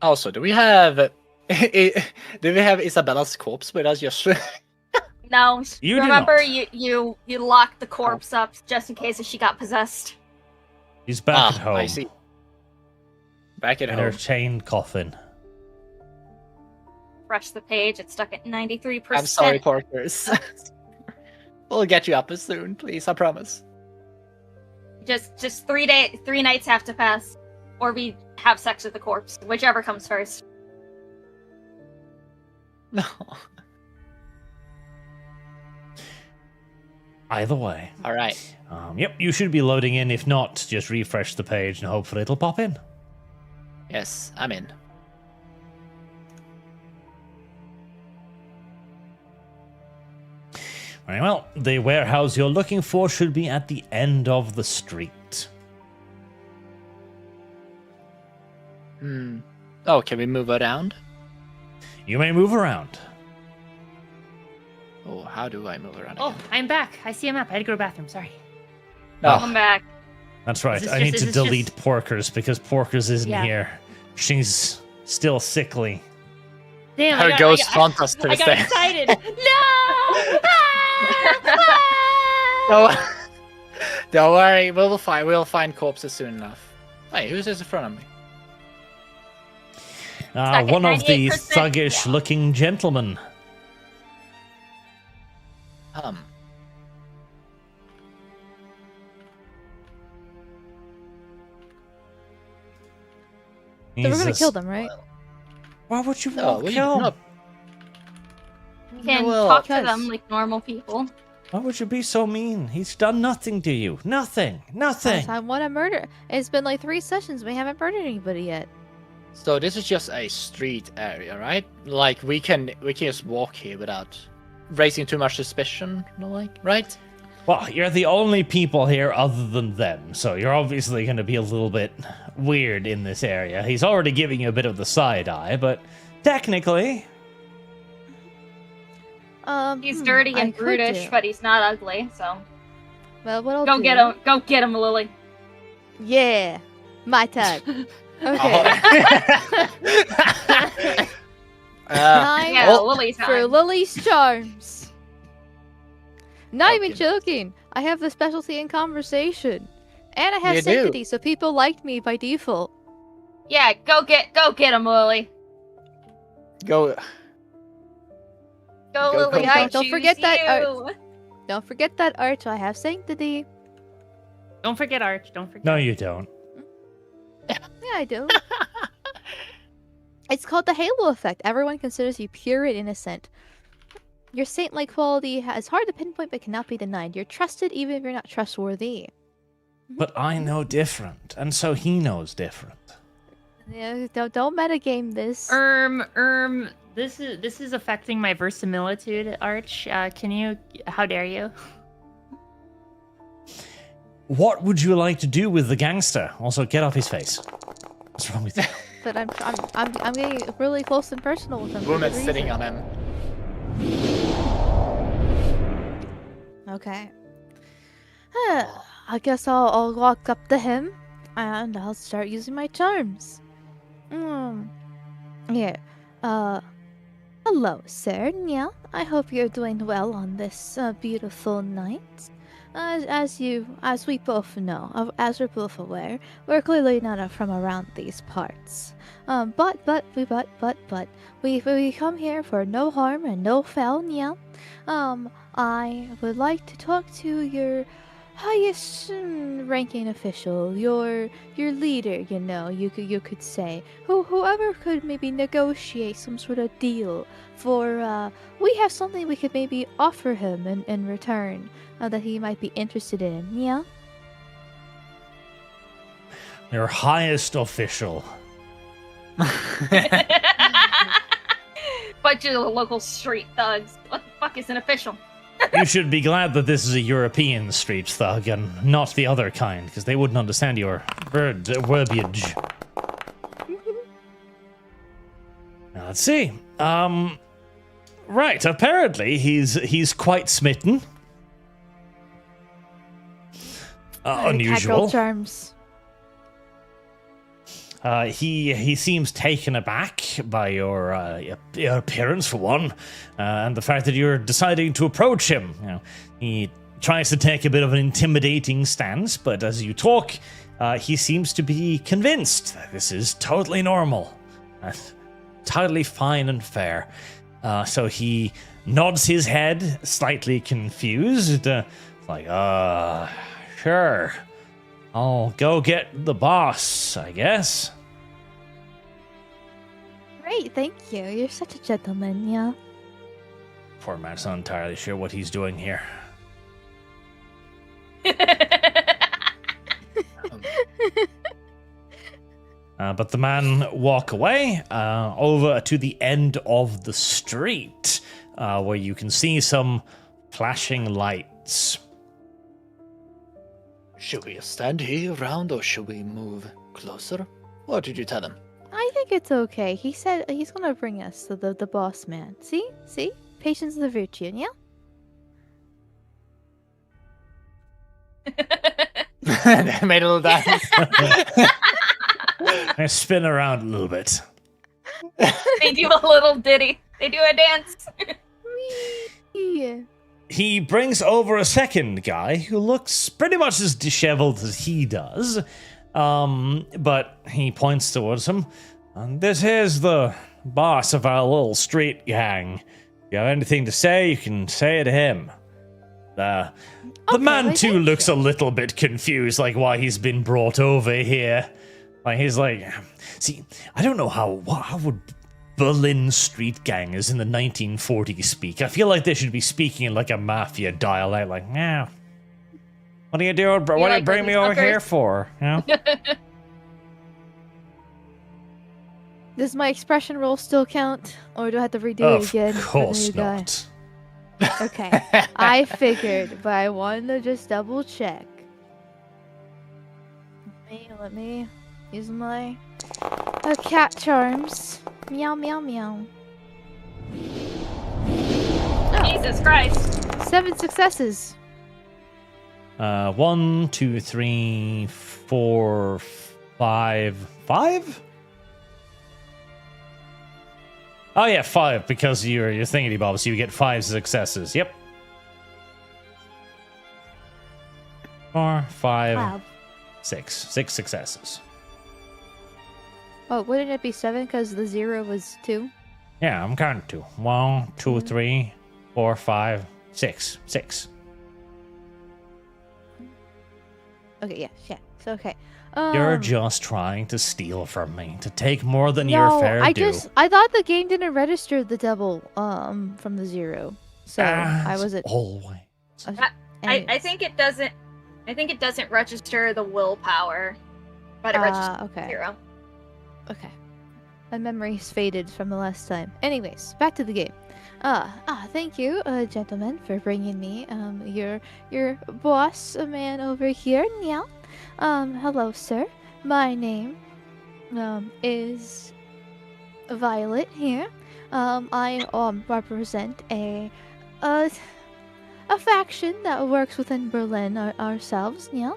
Also, do we have Isabella's corpse with us? Yes. No, You do remember not. you locked the corpse up just in case if she got possessed. He's back at home I see. Back at in her home. chain coffin. Refresh the page. It's stuck at 93%. I'm sorry, Porkers. We'll get you up soon, please. I promise. Just 3 nights have to pass, or we have sex with the corpse, whichever comes first. No. Either way. All right. Yep, you should be loading in. If not, just refresh the page and hopefully it'll pop in. Yes, I'm in. Very well. The warehouse you're looking for should be at the end of the street. Oh, can we move around? You may move around. Oh, how do I move around Oh, again? I'm back. I see a map. I had to go to the bathroom. Sorry. Oh, Come back. That's right. Is this I just- need is to this delete just- Porkers because Porkers isn't Yeah. here. She's still sickly. Damn. her ghost haunt us to I this got day. excited. No! No, don't worry, we'll find corpses soon enough. Wait, who's this in front of me? at One of the 98%. thuggish-looking gentlemen. So we're gonna Jesus. kill them, right? Why would you No, want to we kill? no, You can well, talk to because- them like normal people. Why would you be so mean? He's done nothing to you. Nothing. Nothing. I want to murder. It's been like 3 sessions. We haven't murdered anybody yet. So this is just a street area, right? Like we can just walk here without raising too much suspicion, right? Well, you're the only people here other than them, so you're obviously going to be a little bit weird in this area. He's already giving you a bit of the side eye, but technically, He's dirty I and could brutish, do. but he's not ugly. So Well, what I'll go do... get him. Go get him, Lily. Yeah, my type. Okay. Time Yeah, oh, Lily's for time. Lily's charms. Not even Okay. joking. I have the specialty in conversation, and I have You do. sanctity, so people like me by default. Yeah, go get him, Lily. Go. Go, Go, Lily. go, I go. Don't choose forget that, you. Don't forget that, Arch. I have sanctity. Don't forget Arch. Don't forget. no, you don't. Yeah, I do. It's called the halo effect. Everyone considers you pure and innocent. Your saint-like quality is hard to pinpoint but cannot be denied. You're trusted even if you're not trustworthy. But I know different, and so he knows different. Yeah, don't metagame this. This is affecting my verisimilitude, Arch. Can you? How dare you? What would you like to do with the gangster? Also, get off his face. What's wrong with you? But I'm getting really close and personal with him. for Woman good sitting reason. on him. Okay. I guess I'll walk up to him and I'll start using my charms. Yeah. Hello, sir. Yeah. I hope you're doing well on this beautiful night. As we both know, as we're both aware, we're clearly not from around these parts. But we come here for no harm and no foul. Yeah. I would like to talk to your highest ranking official, your leader. You know, you could say whoever could maybe negotiate some sort of deal for. We have something we could maybe offer him in return that he might be interested in. Yeah. Your highest official. Bunch of local street thugs. What the fuck isn't official. You should be glad that this is a European street thug and not the other kind, because they wouldn't understand your verbiage. Now, let's see. Right, apparently he's quite smitten. Unusual. Cat charms. He seems taken aback by your appearance, for one, and the fact that you're deciding to approach him. You know, he tries to take a bit of an intimidating stance, but as you talk, he seems to be convinced that this is totally normal, totally fine and fair. So he nods his head, slightly confused, like, sure. I'll go get the boss, I guess. Great, thank you. You're such a gentleman, yeah. Poor man's not entirely sure what he's doing here. But the man walk away over to the end of the street, where you can see some flashing lights. Should we stand here around or should we move closer? What did you tell him? I think it's okay. He said he's gonna bring us to the boss man. See? Patience is a virtue, yeah? They made a little dance. I spin around a little bit. They do a little ditty. They do a dance. Yeah. He brings over a second guy who looks pretty much as disheveled as he does, but he points towards him. And this is the boss of our little street gang. If you have anything to say, you can say it to him. The man too looks a little bit confused, like why he's been brought over here. Like he's like, see, I don't know how would Berlin street gangers in the 1940s speak. I feel like they should be speaking in like a mafia dialect, like, yeah. What are you doing, bro? What do you bring me over here for? You know? Does my expression roll still count, or do I have to redo it again? Of course for the new guy? not. Okay, I figured, but I wanted to just double check. Let me use my cat charms. Meow, meow, meow. Jesus Christ. 7 successes. 1, 2, 3, 4, 5. 5? Oh yeah, 5, because you're thingy bob, so you get 5 successes. Yep. 4, 5, Wow. 6. 6 successes. Oh, wouldn't it be 7 because the 0 was 2? Yeah, I'm counting 2. 1, 2, 3, 4, 5, 6. 6. Okay, yeah. So, okay. You're just trying to steal from me, to take more than your fair due. I thought the game didn't register the double from the 0. So I wasn't always. I think it doesn't. I think it doesn't register the willpower, but it registers 0. Okay. My memory's faded from the last time. Anyways, back to the game. Thank you, gentlemen, for bringing me your boss man over here. Yeah. Hello, sir. My name is Violet here. I represent a faction that works within Berlin ourselves, yeah.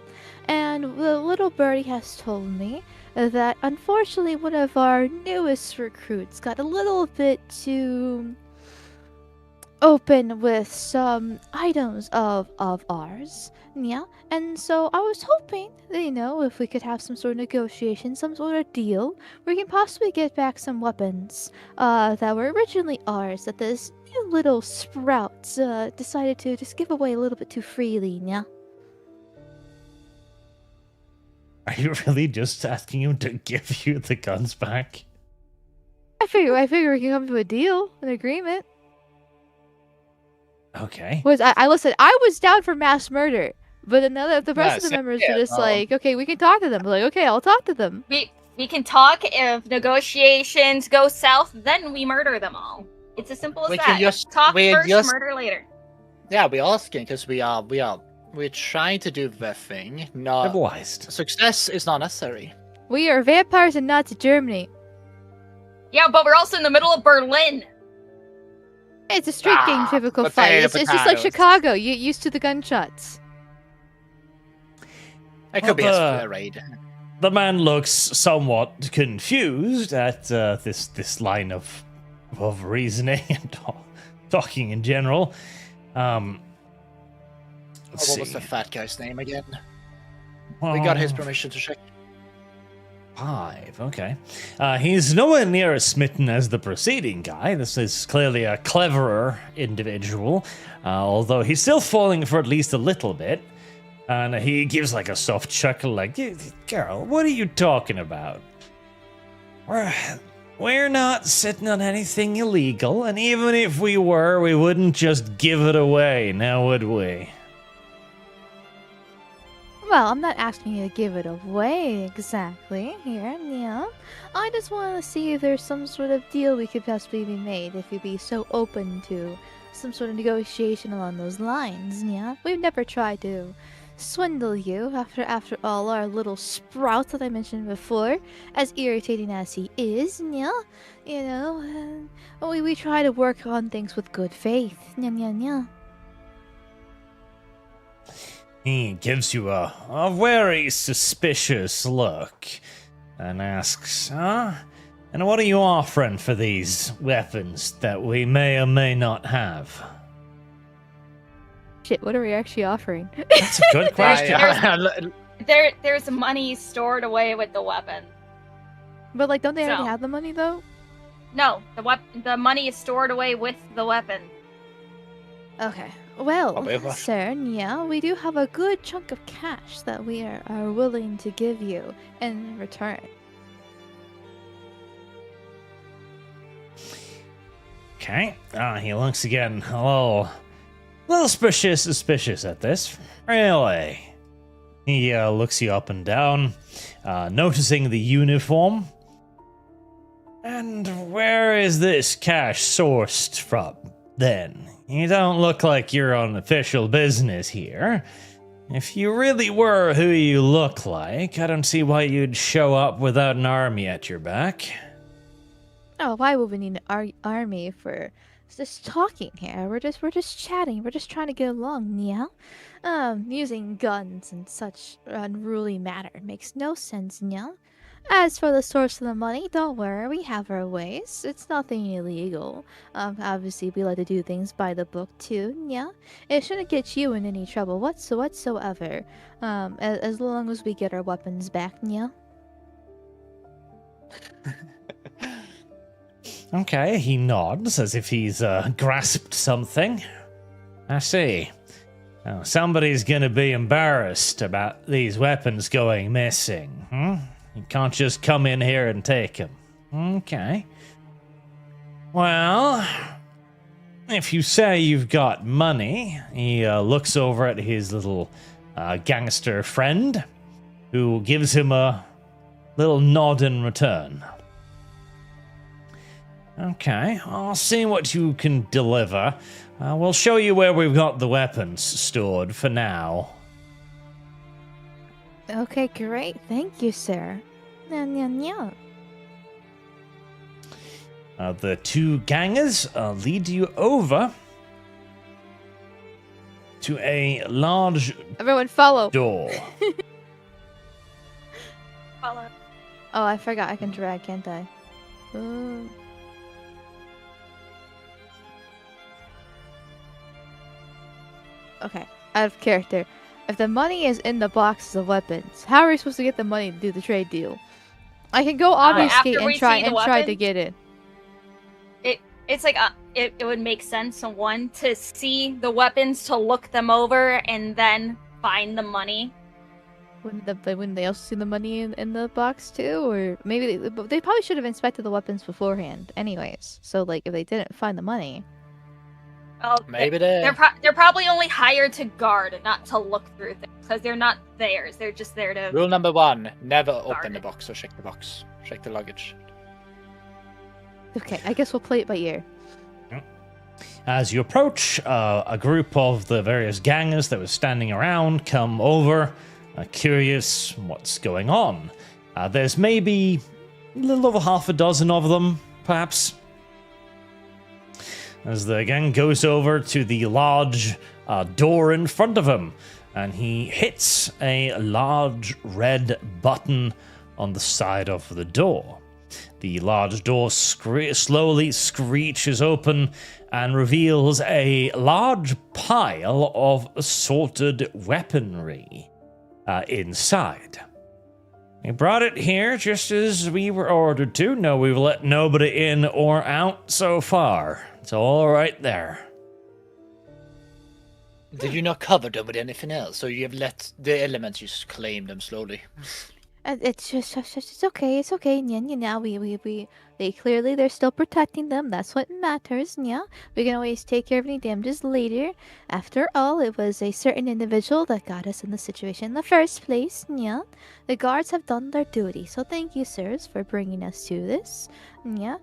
And the little birdie has told me that unfortunately one of our newest recruits got a little bit too open with some items of ours, yeah. And so I was hoping that, if we could have some sort of negotiation, some sort of deal, where we can possibly get back some weapons that were originally ours that this new little sprout decided to just give away a little bit too freely, yeah. Are you really just asking him to give you the guns back? I figure we can come to a deal, an agreement. Okay. Listen, I was down for mass murder, but the rest of the members were just like, okay, we can talk to them. Like, okay, I'll talk to them. We can talk. If negotiations go south, then we murder them all. It's as simple as We that. can just- Talk we first, just- murder later. Yeah, we're asking because we're trying to do the thing. Not Civilized. success is not necessary. We are vampires in Nazi Germany. Yeah, but we're also in the middle of Berlin. It's a street gang typical fight. potato, It's just like potatoes. Chicago. You used to the gunshots. It could be Well, a raid. The man looks somewhat confused at this line of reasoning and talking in general. Let's What was see. the fat guy's name again? We got his permission to check. 5, okay. He's nowhere near as smitten as the preceding guy. This is clearly a cleverer individual, although he's still falling for at least a little bit. And he gives like a soft chuckle, like, "Girl, what are you talking about? We're not sitting on anything illegal, and even if we were, we wouldn't just give it away, now would we?" Well, I'm not asking you to give it away exactly here, yeah. I just want to see if there's some sort of deal we could possibly be made, if you'd be so open to some sort of negotiation along those lines, yeah. We've never tried to swindle you after all our little sprout that I mentioned before, as irritating as he is, yeah. You know, we try to work on things with good faith, yeah. He gives you a very suspicious look and asks, "Huh? And what are you offering for these weapons that we may or may not have?" Shit, what are we actually offering? That's a good question. There's money stored away with the weapon. But like, don't they already So- have the money though? No, the money is stored away with the weapon. Okay. Well, However. sir, yeah, we do have a good chunk of cash that we are willing to give you in return. Okay. He looks again a little suspicious at this. Really? He looks you up and down, noticing the uniform. "And where is this cash sourced from, then? You don't look like you're on official business here. If you really were who you look like, I don't see why you'd show up without an army at your back." Oh, why would we need an army for just talking here? We're just chatting. We're just trying to get along, yeah. Using guns and such unruly matter makes no sense, yeah. As for the source of the money, don't worry, we have our ways. It's nothing illegal. Obviously, we like to do things by the book too, yeah. It shouldn't get you in any trouble whatsoever. As long as we get our weapons back, yeah. Okay, he nods as if he's grasped something. I see. Now, somebody's gonna be embarrassed about these weapons going missing, You can't just come in here and take them. Okay. Well, if you say you've got money, he looks over at his little gangster friend, who gives him a little nod in return. Okay, I'll see what you can deliver. We'll show you where we've got the weapons stored for now. Okay, great. Thank you, sir. Yeah. The two gangers lead you over to a large Everyone follow. door. Follow. Oh, I forgot I can drag, can't I? Ooh. Okay, out of character. If the money is in the boxes of weapons, how are we supposed to get the money to do the trade deal? I can go obfuscate after we and try see the to weapons? get it. It's like it would make sense one to see the weapons, to look them over, and then find the money. Wouldn't they also see the money in the box too? Or maybe they probably should have inspected the weapons beforehand anyways. So like if they didn't find the money. Oh, Maybe they're probably only hired to guard, not to look through things, because they're not theirs. They're just there to. Rule number 1: never open Guard the it. box or check the box. Check the luggage. Okay, I guess we'll play it by ear. As you approach, a group of the various gangers that were standing around come over, curious what's going on. There's maybe a little over half a dozen of them, perhaps. As the gang goes over to the large door in front of him, and he hits a large red button on the side of the door. The large door slowly screeches open and reveals a large pile of assorted weaponry inside. We brought it here just as we were ordered to. No, we've let nobody in or out so far. It's all right there. Did you not cover them with anything else, or you have let the elements just claim them slowly? It's okay. It's okay. You know, they clearly they're still protecting them. That's what matters. Yeah, we can always take care of any damages later. After all, it was a certain individual that got us in the situation in the first place. Yeah, the guards have done their duty. So thank you, sirs, for bringing us to this. Yeah.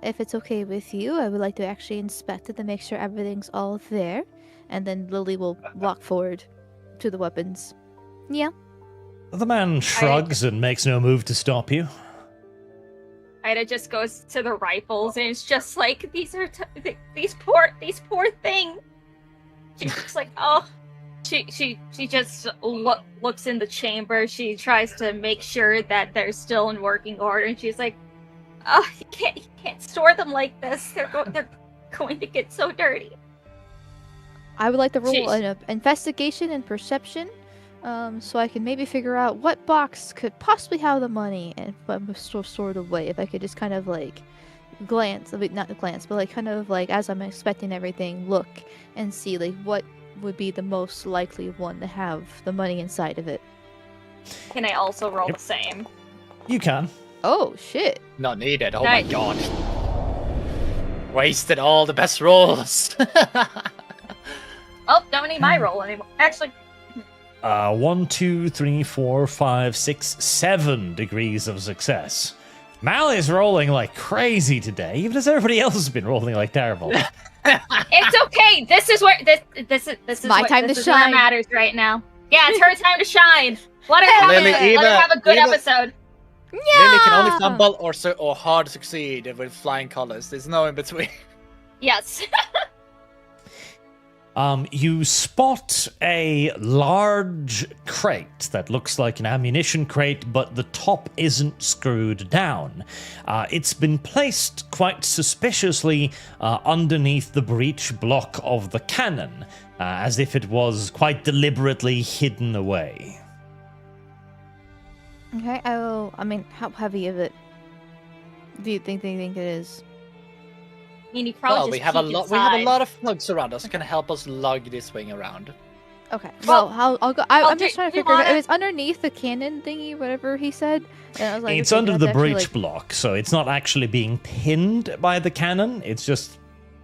If it's okay with you, I would like to actually inspect it to make sure everything's all there, and then Lily will walk forward to the weapons. Yeah. The man shrugs and makes no move to stop you. Ida just goes to the rifles and it's just like these poor things. She's just like, oh, she just looks in the chamber. She tries to make sure that they're still in working order, and she's like, oh, you can't store them like this. They're going to get so dirty. I would like to roll an investigation and perception. So I can maybe figure out what box could possibly have the money and what was stored away. If I could just kind of like glance, not glance, but like kind of like as I'm expecting everything, look and see like what would be the most likely one to have the money inside of it. Can I also roll the same? You can. Oh shit! Not needed. Oh Nice. my god. Wasted all the best rolls. Oh, don't need my roll anymore. Actually. 1, 2, 3, 4, 5, 6, 7 degrees of success. Mal is rolling like crazy today, even as everybody else has been rolling like terrible. It's okay. This is where this is my time to shine. Where it matters right now. Yeah, it's her time to shine. Let her have a good episode. Yeah! Lily can only fumble or hard succeed with flying colors. There's no in between. Yes. You spot a large crate that looks like an ammunition crate, but the top isn't screwed down. It's been placed quite suspiciously underneath the breech block of the cannon, as if it was quite deliberately hidden away. Okay. I mean, how heavy is it? Do you think it is? I mean, you probably Well, just we have a peek lot inside. of thugs around us. Can help us lug this thing around. Okay. Well, I'll go. I'm just trying to figure out. wanna- It was underneath the cannon thingy, whatever he said. And I was like, It's okay, under that's the actually, breech like- block, so it's not actually being pinned by the cannon. It's just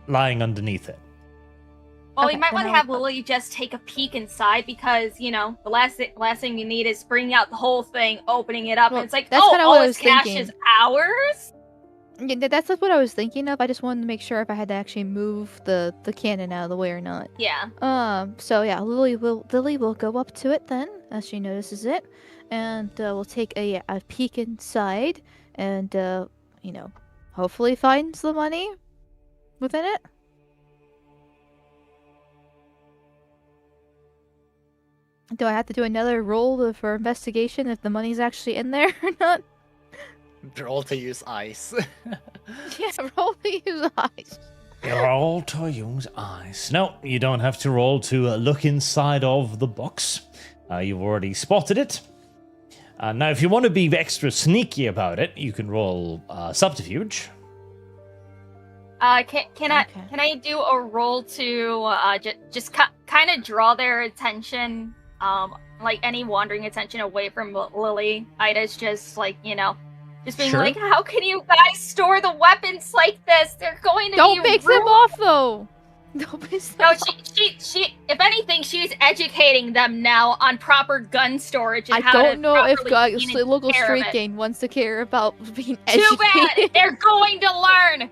lying underneath it. Well, Okay, we might then want to I'll- have Lily just take a peek inside because, you know, the last thing you need is bringing out the whole thing, opening it up, Well, and it's like, that's oh, kinda all what I this was cash thinking. is ours? Yeah, that's like what I was thinking of. I just wanted to make sure if I had to actually move the cannon out of the way or not. Yeah. So yeah, Lily will go up to it then, as she notices it, and we'll take a peek inside, and you know, hopefully finds the money within it. Do I have to do another roll for investigation if the money's actually in there or not? Roll to use ice. Yeah, roll to use eyes. Roll to use eyes. No, you don't have to roll to look inside of the box. You've already spotted it. Now, if you want to be extra sneaky about it, you can roll subterfuge. Can I do a roll to just kind of draw their attention, like any wandering attention away from Lily? Ida's just like, you know, just being Sure. like, how can you guys store the weapons like this? They're going to Don't be piss them ruined." off though. Don't piss them No, off. she. If anything, she's educating them now on proper gun storage and I how don't to know if properly clean and local take care of street it. gang wants to care about being Too bad. educated. They're going to learn.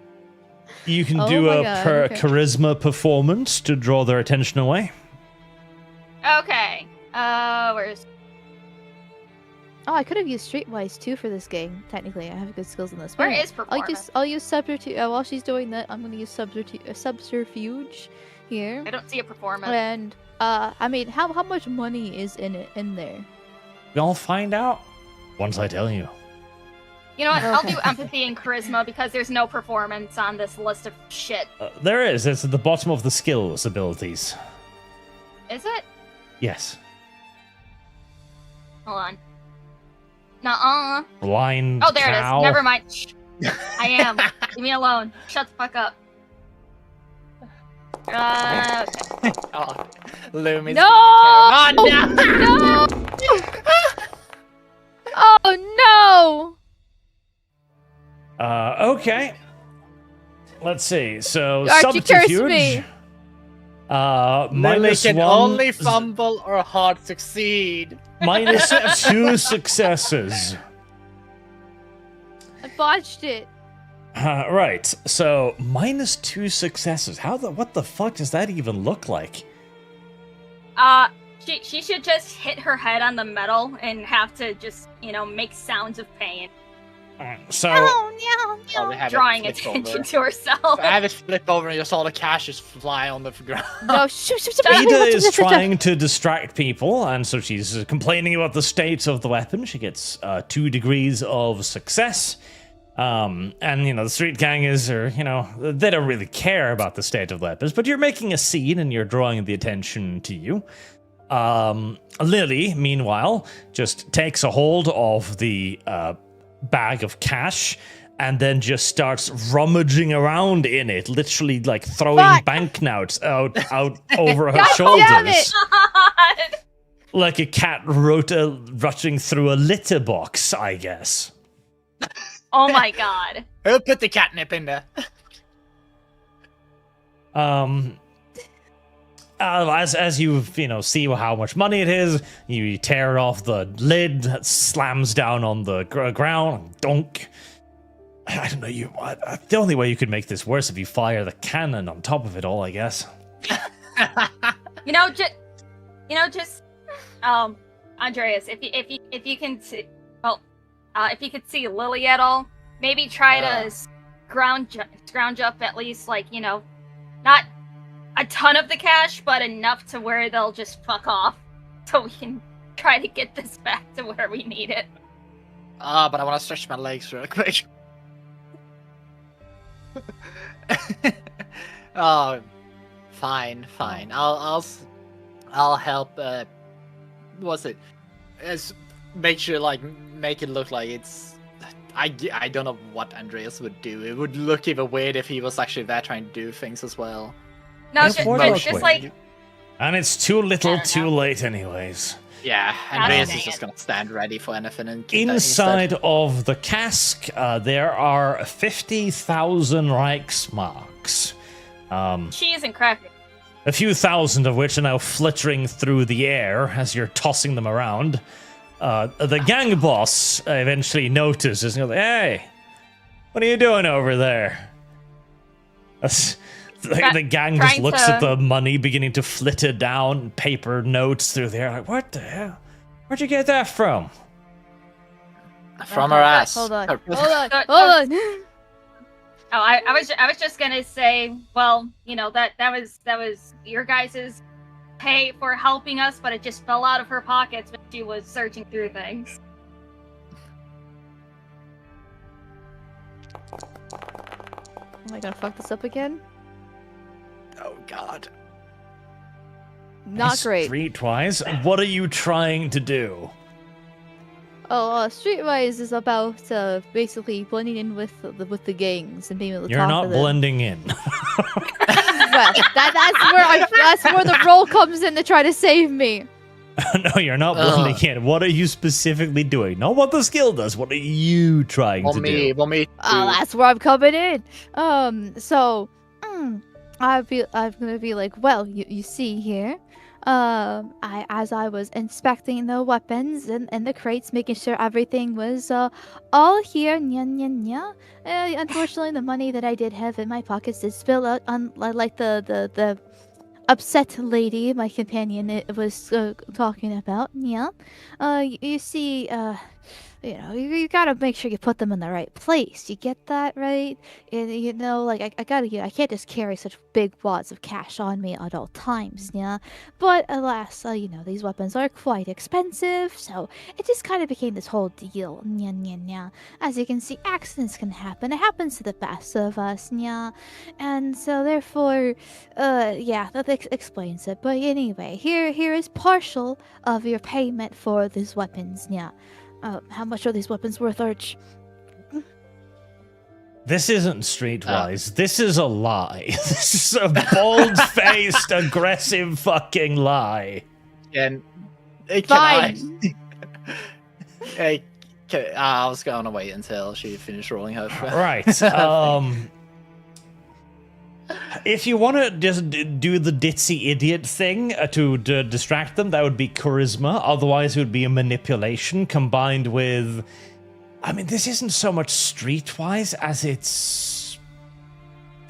You can Oh do my a God, okay. charisma performance to draw their attention away. Okay. Where's... Oh, I could have used Streetwise too for this game. Technically, I have good skills in this. Where Wait, is performance? I'll use subterfuge. While she's doing that, I'm gonna use subterfuge here. I don't see a performance. And I mean, how much money is in there? You'll find out once I tell you. You know what? I'll Okay. do empathy and charisma because there's no performance on this list of shit. There is. It's at the bottom of the skills abilities. Is it? Yes. Hold on. Nuh-uh. Blind Oh, there cow. it is. Never mind. Shh. I am. Leave me alone. Shut the fuck up. Okay. Oh, Lumi's No! Oh, no! Oh no! Okay. Let's see. So Archie, curse subterfuge. me. Lily can -1. only fumble or hard succeed. -2 successes. I botched it. Right. So -2 successes. What the fuck does that even look like? She should just hit her head on the metal and have to just, make sounds of pain. So Probably have it Drawing flip attention over. to herself. I have it flip over and you saw the cash just fly on the ground. No, shoot. Ada is trying to distract people, and so she's complaining about the state of the weapon. She gets 2 degrees of success. And, the street gangers are, they don't really care about the state of the weapons, but you're making a scene and you're drawing the attention to you. Lily, meanwhile, just takes a hold of the bag of cash and then just starts rummaging around in it, literally like throwing banknotes out over her God damn shoulders. it! Like a cat rushing through a litter box, I guess. Oh my god. Who put the catnip in there? As you see how much money it is, you tear off the lid, that slams down on the ground, donk. I don't know, the only way you could make this worse if you fire the cannon on top of it all, I guess. Andreas, if you can see, if you could see Lily at all, maybe try to scrounge up at least not a ton of the cash, but enough to where they'll just fuck off, so we can try to get this back to where we need it. But I want to stretch my legs real quick. Oh, fine. I'll help. Make sure make it look like it's. I don't know what Andreas would do. It would look even weird if he was actually there trying to do things as well. No, It's more just like- And it's too little, I don't too know. late, anyways. Yeah, don't Andreas know. is just gonna stand ready for anything and keep that Inside of the cask, there are 50,000 Reichsmarks. cheese and crackers. A few thousand of which are now flittering through the air as you're tossing them around. The gang boss eventually notices and goes, "Hey, what are you doing over there?" The gang just trying looks at to- the money beginning to flitter down, paper notes through there. Like, what the hell? Where'd you get that from? From her ass. Hold on. Her- Hold on. Oh, Hold on. Oh, I was just gonna say, well, that was your guys's pay for helping us, but it just fell out of her pockets when she was searching through things. Am I gonna fuck this up again? Oh God. Not great. Streetwise, what are you trying to do? Oh, Streetwise is about basically blending in with the gangs and being able to You're talk not to them. blending in. Well, that's where the role comes in to try to save me. No, you're not blending in. What are you specifically doing? Not what the skill does. What are you trying to do? Want me Oh, that's where I'm coming in. So I'm gonna be like, well, you see here, As I was inspecting the weapons and the crates, making sure everything was all here. Nya, nya, nya. Unfortunately, the money that I did have in my pockets did spill out, like the upset lady, my companion, was talking about. Yeah. You see, you gotta make sure you put them in the right place. You get that, right? And, like I can't just carry such big wads of cash on me at all times, yeah. But alas, these weapons are quite expensive, so it just kind of became this whole deal. Nya, nya, nya. As you can see, accidents can happen. It happens to the best of us, yeah. And so therefore, that explains it. But anyway, here is partial of your payment for these weapons, yeah. How much are these weapons worth, Arch? This isn't streetwise. This is a lie. This is a bold-faced, aggressive fucking lie. Can Fine. I was going to wait until she finished rolling her. Right. If you want to just do the ditzy idiot thing to distract them, that would be charisma. Otherwise, it would be a manipulation combined with... I mean, this isn't so much streetwise as it's...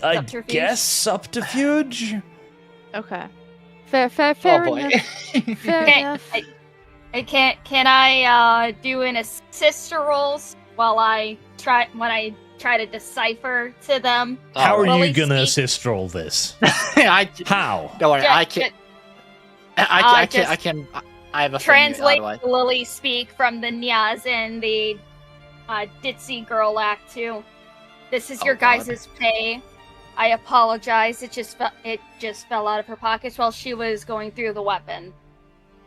I guess subterfuge? Okay. Fair boy. enough. Fair enough. Can I do an assist rolls while I try to decipher to them? How are you Lily gonna speak. assist roll this? How? Don't worry, I can. I have a Translate thing, how do I- Lily speak from the Nyaz and the ditzy girl act too. This is your God. guys' pay. I apologize. It just fell out of her pockets while she was going through the weapon.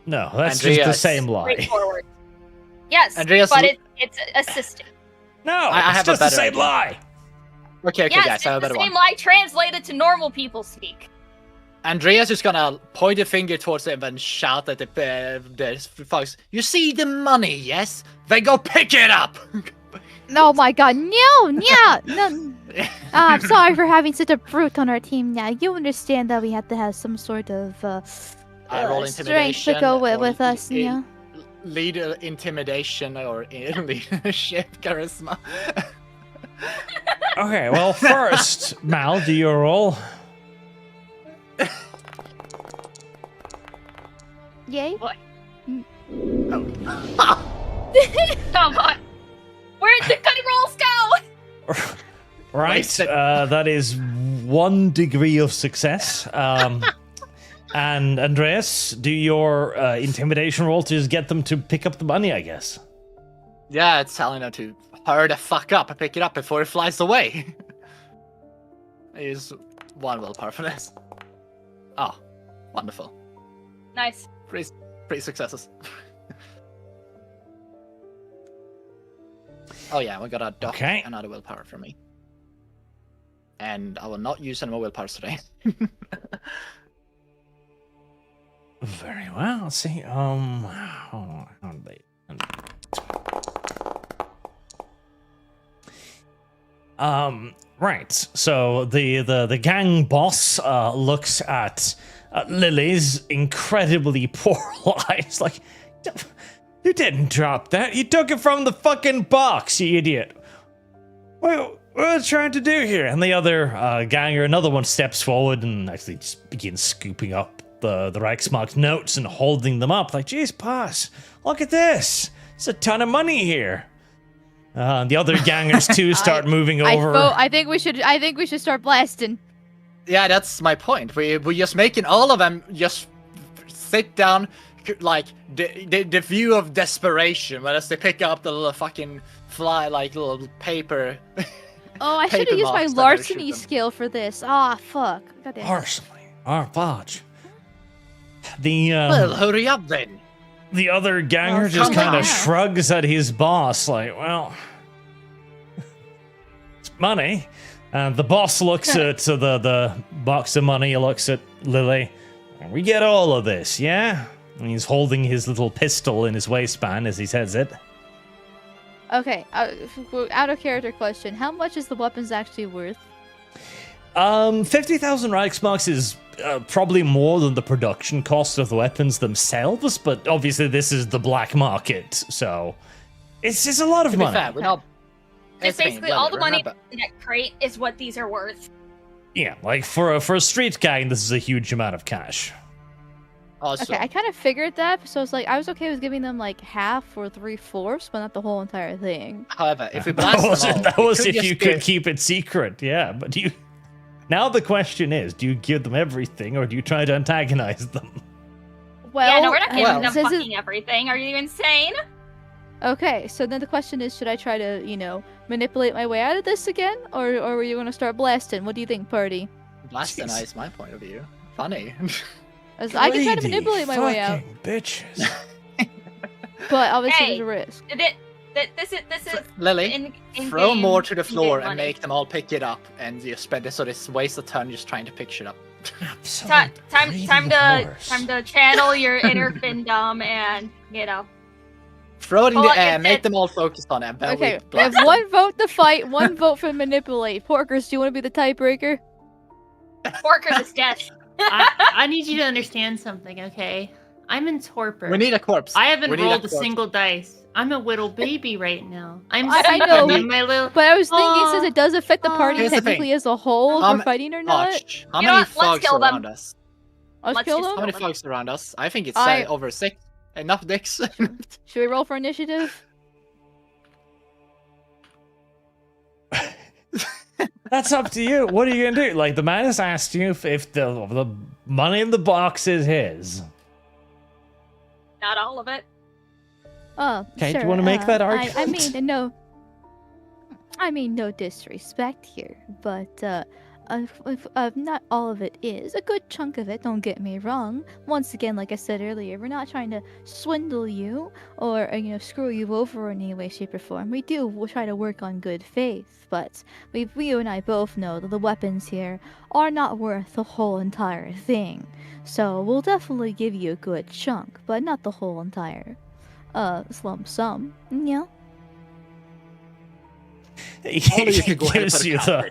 No, that's just the Andreas. same lie. Straightforward. Yes, Andreas, but it's assisting. No, I it's have a just the better same idea. lie. Okay, Yes, guys, it's I have a the better same one. lie translated to normal people speak. Andreas is gonna point a finger towards him and shout at the folks. You see the money, yes? Then go pick it up. Oh my god, no. I'm sorry for having such a brute on our team now. You understand that we have to have some sort of I roll strength intimidation. to go or with us, yeah. Leader intimidation or leadership charisma. Okay, well, first, Mal, do your roll. Yay? Come on. Where'd the cutting rolls go? Right, Wasted. that is 1 degree of success. And Andreas, do your intimidation roll to just get them to pick up the money, I guess. Yeah, it's telling her to hurry the fuck up and pick it up before it flies away. Use 1 willpower for this. Oh, wonderful. Nice. 3 successes. Oh yeah, we got a dock, Okay. another willpower for me. And I will not use any more willpowers today. Very well. Let's see. How did they? Right. So the gang boss looks at Lily's incredibly poor lives. Like, you didn't drop that. You took it from the fucking box, you idiot. What are you trying to do here? And the other ganger, another one, steps forward and actually just begins scooping up the Reichsmark notes and holding them up. Like, geez, boss, look at this. It's a ton of money here. The other gangers too start moving over. I think we should start blasting. Yeah, that's my point. We're just making all of them just sit down, like the view of desperation, whereas they pick up the little fucking little paper. Oh, I should Paper have used my marks that I larceny shoot them. skill for this. Ah, fuck. Goddamn. Parsley, our fudge. The Well, hurry up then. the other ganger Well, just come kind on. of shrugs at his boss, like, well, it's money. And the boss looks at the box of money. He looks at Lily. We get all of this, yeah? And he's holding his little pistol in his waistband as he says it. Okay, out of character question. How much is the weapons actually worth? 50,000 Reichsmarks is probably more than the production cost of the weapons themselves, but obviously this is the black market, so it's just a lot of To be money. fair, we're not. It's basically all the money remember- in that crate is what these are worth. Yeah, like for a street gang, this is a huge amount of cash. Also, Okay, I kind of figured that, so it's like I was okay with giving them like half or 3/4, but not the whole entire thing. however, if we That blast was, them all, that it was could if just you be- could keep it secret, yeah. But you now the question is, do you give them everything or do you try to antagonize them? Well, Yeah, no, we're not giving well, them this is- fucking everything. Are you insane? Okay, so then the question is, should I try to, manipulate my way out of this again, or were you gonna start blasting? What do you think, party? Blasting Jeez. is my point of view. Funny. As I can try to Greedy manipulate my way out, fucking bitches. but obviously Hey. there's a risk. This is Lily, in throw game- more to the in-game floor and money. make them all pick it up, and you spend this waste of time just trying to pick shit up. Absolute greedy horse. Time to channel your inner findom and Throw it in Well, the like I air, make said- them all focus on it. and then Okay, we we blast have them. one vote to fight, one vote for manipulate. Porkers, do you want to be the tiebreaker? Porker is dead. I need you to understand something, okay? I'm in torpor. We need a corpse. I haven't We need rolled a corpse. single dice. I'm a little baby right now. I'm I sleeping know. in my little. But I was thinking, since it does affect the Aw. party Here's the technically thing. as a whole, if Um, we're fighting or not, Arch, how You know many what? Let's fogs kill are them. around us? let's let's kill just them. How many Kill them. fogs are around us? I think it's I- over 6. Enough dicks. Should we roll for initiative? That's up to you. What are you gonna do? Like the man has asked you if the money in the box is his. Not all of it. Oh, Okay, do you sure, wanna make that I argument? mean, no disrespect here, but not all of it is. A good chunk of it, don't get me wrong. Once again, like I said earlier, we're not trying to swindle you or screw you over in any way, shape, or form. We'll try to work on good faith, but you and I both know that the weapons here are not worth the whole entire thing. So we'll definitely give you a good chunk, but not the whole entire lump sum. Yeah. He you could go ahead and gives put a you counter.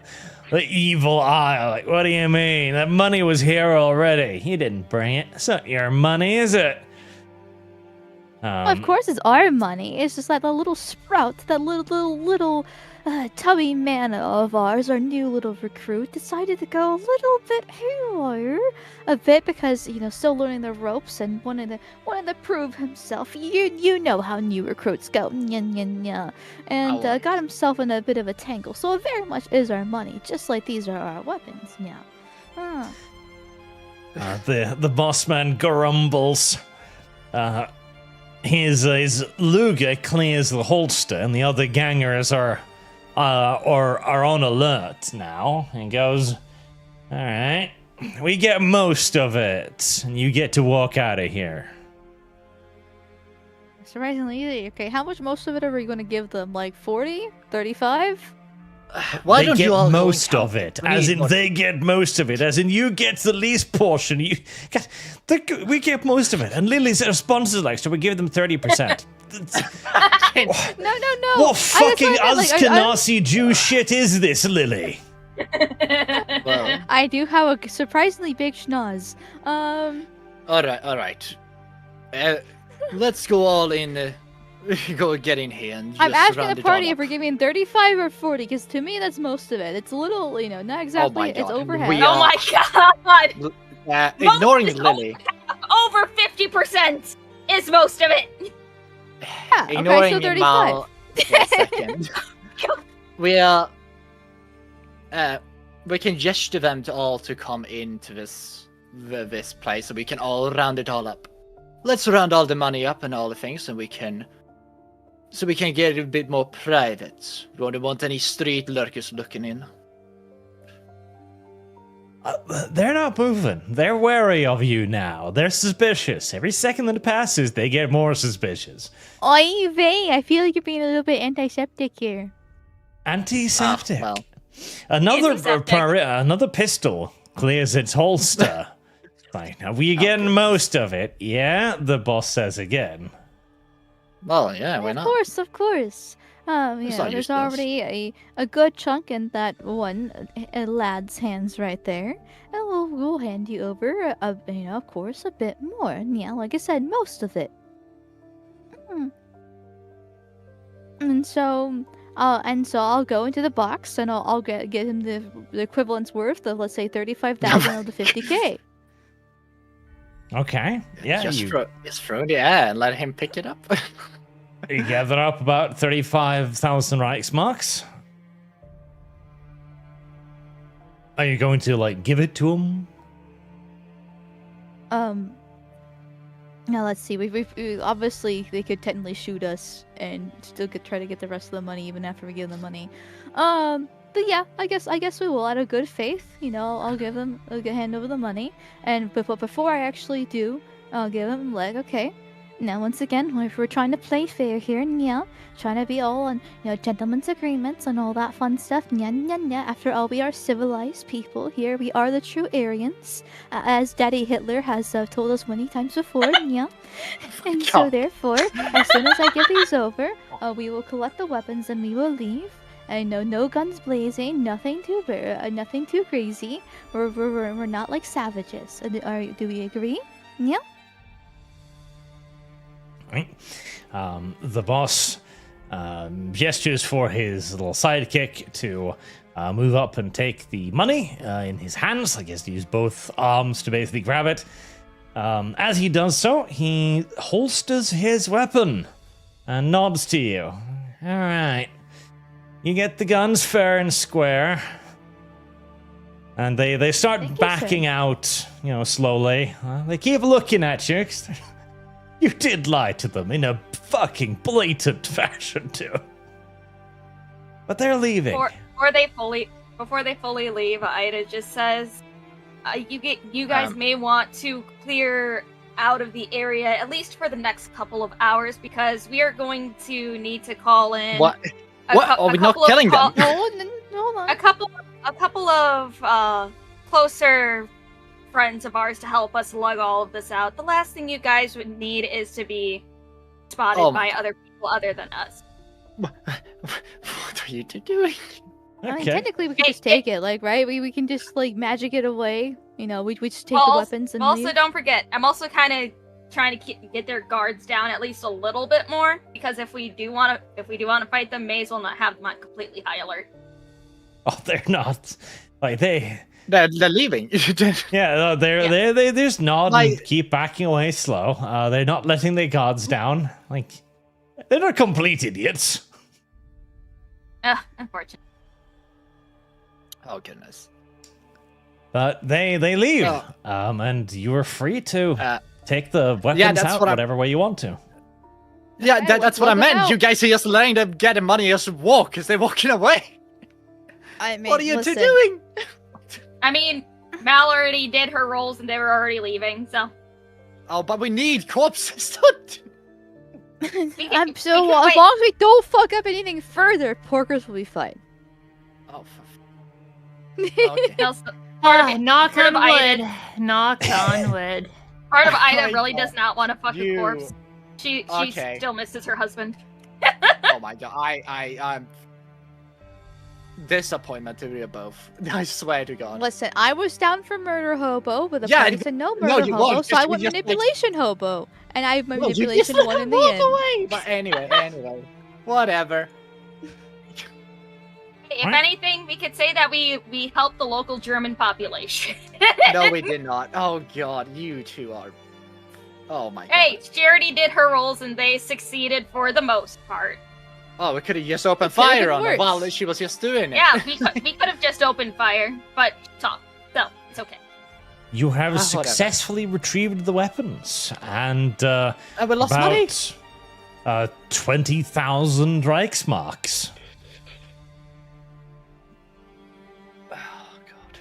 the evil eye. Like, what do you mean? That money was here already. You didn't bring it. It's not your money, is it? Of course, it's our money. It's just like the little sprout, that little tubby man of ours, our new little recruit, decided to go a little bit haywire, a bit because still learning the ropes and wanted to prove himself. You know how new recruits go, and Oh. got himself in a bit of a tangle. So it very much is our money, just like these are our weapons now. The boss man grumbles. His Luger clears the holster, and the other gangers are on alert now. And goes, all right, we get most of it, and you get to walk out of here. Surprisingly easy. Okay, how much most of it are we going to give them? Like 40? 35? Why They don't get you all go most and of count? it, We as need in more. they get most of it, as in you get the least portion. We get most of it, and Lily's response is like, so we give them 30%. No. What fucking I like, Ashkenazi Jew shit is this, Lily? Well, I do have a surprisingly big schnoz. all right. Let's go all in. Go get in here and just I'm asking round the it all party up. if we're giving 35 or 40, because to me that's most of it. It's a little, not exactly. my It's God, overhead. we Oh my god! Most Ignoring is Lily. Over 50% is most of it. Yeah, okay, Ignoring so 35. Mal for a second. We can gesture them to come into this place, so we can all round it all up. Let's round all the money up and all the things, and we can get a bit more private. We don't want any street lurkers looking in. They're not moving. They're wary of you now. They're suspicious. Every second that passes, they get more suspicious. Oy vey, I feel like you're being a little bit antiseptic here. Antiseptic. Well, Another Antiseptic. another pistol clears its holster. Like, now we getting most of it? Yeah, the boss says again. yeah, why Of not? course, of course. It's not there's useless. already a good chunk in that one lad's hands right there, and we'll hand you over, of course, a bit more. Yeah, like I said, most of it. Hmm. And so I'll go into the box and I'll get him the equivalent's worth of, let's say, 35,000 of the 50K. Okay. Yeah, Just you throw in the air and let him pick it up. You gather up about 35,000 Reichsmarks. Are you going to, like, give it to him? Now let's see. We obviously they could technically shoot us and still could try to get the rest of the money even after we give them the money. But yeah, I guess we will out of good faith. I'll hand over the money, and but before I actually do, I'll give them like, okay. Now, once again, if we're trying to play fair here, yeah, trying to be all on, gentlemen's agreements and all that fun stuff, yeah. After all, we are civilized people here. We are the true Aryans, as Daddy Hitler has told us many times before, yeah. And so, therefore, as soon as I give these over, we will collect the weapons and we will leave. I know no guns blazing, nothing too crazy. We're not like savages. Do we agree? Yeah. Right. The boss gestures for his little sidekick to move up and take the money in his hands. I guess to use both arms to basically grab it. As he does so, he holsters his weapon and nods to you. All right. You get the guns fair and square. And they start backing out, slowly. They keep looking at you. You did lie to them in a fucking blatant fashion, too. But they're leaving. Before they fully leave, Ida just says, "You guys may want to clear out of the area at least for the next couple of hours because we are going to need to call in." What? Are we not killing them? Hold on. A couple of closer friends of ours to help us lug all of this out. The last thing you guys would need is to be spotted by other people other than us. What are you two doing? I mean, technically, we can just take it, right? We can just magic it away. We just take the weapons and also leave. Don't forget, I'm also kind of trying to get their guards down at least a little bit more because if we do want to fight them, may as well not have them on completely high alert. Oh, they're not. They're leaving. Yeah, they just nod and keep backing away slow. They're not letting their guards down. They're not complete idiots. Unfortunate. Oh goodness. But they leave, and you are free to take the weapons out whatever way you want to. Yeah, that's what I meant. You guys are just letting them get the money and just walk because they're walking away. What are you two doing? I mean, Mal already did her rolls and they were already leaving, so. Oh, but we need corpses. As long as we don't fuck up anything further, Porkers will be fine. Oh, okay. Knock on wood. Knock on wood. Part of Ida really does not want to fuck a corpse. She still misses her husband. Oh my god, I'm disappointment to you both. I swear to God. Listen, I was down for murder hobo, but the party said no murder hobo, so I went manipulation hobo, and I manipulation won in the end. Away. But anyway, whatever. If anything, we could say that we helped the local German population. No, we did not. Oh God, you two are. Oh my God. Hey, she already did her rolls and they succeeded for the most part. Oh, we could have just opened fire on her while she was just doing it. Yeah, we could have just opened fire, but so it's okay. You have successfully retrieved the weapons, and we lost money. 20,000 Reichsmarks. Oh God.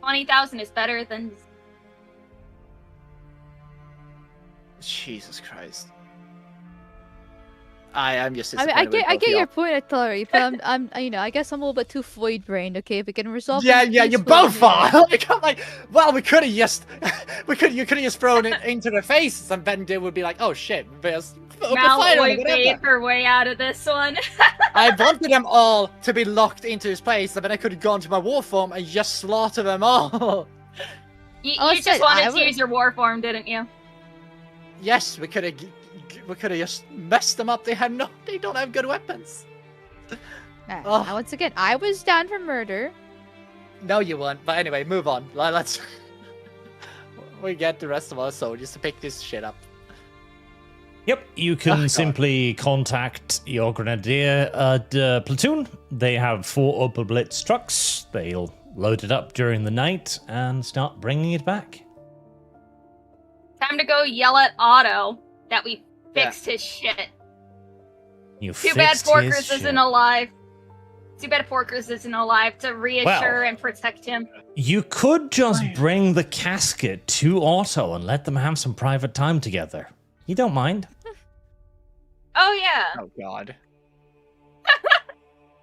20,000 is better than. Jesus Christ. I'm just. I mean, I get your point, Attari, but I'm, I guess I'm a little bit too void brained. Okay, if we can resolve. Yeah, this you peacefully, both are. Like, I'm like, well, we could have just, you could have just thrown it into their faces, and then they would be like, oh shit, just open fire on it, Malloy made whatever. her way out of this one. I wanted them all to be locked into his place, and then I could have gone to my war form and just slaughter them all. You I just said wanted I to would- use your war form, didn't you? Yes, we could have just messed them up. They don't have good weapons. Oh. Once again, I was down for murder. No, you weren't. But anyway, move on. Let's. We get the rest of our soldiers to pick this shit up. Yep, you can simply contact your grenadier platoon. They have 4 Opel Blitz trucks. They'll load it up during the night and start bringing it back. Time to go yell at Otto that we fixed his shit. Too bad Porkers isn't alive. Too bad Porkers isn't alive to reassure and protect him. You could just bring the casket to Otto and let them have some private time together. You don't mind? Oh yeah. Oh god.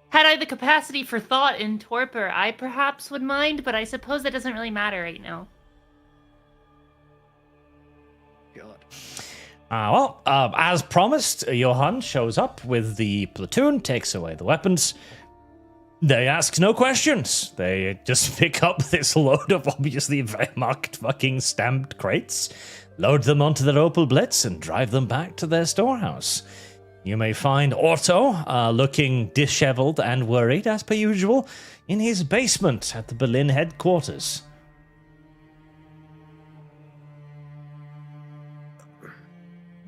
Had I the capacity for thought in torpor, I perhaps would mind, but I suppose that doesn't really matter right now. God. As promised, Johan shows up with the platoon, takes away the weapons. They ask no questions. They just pick up this load of obviously very marked fucking stamped crates, load them onto their Opel Blitz, and drive them back to their storehouse. You may find Otto looking disheveled and worried, as per usual, in his basement at the Berlin headquarters.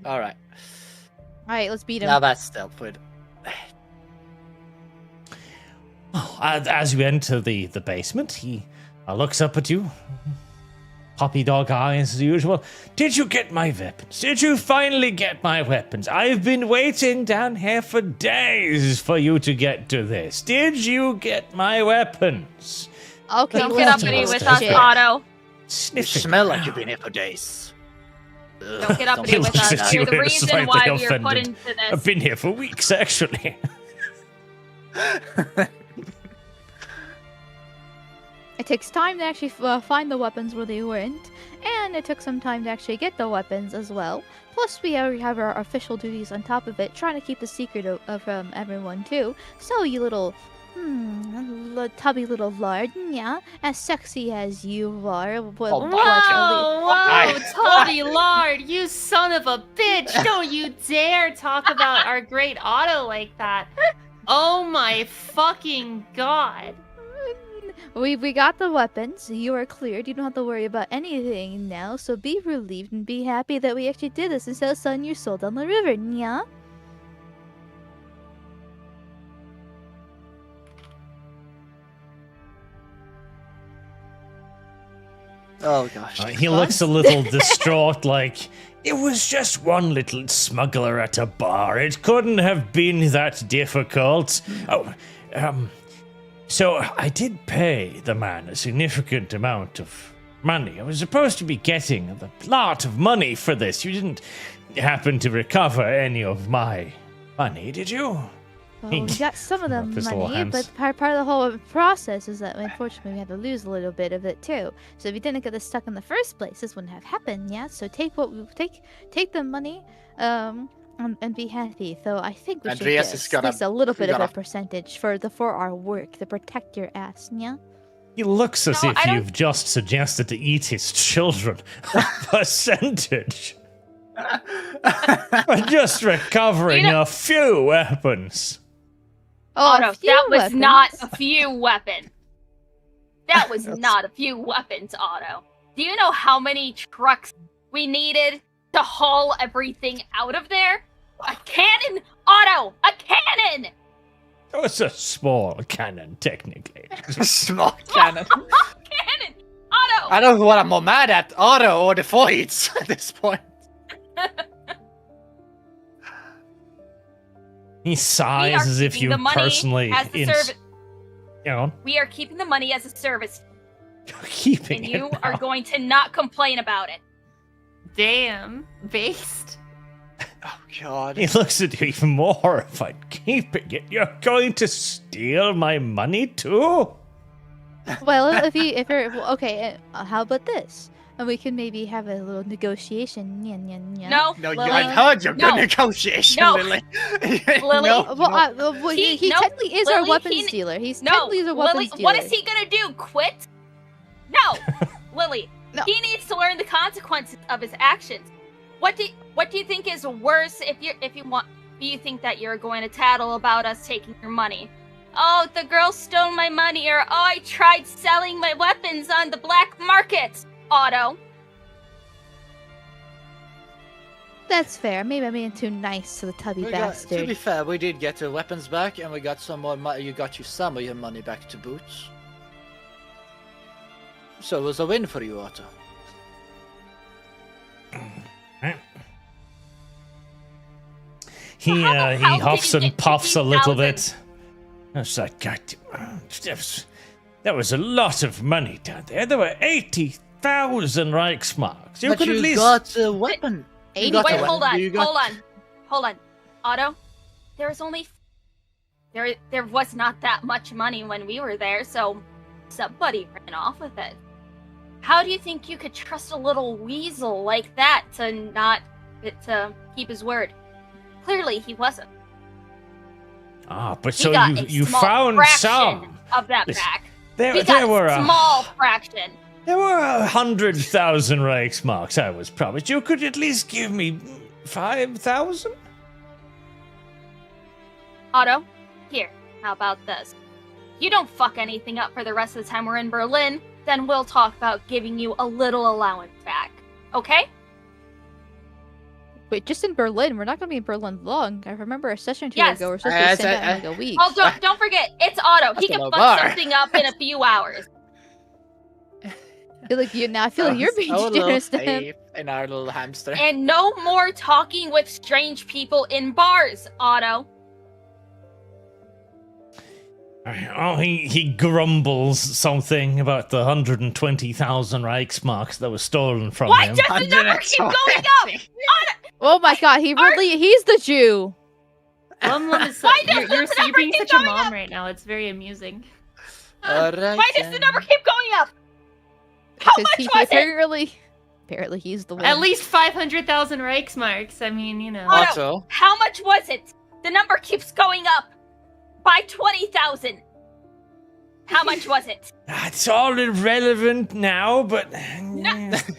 Alright. Alright, let's beat him. Now that's Stelford. As you enter the basement, he looks up at you. Puppy dog eyes as usual. Did you get my weapons? Did you finally get my weapons? I've been waiting down here for days for you to get to this. Did you get my weapons? Okay, Don't get uppity with us, Otto. You Sniffing smell like around. you've been here for days. Don't get uppity with looks us. at You're you the and reason slightly why we are put offended. into this. I've been here for weeks, actually. It takes time to actually find the weapons where they weren't, and it took some time to actually get the weapons as well. Plus, we have our official duties on top of it, trying to keep the secret from everyone too. So, you little, tubby little lard, yeah, as sexy as you are. Whoa, Tubby Lard, you son of a bitch! Don't you dare talk about our great Otto like that. Oh my fucking god. We got the weapons. You are cleared. You don't have to worry about anything now. So be relieved and be happy that we actually did this instead of selling your soul down the river, yeah? Oh gosh. He looks a little distraught, like, it was just one little smuggler at a bar. It couldn't have been that difficult. So I did pay the man a significant amount of money. I was supposed to be getting a lot of money for this. You didn't happen to recover any of my money, did you? Well, we got some of the Up his little money, hands. but part of the whole process is that unfortunately we had to lose a little bit of it too. So if you didn't get this stuck in the first place, this wouldn't have happened, yeah? So take the money, and be happy. So I think we Andreas should is get gonna- at least a little bit of gonna- a percentage for our work to protect your ass, yeah? He looks as No, if I don't- you've just suggested to eat his children. A percentage. We're just recovering a few weapons. Otto, a few that was weapons. not a few weapons. That was not a few weapons, Otto. Do you know how many trucks we needed to haul everything out of there? A cannon, Otto! A cannon! Oh, it's a small cannon, technically. Small cannon. Cannon! Otto! I don't know what I'm more mad at, Otto or the Voids at this point. He sighs as if keeping you the money personally... as the service. You know, We are keeping the money as a service, keeping and it you now. are going to not complain about it. Damn. Based. Oh God. He looks at you even more horrified. Keeping it? You're going to steal my money too? Well, if you're well, okay, how about this? And we can maybe have a little negotiation. Nya, nya, nya. No, No, Lily. I've heard your No. good negotiation, No. Lily. Lily. No, Well, no. he no, technically is our Lily, weapons he- dealer. He's No, technically is a weapons Lily, dealer. what is he gonna do? Quit? No, Lily. No. He needs to learn the consequences of his actions. What do you think is worse if you want? Do you think that you're going to tattle about us taking your money? Oh, the girl stole my money, or oh, I tried selling my weapons on the black market. Otto. That's fair. Maybe I'm being too nice to the tubby To bastard. be fair, we did get the weapons back, and we got some more money. You got you some of your money back to boot. So it was a win for you, Otto. He how the hell huffs did you and get puffs a little 50,000? bit. It's like, God, that was a lot of money down there. There were 80,000 Reichsmarks. You But could you at least. got a weapon. You 80 got a Wait, weapon. hold on, You got- hold on. Otto, there was not that much money when we were there, so somebody ran off with it. How do you think you could trust a little weasel like that to keep his word? Clearly, he wasn't. Ah, but He so got you a small found fraction some. of that Listen, back. There We got were a small fraction. There were 100,000 Reichsmarks I was promised. You could at least give me 5,000? Otto, here, how about this? You don't fuck anything up for the rest of the time we're in Berlin, then we'll talk about giving you a little allowance back. Okay? Wait, just in Berlin. We're not going to be in Berlin long. I remember a session or two Yes. ago. We're supposed to send out in like a week. Oh, don't forget, it's Otto. He That's can a fuck bar. something up in a few hours. I feel like now I feel like you're being so generous to him. safe in our little hamster. And no more talking with strange people in bars, Otto. Oh, he grumbles something about the 120,000 Reichsmarks that was stolen from Why him. does the number keep going up? Oh my god, he's the Jew. Lum is Why does you're, the you're number being keep such a going mom up? right now. It's very amusing. Alright, Why does the then. number keep going up? How Because much he was it? apparently he's the one. At least 500,000 Reichsmarks. I mean, you know. Otto. Otto, How much was it? The number keeps going up by 20,000. How much was it? It's all irrelevant now, but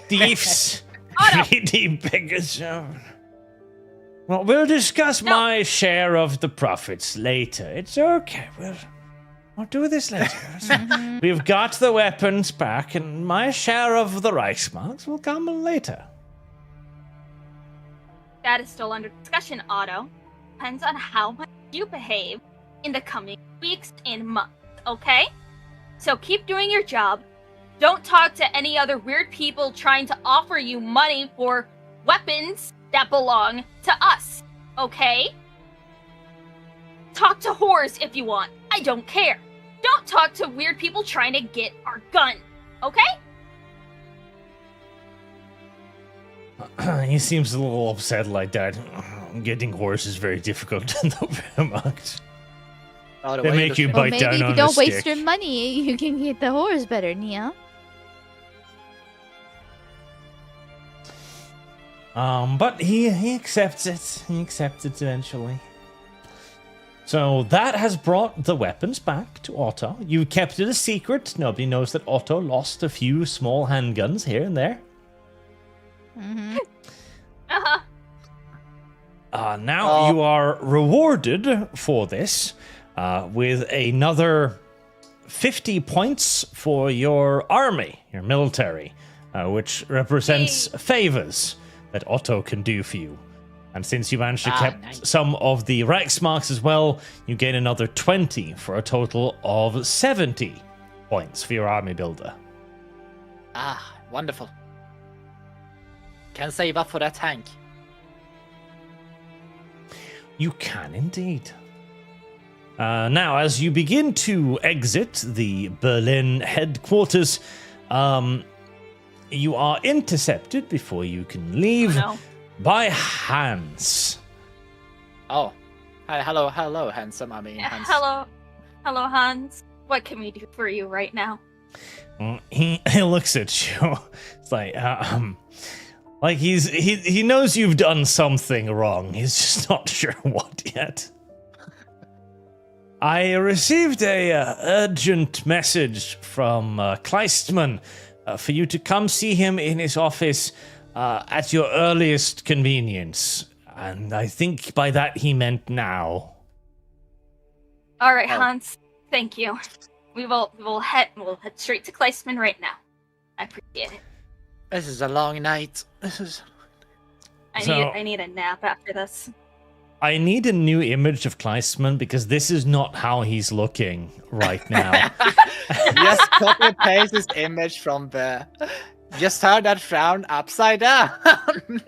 thieves Otto. really big as Well, we'll discuss No. my share of the profits later. It's okay. We'll do this later. We've got the weapons back, and my share of the Reichsmarks will come later. That is still under discussion, Otto. Depends on how much you behave in the coming weeks and months, okay? So keep doing your job. Don't talk to any other weird people trying to offer you money for weapons that belong to us, okay? Talk to whores if you want. I don't care. Don't talk to weird people trying to get our gun, okay? He seems a little upset like that. Getting horse is very difficult in the Wehrmacht. Otto, They why make you looking- Well, bite maybe down if on you a don't waste stick. your money, you can get the horse better, Nia. But he accepts it. He accepts it eventually. So that has brought the weapons back to Otto. You kept it a secret. Nobody knows that Otto lost a few small handguns here and there. Mm-hmm. Uh-huh. Now you are rewarded for this with another 50 points for your army, your military, which represents favors that Otto can do for you. And since you managed to keep nice. some of the Reichsmarks as well, you gain another 20 for a total of 70 points for your army builder. Ah, wonderful. Can save up for that tank. You can indeed. Now, as you begin to exit the Berlin headquarters, you are intercepted before you can leave No. by Hans. Oh. Hi, hello, handsome. I mean, Hans. Hello, Hans. What can we do for you right now? He looks at you. It's like he knows you've done something wrong. He's just not sure what yet. I received a urgent message from Kleistman for you to come see him in his office at your earliest convenience. And I think by that he meant now. All right, Hans. Thank you. We'll head straight to Kleistman right now. I appreciate it. This is a long night. I need a nap after this. I need a new image of Kleistman because this is not how he's looking right now. Just copy and paste this image from the. Just turn that frown upside down.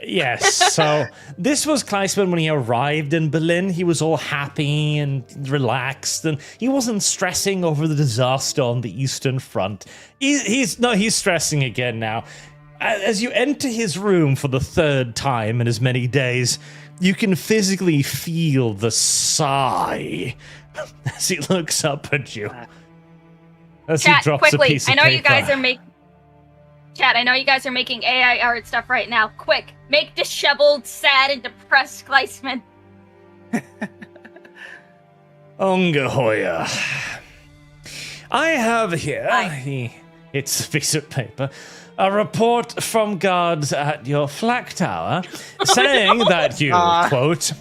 Yes, so this was Kleistman when he arrived in Berlin. He was all happy and relaxed, and he wasn't stressing over the disaster on the Eastern Front. He's stressing again now. As you enter his room for the third time in as many days, you can physically feel the sigh as he looks up at you. As Chat, he drops quickly. a piece of I know paper. you guys are making. Chat, I know you guys are making AI art stuff right now. Quick, make disheveled, sad, and depressed Kleistman. Ungeheuer. I have here, it's a piece of paper, a report from guards at your flak tower saying that you, quote,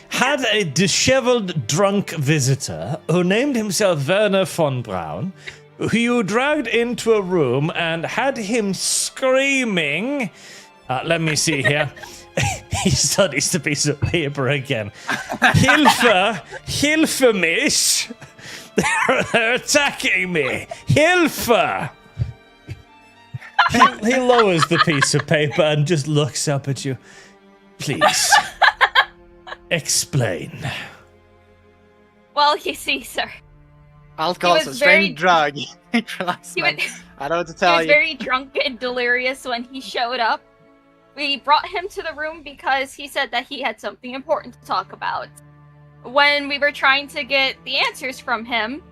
had a disheveled drunk visitor who named himself Werner von Braun, who you dragged into a room and had him screaming. Let me see here. He studies the piece of paper again. Hilfe mich. They're attacking me. Hilfe. He lowers the piece of paper and just looks up at you. Please, explain. Well, you see, sir. Alcohol is a strange drug. I don't know what to tell He was you. very drunk and delirious when he showed up. We brought him to the room because he said that he had something important to talk about. When we were trying to get the answers from him,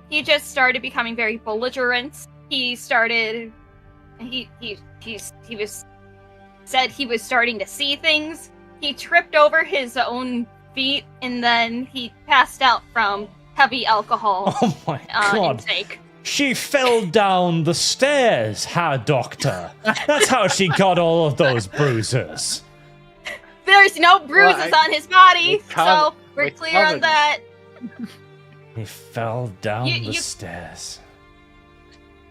he just started becoming very belligerent. He started... He was said he was starting to see things. He tripped over his own feet and then he passed out from heavy alcohol Oh my god. intake. She fell down the stairs, Herr Doctor. That's how she got all of those bruises. There's no bruises on his body, so we're we clear on covered that. He fell down the stairs.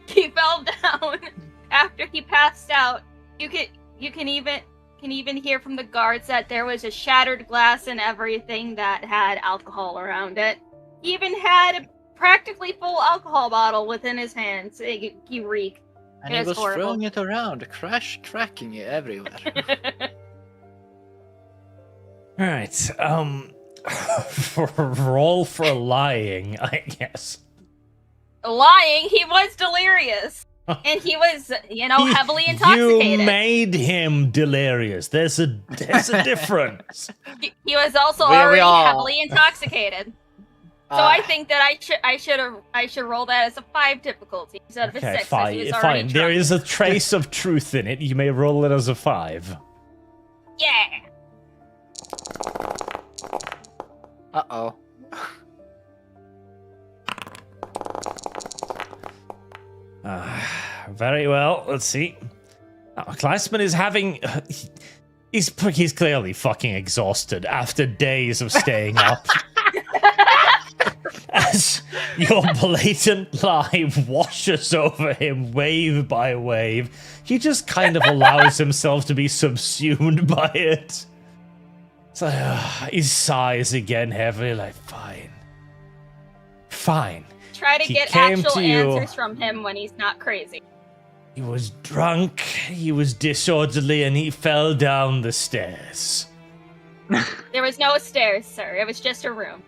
He fell down after he passed out. You can even hear from the guards that there was a shattered glass and everything that had alcohol around it. He even had a practically full alcohol bottle within his hands. He reeked. And he was throwing it around, cracking it everywhere. Alright, roll for lying, I guess. Lying, he was delirious. And he was, heavily intoxicated. You made him delirious. There's a difference. He was also already heavily intoxicated. So I think that I should roll that as a 5 difficulty instead of a 6. Fine. There is a trace of truth in it. You may roll it as a 5. Yeah. Uh-oh. Very well. Let's see. Kleistman is having... He's clearly fucking exhausted after days of staying up. As your blatant lie washes over him wave by wave, he just kind of allows himself to be subsumed by it. So he sighs again heavily, like, fine. Try to get actual answers from him when he's not crazy. He was drunk, he was disorderly, and he fell down the stairs. There was no stairs, sir. It was just a room.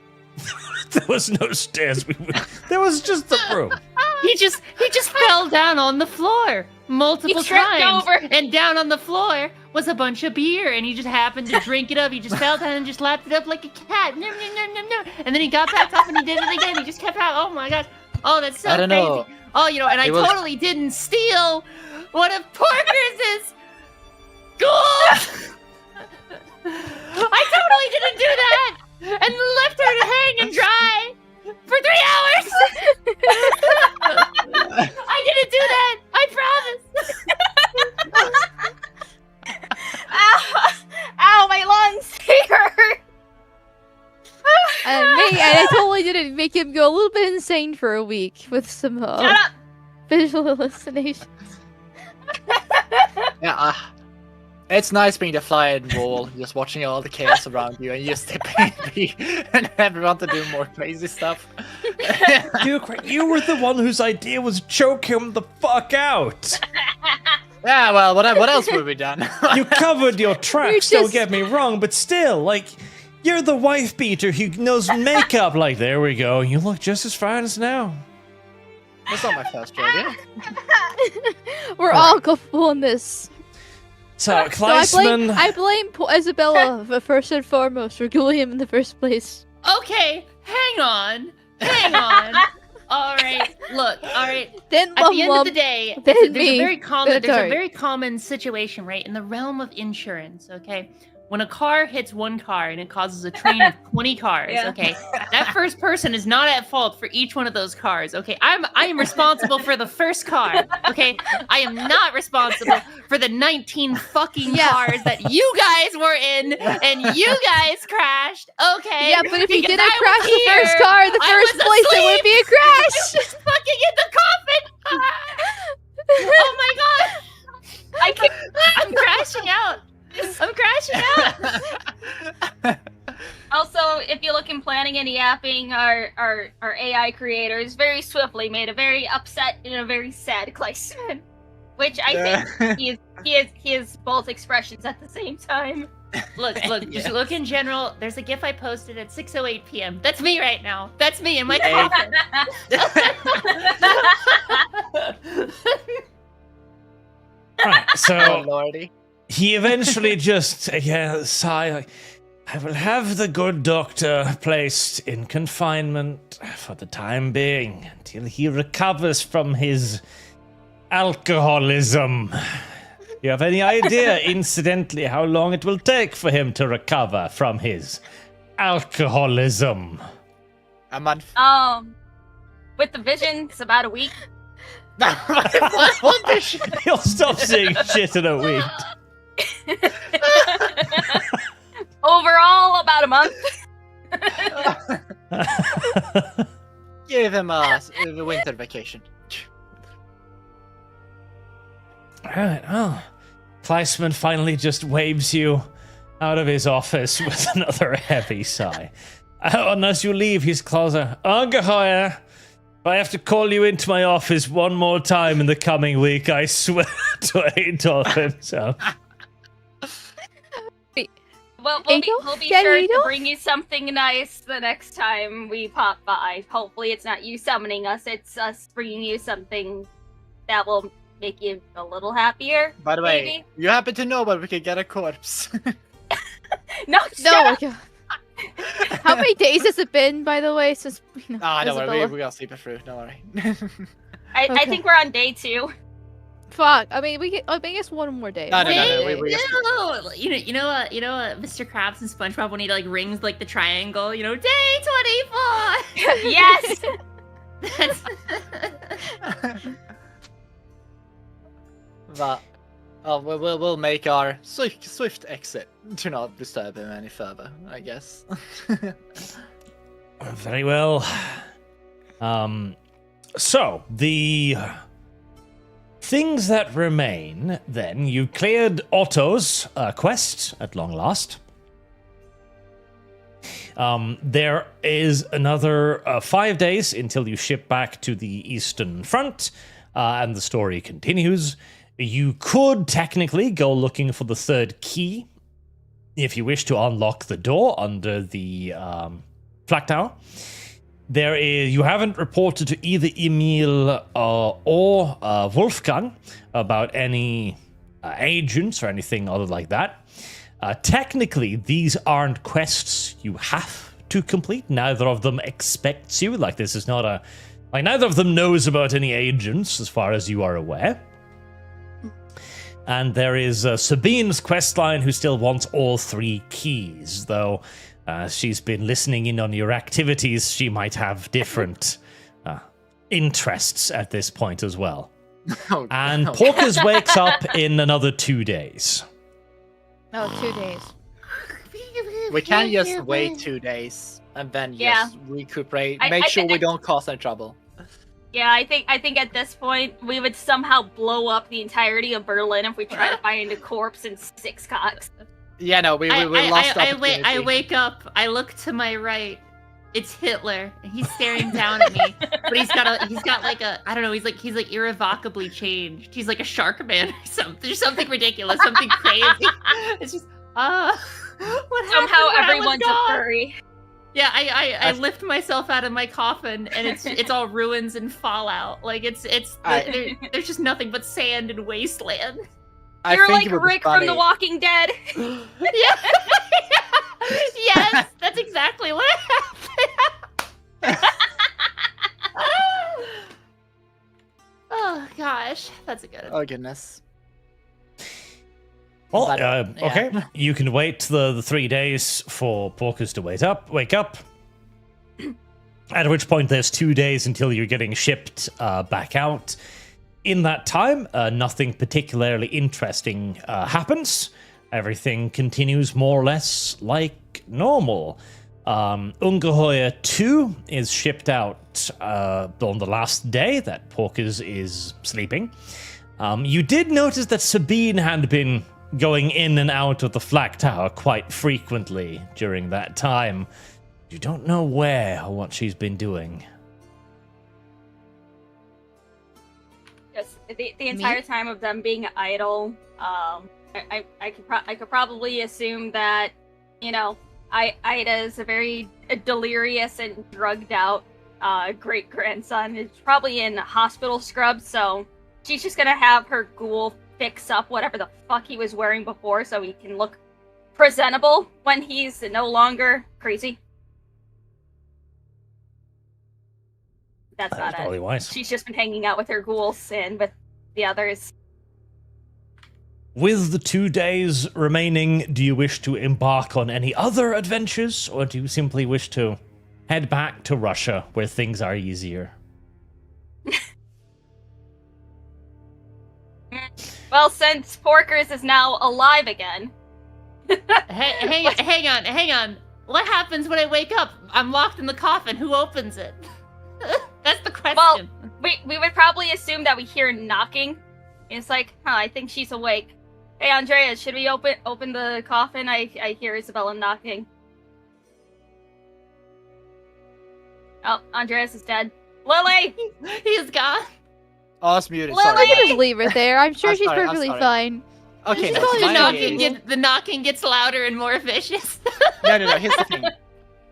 There was no stairs. There was just the room. He just fell down on the floor multiple He tripped times over. and down on the floor was a bunch of beer, and he just happened to drink it up. He just fell down and just lapped it up like a cat. No, no, no, no, no. And then he got back up and he did it again. He just kept out. Oh my gosh. Oh, that's so I don't crazy. know. Oh, and I It was- totally didn't steal one of Porker's gold. I totally didn't do that, and left her to hang and dry for 3 hours. I didn't do that. I promise. Ow, my lungs hurt. And I totally didn't make him go a little bit insane for a week with some Shut up. visual hallucinations. Yeah, it's nice being the fly in the wall, just watching all the chaos around you, and you just be and everyone to do more crazy stuff. You were the one whose idea was choke him the fuck out. Yeah, well, what else would we done? You covered your tracks, just- don't get me wrong, but still, like, you're the wife beater who knows makeup. Like, there we go. You look just as fine as now. That's not my first rodeo. We're all culpable in this. So, So I blame Kleisman. Isabella first and foremost for killing him in the first place. Okay, hang on. All right, look. All right. Then At the end of the day, then there's me, a Attari. very common situation, right, in the realm of insurance. Okay, when a car hits one car and it causes a train of 20 cars, Yeah. okay, that first person is not at fault for each one of those cars. Okay, I am responsible for the first car. Okay, I am not responsible for the 19 fucking Yeah. cars that you guys were in and you guys crashed. Okay, Yeah, but if you because didn't I was crash the here, first car in the I first was place, it wouldn't be a I crash. was fucking in the coffin. Oh my god. I'm crashing out. I'm crashing out. Also, if you look in planning and yapping, our AI creators very swiftly made a very upset and a very sad Kleisman, which I think he is both expressions at the same time. Look, just look in general. There's a GIF I posted at 6:08 p.m. That's me right now. That's me in my coffin. Right, Oh, so lordy. he eventually just sigh like, I will have the good doctor placed in confinement for the time being until he recovers from his alcoholism. You have any idea, incidentally, how long it will take for him to recover from his alcoholism? A month. With the vision, it's about a week. He'll stop seeing shit in a week. Overall, about a month. Give him a winter vacation. Alright, well, Kleisman finally just waves you out of his office with another heavy sigh. Unless you leave his closet. Ungeheuer, if I have to call you into my office one more time in the coming week, I swear to Adolf himself. Well, Ankle? we'll be Yeah, sure you to know? bring you something nice the next time we pop by. Hopefully it's not you summoning us, it's us bringing you something that will make you a little happier. By the way, maybe? you happen to know where we can get a corpse? No, No, shut my up! God. How many days has it been, by the way, since Don't worry, Isabella? we're gonna sleep it through, don't worry. I Okay. think we're on day 2. Fuck. I mean, I guess one more day. No, no, One no, more no, day. we- No, you know, Mr. Krabs and SpongeBob when he like rings like the triangle, day 24. Yes! That's But we'll make our swift exit to not disturb him any further, I guess. Very well. So, the things that remain, then, you cleared Otto's quest at long last. There is another 5 days until you ship back to the Eastern Front, and the story continues. You could technically go looking for the third key if you wish to unlock the door under the flak tower. You haven't reported to either Emil or Wolfgang about any agents or anything other like that. Technically, these aren't quests you have to complete. Neither of them expects you. Like, this is not a... Like, neither of them knows about any agents, as far as you are aware. And there is Sabine's questline, who still wants all 3 keys, though she's been listening in on your activities. She might have different interests at this point as well. Oh, And no. Porkers wakes up in another 2 days. Oh, 2 days. We can't just wait 2 days and then just recuperate. Make sure we don't cause any trouble. Yeah, I think at this point we would somehow blow up the entirety of Berlin if we try to find a corpse in 6 cocks. Yeah, no, we lost I wake up, I look to my right. It's Hitler. And he's staring down at me. But he's got like a, I don't know, he's like irrevocably changed. He's like a shark man or something. There's something ridiculous, something crazy. It's just what happened? Somehow when I was everyone's a gone? furry. Yeah, I lift myself out of my coffin, and it's all ruins and fallout. Like there's just nothing but sand and wasteland. You're think like it would be Rick from funny. The Walking Dead. Yeah. Yes, that's exactly what happened. Oh gosh, that's a good one. Oh goodness. Well, But, okay. yeah. You can wait the 3 days for Porkers to wake up. At which point there's 2 days until you're getting shipped back out. In that time, nothing particularly interesting happens. Everything continues more or less like normal. Ungeheuer 2 is shipped out on the last day that Porkers is sleeping. You did notice that Sabine had been going in and out of the flak tower quite frequently during that time. You don't know where or what she's been doing. Yes, the entire time of them being idle, I could probably assume that, you know, Ida's a very delirious and drugged out great grandson. Is probably in hospital scrubs, so she's just gonna have her ghoul fix up whatever the fuck he was wearing before, so he can look presentable when he's no longer crazy. That's not probably it. wise. She's just been hanging out with her ghouls and with the others. With the 2 days remaining, do you wish to embark on any other adventures, or do you simply wish to head back to Russia, where things are easier? Well, since Porkers is now alive again. Hang on. What happens when I wake up? I'm locked in the coffin. Who opens it? That's the question. Well, we would probably assume that we hear knocking. It's like, I think she's awake. Hey, Andrea, should we open the coffin? I hear Isabella knocking. Oh, Andreas is dead. Lily! He is gone. Oh, it's muted. Lily! I Sorry. can just leave her there. I'm sure I'm she's sorry, I'm perfectly sorry. fine. Okay, She's no, probably my- the knocking gets louder and more vicious. No. Here's the thing.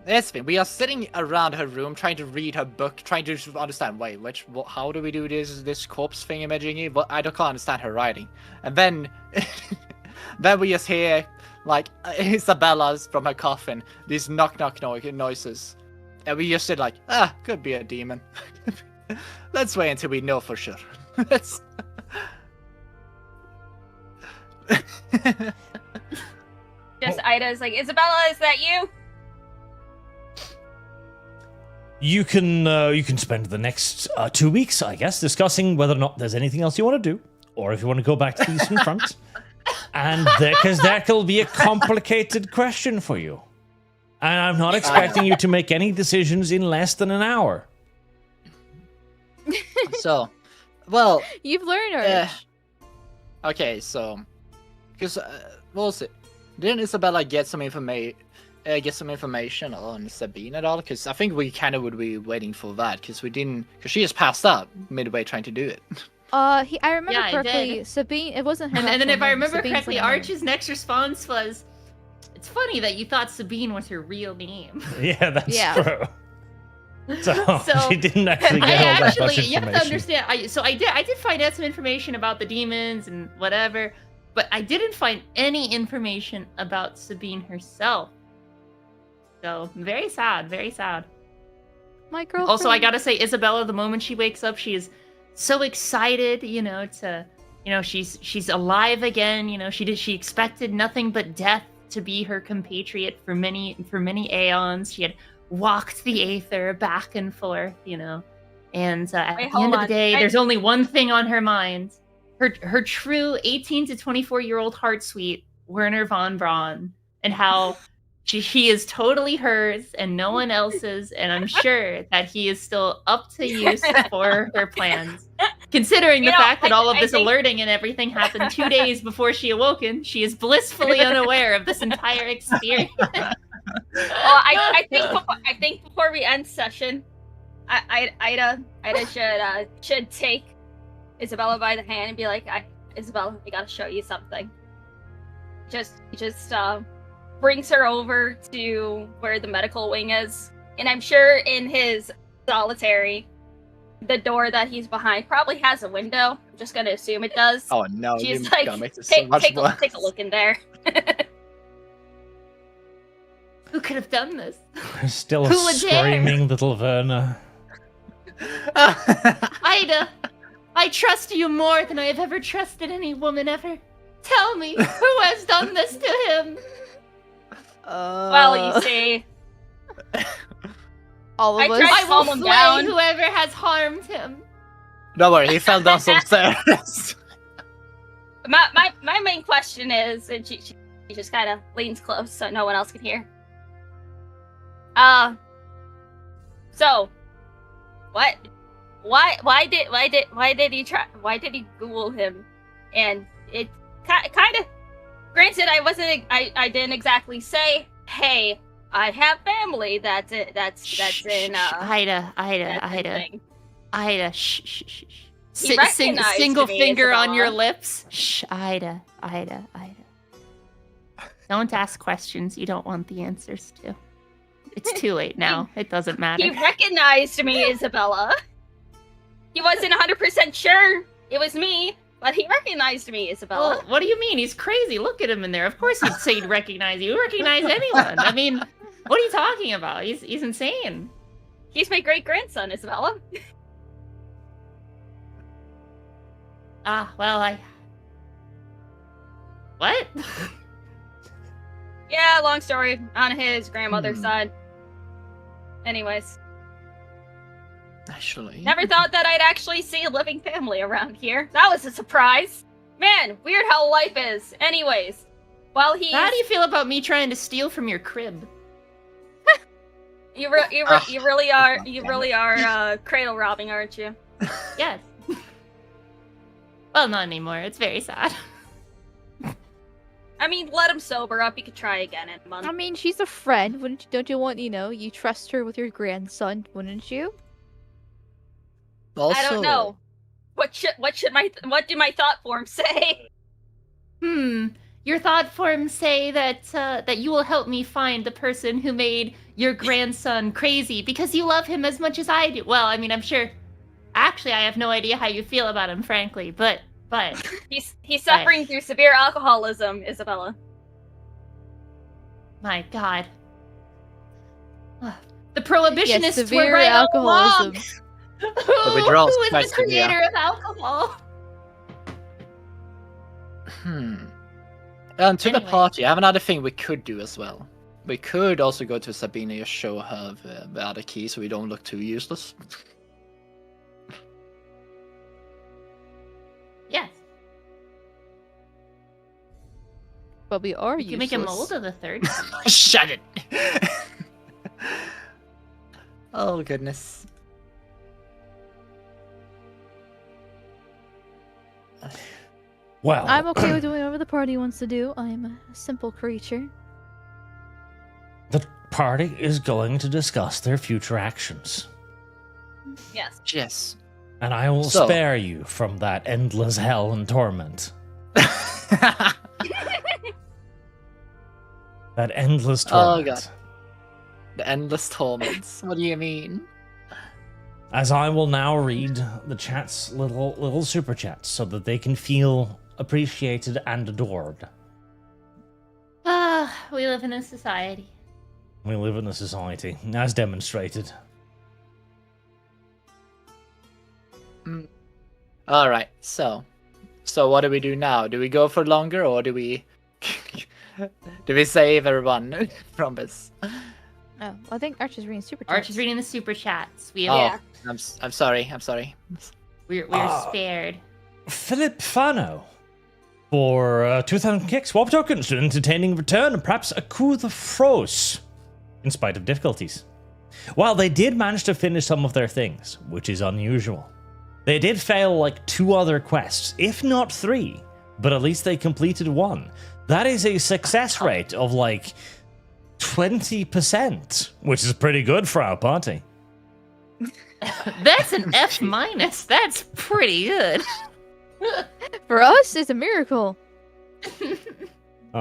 Here's the thing. We are sitting around her room, trying to read her book, trying to understand. Wait, how do we do this corpse thing imaging? Well, I can't understand her writing. And then, then we just hear like Isabella's from her coffin. These knock noises, and we just said like, could be a demon. Let's wait until we know for sure. Let's. Just Ida's like, Isabella, is that you? You can spend the next 2 weeks, I guess, discussing whether or not there's anything else you want to do, or if you want to go back to the Eastern Front. And because that will be a complicated question for you. And I'm not expecting you to make any decisions in less than an hour. So, well, You've learned her. okay, so because what was it? Didn't Isabella get some information on Sabine at all? Because I think we kind of would be waiting for that because she just passed out midway trying to do it. I remember Yeah, I correctly. did. Sabine. It wasn't her. And then actual if I name, remember Sabine's correctly, second name. Arch's next response was, "It's funny that you thought Sabine was her real name." Yeah, that's Yeah. true. So, So, she didn't actually get all that much you have to information. understand. I did find out some information about the demons and whatever, but I didn't find any information about Sabine herself. So very sad, very sad. My girlfriend. Also, I gotta say, Isabella, the moment she wakes up, she is so excited, she's alive again. She expected nothing but death to be her compatriot for many aeons. She had walked the aether back and forth, and at the end of the day, there's only one thing on her mind: her true 18 to 24-year-old heartsuite, Werner von Braun, and how he is totally hers and no one else's, and I'm sure that he is still up to use for her plans. Considering the fact that all of this alerting and everything happened 2 days before she awoken, she is blissfully unaware of this entire experience. Well, I think before we end session, Ida should take Isabella by the hand and be like, Isabella, I gotta show you something. Just brings her over to where the medical wing is, and I'm sure in his solitary, the door that he's behind probably has a window. I'm just gonna assume it does. Oh no, she's you're gonna make this so much worse. Take a look in there. Who could have done this? Still a screaming little Werner. Ida, I trust you more than I have ever trusted any woman ever. Tell me, who has done this to him? Well, you see, All of us. I will slay whoever has harmed him. Don't worry, he fell down some stairs. my main question is, and she just kind of leans close so no one else can hear. So, what? Why did he Google him? And it kind of. Granted, I didn't exactly say, hey, I have family that's in Ida, shh. recognized Single me, finger on Isabella. your lips. Shh, Ida. Don't ask questions you don't want the answers to. It's too late now. It doesn't matter. He recognized me, Isabella. He wasn't 100% sure it was me, but he recognized me, Isabella. Well, what do you mean? He's crazy. Look at him in there. Of course he'd say he'd recognize you. He'd recognize anyone. I mean, what are you talking about? He's insane. He's my great-grandson, Isabella. What? Yeah, long story. On his grandmother's side. Anyways. Actually. Never thought that I'd actually see a living family around here. That was a surprise. Man, weird how life is. Anyways, while he's... How do you feel about me trying to steal from your crib? You really are cradle robbing, aren't you? Yes. Well, not anymore. It's very sad. I mean, let him sober up. You could try again in a month. I mean, she's a friend. Don't you want, you trust her with your grandson, wouldn't you? Also, I don't know. What do my thought forms say? Your thought forms say that you will help me find the person who made your grandson crazy because you love him as much as I do. Well, I mean, I'm sure. Actually, I have no idea how you feel about him, frankly, but he's suffering through severe alcoholism, Isabella. My God. The prohibitionists severe were right alcoholism. all along. The withdrawal's Who is quite the creator severe. of alcohol? And to the Anyway. party, I have another thing we could do as well. We could also go to Sabina and show her the other key so we don't look too useless. Yes. But we are You can make a mold of the third. Shut it! Oh, goodness. Well, I'm okay with doing whatever the party wants to do. I am a simple creature. the party is going to discuss their future actions, Yes. Yes. and I will So- spare you from that endless hell and torment. That endless Oh, torment. God. The endless torments. What do you mean? As I will now read the chat's little super chats so that they can feel appreciated, and adored. We live in a society. We live in a society, as demonstrated. All right. So what do we do now? Do we go for longer, or do we save everyone from this? Oh, I think Arch is reading super. Arch is reading the super chats. We Oh, have, I'm sorry. we're spared. Philip Fano for 2,000 kicks, warp tokens, an entertaining return, and perhaps a coup de force, in spite of difficulties. While they did manage to finish some of their things, which is unusual, they did fail like 2 other quests, if not 3, but at least they completed 1. That is a success rate of like 20%, which is pretty good for our party. That's an F-. That's pretty good. For us, it's a miracle.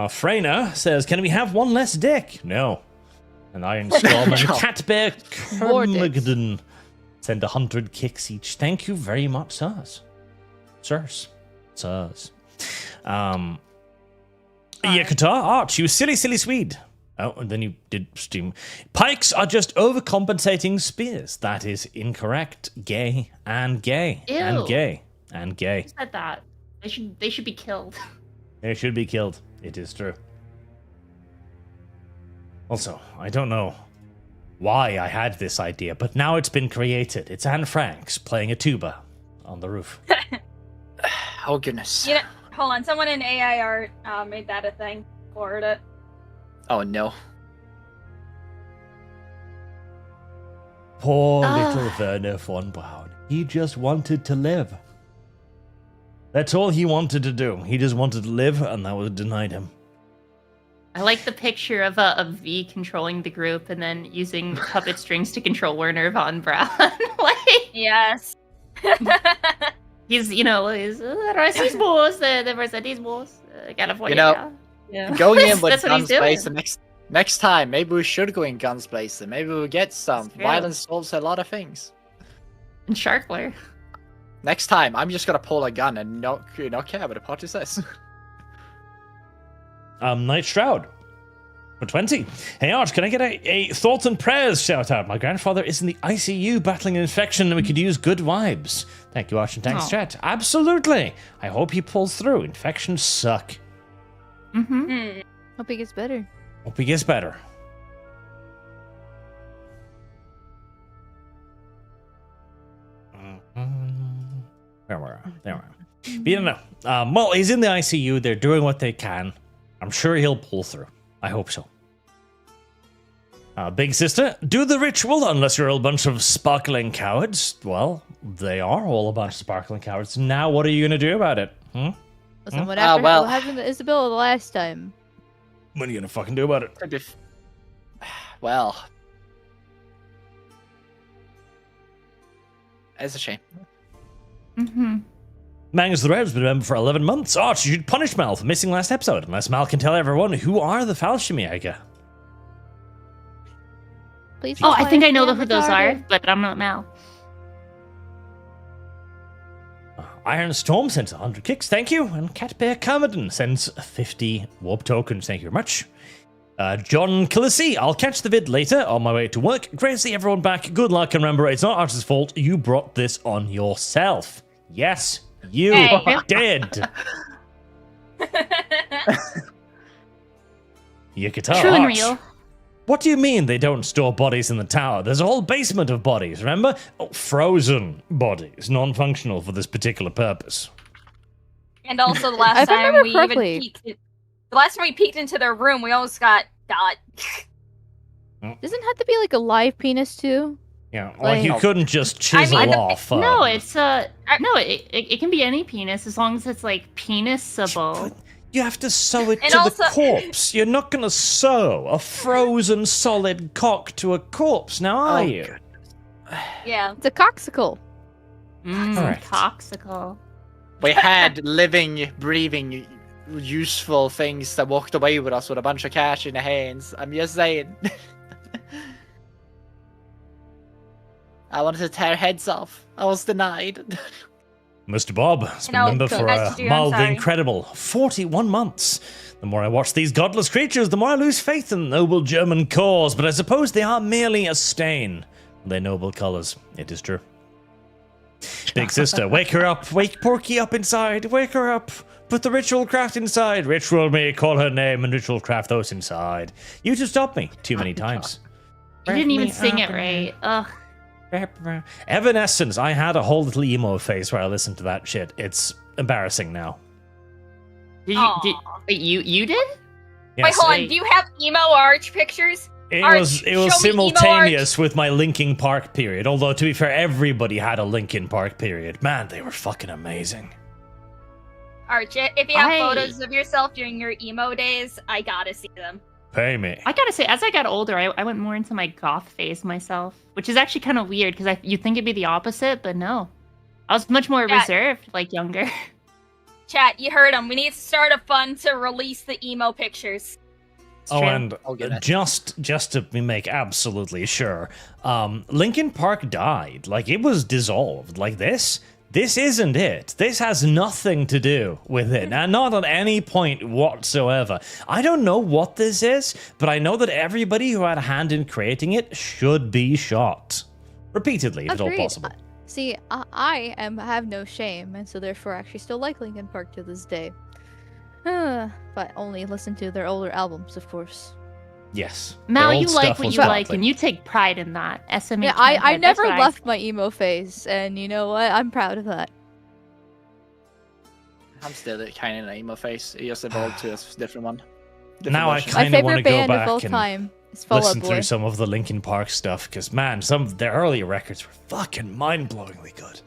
Freyna says, can we have 1 less dick? No. An Iron Storm and Cat Bear Kermagden send 100 kicks each. Thank you very much, sirs. Yakuta, Arch, you silly Swede. Oh, and then you did stream. Pikes are just overcompensating spears. That is incorrect. Gay and gay. Ew. And gay. And gay. Who said that? They should be killed. They should be killed. It is true. Also, I don't know why I had this idea, but now it's been created. It's Anne Franks playing a tuba on the roof. Oh goodness. You know, hold on. Someone in AI art made that a thing. Forward it. Oh no. Poor little Werner von Braun. He just wanted to live. That's all he wanted to do. He just wanted to live, and that was denied him. I like the picture of V controlling the group and then using puppet strings to control Werner von Braun. Like, Yes. he's racismos, de racismos, California. You know, yeah. going in with That's what he's guns doing. blazing next time, maybe we should go in guns blazing. Maybe we'll get some. True. Violence solves a lot of things. And Sharkler. Next time, I'm just gonna pull a gun and not care what the party says. Night Shroud for 20. Hey Arch, can I get a thoughts and prayers shout out? My grandfather is in the ICU battling an infection and we could use good vibes. Thank you, Arch, and thanks, chat. Absolutely. I hope he pulls through. Infections suck. Mm-hmm. Hope he gets better. Hope he gets better. There we are. But you know, well, he's in the ICU. They're doing what they can. I'm sure he'll pull through. I hope so. Big sister, do the ritual unless you're a bunch of sparkling cowards. Well, they are all a bunch of sparkling cowards. Now what are you going to do about it? Listen, what happened to Isabella the last time? What are you going to fucking do about it? Well, it's a shame. Mm-hmm. Mangus the Red's been a member for 11 months. Arch, you should punish Mal for missing last episode, unless Mal can tell everyone who are the Fallschirmjäger. Please. Oh, I think I know who those are, but I'm not Mal. Iron Storm sends 100 kicks, thank you. And Cat Bear Camadon sends 50 warp tokens, thank you very much. John Killisey, I'll catch the vid later on my way to work. Great to see everyone back. Good luck, and remember, it's not Arch's fault. You brought this on yourself. Yes, you did. Yucata. True and real. What do you mean they don't store bodies in the tower? There's a whole basement of bodies, remember? Oh, frozen bodies, non-functional for this particular purpose. And also the last If I time remember we correctly- even the last time we peeked into their room, we almost got got. Doesn't it have to be like a live penis too? Yeah, like you Like- couldn't just chisel mean, off. No, it's it can be any penis as long as it's like penisable. You have to sew it And to also- the corpse. You're not going to sew a frozen solid cock to a corpse, now are you? Yeah. It's a coxicle. Correct. Toxical. We had living, breathing, useful things that walked away with us with a bunch of cash in their hands. I'm just saying. I wanted to tear heads off. I was denied. Mr. Bob has been a No, member for that's a true, I'm mildly sorry. incredible 41 months. The more I watch these godless creatures, the more I lose faith in the noble German cause, but I suppose they are merely a stain on their noble colors. It is true. Big sister, wake her up. Wake Porky up inside. Wake her up. Put the ritual craft inside. Ritual me, call her name, and ritual craft those inside. You two stopped me too many times. You didn't even sing it right. Ugh. Evanescence. I had a whole little emo phase where I listened to that shit. It's embarrassing now. Wait, you did? Wait, hold on. Do you have emo Arch pictures? It Arch, was show me emo simultaneous with my Linkin Park period. Although, to be fair, everybody had a Linkin Park period. Man, they were fucking amazing. Arch, if you have photos of yourself during your emo days, I gotta see them. Pay me. I gotta say, as I got older, I went more into my goth phase myself, which is actually kind of weird because you think it'd be the opposite, but no. I was much more reserved, like younger. Chat, you heard him. We need to start a fund to release the emo pictures. Oh, true. and just to make absolutely sure, Linkin Park died. Like, it was dissolved. Like, this isn't it. This has nothing to do with it, and not at any point whatsoever. I don't know what this is, but I know that everybody who had a hand in creating it should be shot. Repeatedly, if at all Agreed. possible. See, I have no shame, and so therefore actually still like Linkin Park to this day. But only listen to their older albums, of course. Yes. Mal, Their you old like stuff what was you like, godly. and you take pride in that. SMH. Yeah, I never left my emo phase, and you know what? I'm proud of that. I'm still kind of in an emo phase. It just evolved to a different one. Now I version. My kind of want to favorite go band of back all and time is Fall Out listen Boy. through some of the Linkin Park stuff, because, man, some of their earlier records were fucking mind-blowingly good.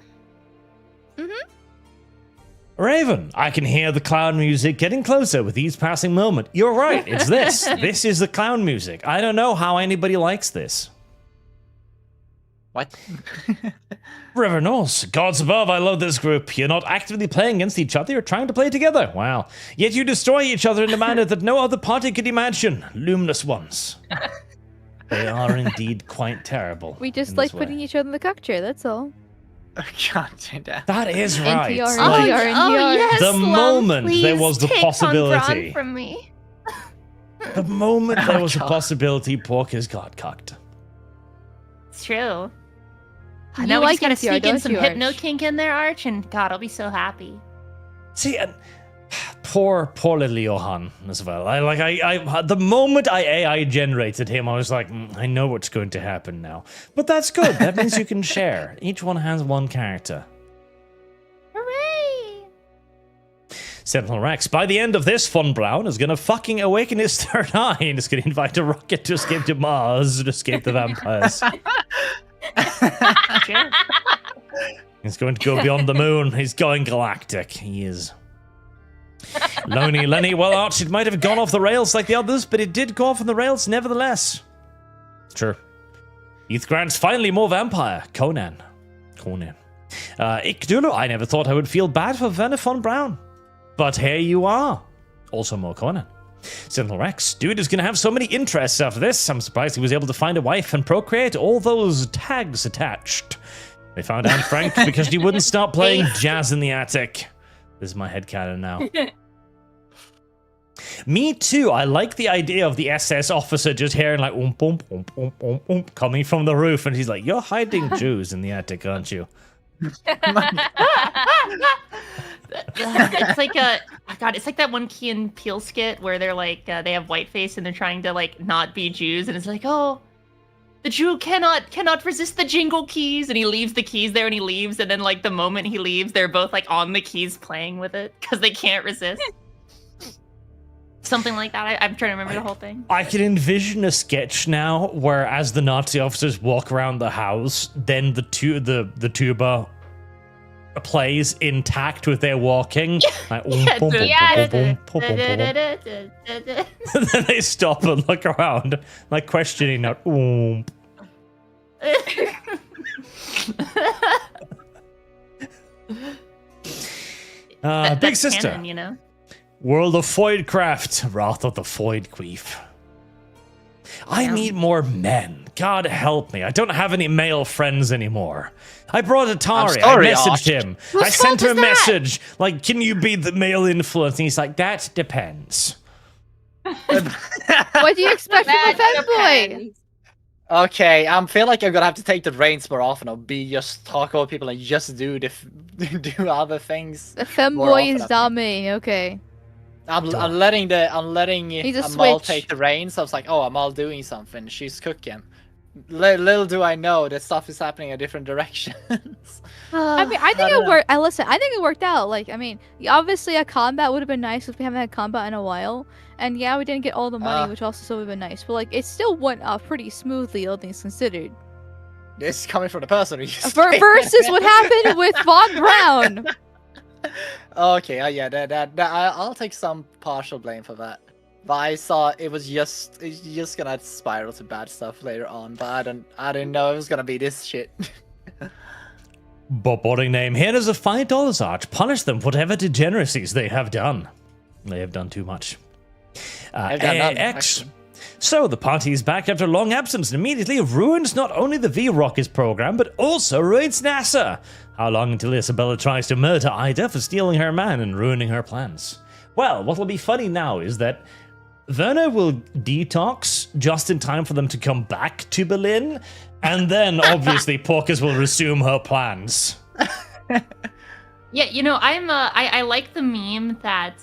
Raven, I can hear the clown music getting closer with each passing moment. You're right, it's this. This is the clown music. I don't know how anybody likes this. What? River Norse, gods above, I love this group. You're not actively playing against each other, you're trying to play together. Wow. Yet you destroy each other in a manner that no other party could imagine. Luminous ones. They are indeed quite terrible. We just in like this putting way. each other in the cock chair, that's all. Can't do that. That is right. NTR, Like, NTR. Oh, yes, the Lum, moment there please was the take possibility. Von Braun from me. the moment there was a God. possibility, Porkers got cocked. It's true. You Now we like just gotta NTR, sneak in don't some you, hypno Arch? kink in there, Arch, and God, I'll be so happy. See, and poor little Johan as well. I the moment I AI generated him, I was like, I know what's going to happen now. But that's good. That means you can share. Each one has one character. Hooray! Sentinel Rex, by the end of this, Von Braun is gonna fucking awaken his third eye and is gonna invite a rocket to escape to Mars to escape the vampires. Sure. He's going to go beyond the moon. He's going galactic. He is. Lonely Lenny, well, Arch, it might have gone off the rails like the others, but it did go off on the rails nevertheless. True. Heath Grant's finally more vampire. Conan. Ikdulu, I never thought I would feel bad for Werner von Braun. But here you are. Also more Conan. Sentinel Rex, dude is gonna have so many interests after this. I'm surprised he was able to find a wife and procreate all those tags attached. They found Anne Frank because she wouldn't stop playing jazz in the attic. This is my headcanon now. Me too. I like the idea of the SS officer just hearing like coming from the roof, and he's like, "You're hiding Jews in the attic, aren't you?" It's like it's like that one Key and Peele skit where they're like they have whiteface and they're trying to like not be Jews, and it's like, oh, the Jew cannot resist the jingle keys, and he leaves the keys there and he leaves, and then like the moment he leaves, they're both like on the keys playing with it because they can't resist. Something like that. I'm trying to remember the whole thing. I can envision a sketch now where, as the Nazi officers walk around the house, then the tuba plays intact with their walking. Like, then they stop and look around, like questioning that. Big That's sister. canon, you know. World of Voidcraft, Wrath of the Void Queef. I need more men. God help me. I don't have any male friends anymore. I brought Attari. sorry, I messaged Arch. him. Whose I sent him a fault is that? message. Like, can you be the male influence? And he's like, that depends. What do you expect from a That femboy? depends. Okay, I feel like I'm gonna have to take the reins more often, or be just talk over people and just do do other things. A More femboy often, is I think. Dame. Okay. I'm letting He's a Amal switch. take the reins. I was like, oh, Amal doing something. She's cooking. Little do I know that stuff is happening in different directions. I mean, I think don't it know. worked. Listen, I think it worked out. Like, I mean, obviously a combat would have been nice if we haven't had combat in a while. And yeah, we didn't get all the money, which also still would have been nice. But like, it still went off pretty smoothly, all things considered. This is coming from the person who Versus what happened with Von Brown. Okay, yeah, I'll take some partial blame for that. But I saw it's just gonna spiral to bad stuff later on. But I didn't know it was gonna be this shit. Boring name. Here is a $5 Arch. Punish them for whatever degeneracies they have done. They have done too much. I've done none, X. actually. So the party is back after long absence and immediately ruins not only the V-Rockets program, but also ruins NASA. How long until Isabella tries to murder Ida for stealing her man and ruining her plans? Well, what will be funny now is that Werner will detox just in time for them to come back to Berlin, and then obviously Porkers will resume her plans. Yeah, you know, I like the meme that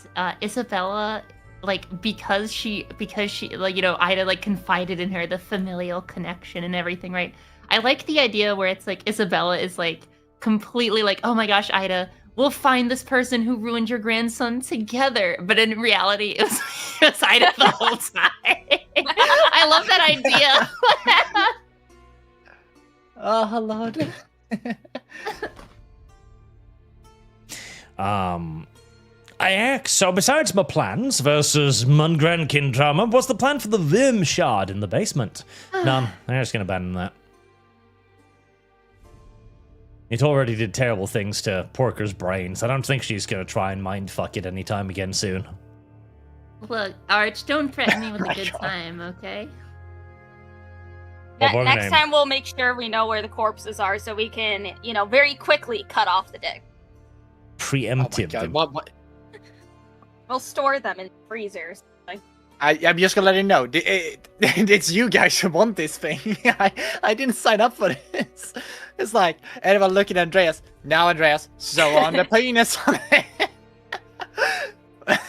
Isabella, like, because she like, you know, Ida like confided in her, the familial connection and everything, right? I like the idea where it's like Isabella is like completely like, oh my gosh, Ida, we'll find this person who ruined your grandson together. But in reality, it was Ida the whole time. I love that idea. Oh, Lord. I ask, so besides my plans versus Mungrenkin drama, what's the plan for the Vim shard in the basement? None. They're just gonna abandon that. It already did terrible things to Porker's brains. I don't think she's gonna try and mindfuck it anytime again soon. Look, Arch, don't threaten me with my a good God. time, okay? Boring Next name. time we'll make sure we know where the corpses are so we can, you know, very quickly cut off the dick. Preemptive. Oh my God, what? We'll store them in freezers. I'm just gonna let you know. It's you guys who want this thing. I didn't sign up for this. It's like everyone looking at Andreas. Now Andreas, so on the penis.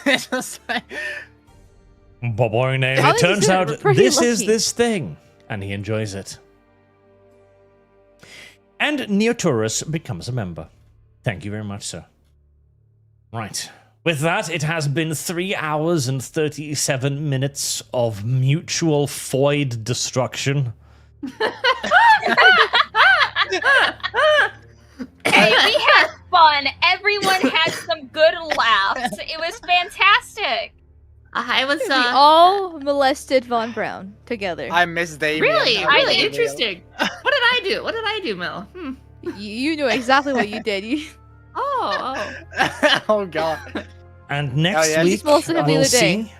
It's just like, Boring name. I It think turns he's out pretty this is lucky. this thing, and he enjoys it. And Neoturus becomes a member. Thank you very much, sir. Right. With that, it has been 3 hours and 37 minutes of mutual void destruction. Hey, we had fun. Everyone had some good laughs. It was fantastic. I was We all molested Von Brown together. I miss Damien. really, I really miss Damien. interesting. What did I do? What did I do, Mel? You knew exactly what you did. Oh. Oh God. And next yeah, week, supposed to have the we'll other day. see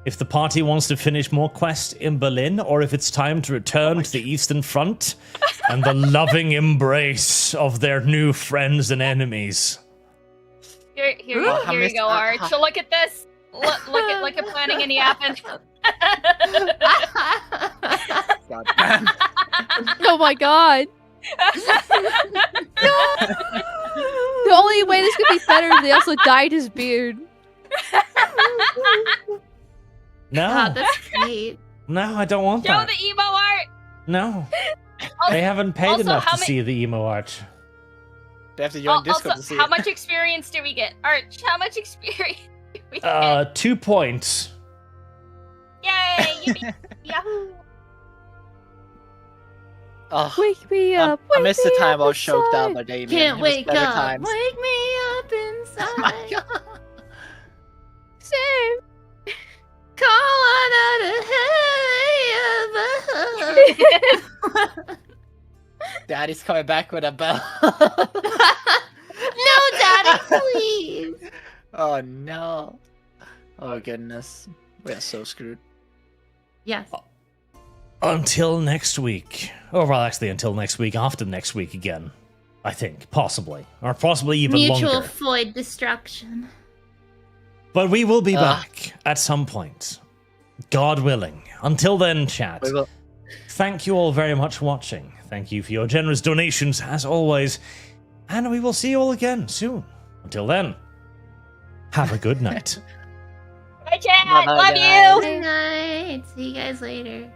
if the party wants to finish more quests in Berlin, or if it's time to return to the Eastern Front and the loving embrace of their new friends and enemies. Here Oh, I you missed- go, Arch. So look at this. Look at planning and yapping. God damn. Oh my god. The only way this could be better is they also dyed his beard. No, God, that's great. no, I don't want Show that. the emo art. No, Also- they haven't paid also, enough how to ma- see the emo art. They have to join Discord to Also, see how it. much experience do we get? Arch, how much experience do we get? 2 points. Yay! Yippee! Yahoo! Oh, Wake me I up. missed the wake me time I up was choked out inside. by Damien. Can't It was wake better up. times. Wake me up inside. Oh my God. Save. Call on out of heaven. Daddy's coming back with a bell. No, Daddy, please. Oh no. Oh goodness. We are so screwed. Yes. until next week. Or, well, actually, until next week, after next week again. I think, possibly. Or possibly even Mutual longer. void destruction. But we will be back at some point. God willing. Until then, chat. We will. Thank you all very much for watching. Thank you for your generous donations, as always. And we will see you all again soon. Until then, have a good night. Bye, chat. Bye-bye, Love guys. you. Good night. See you guys later.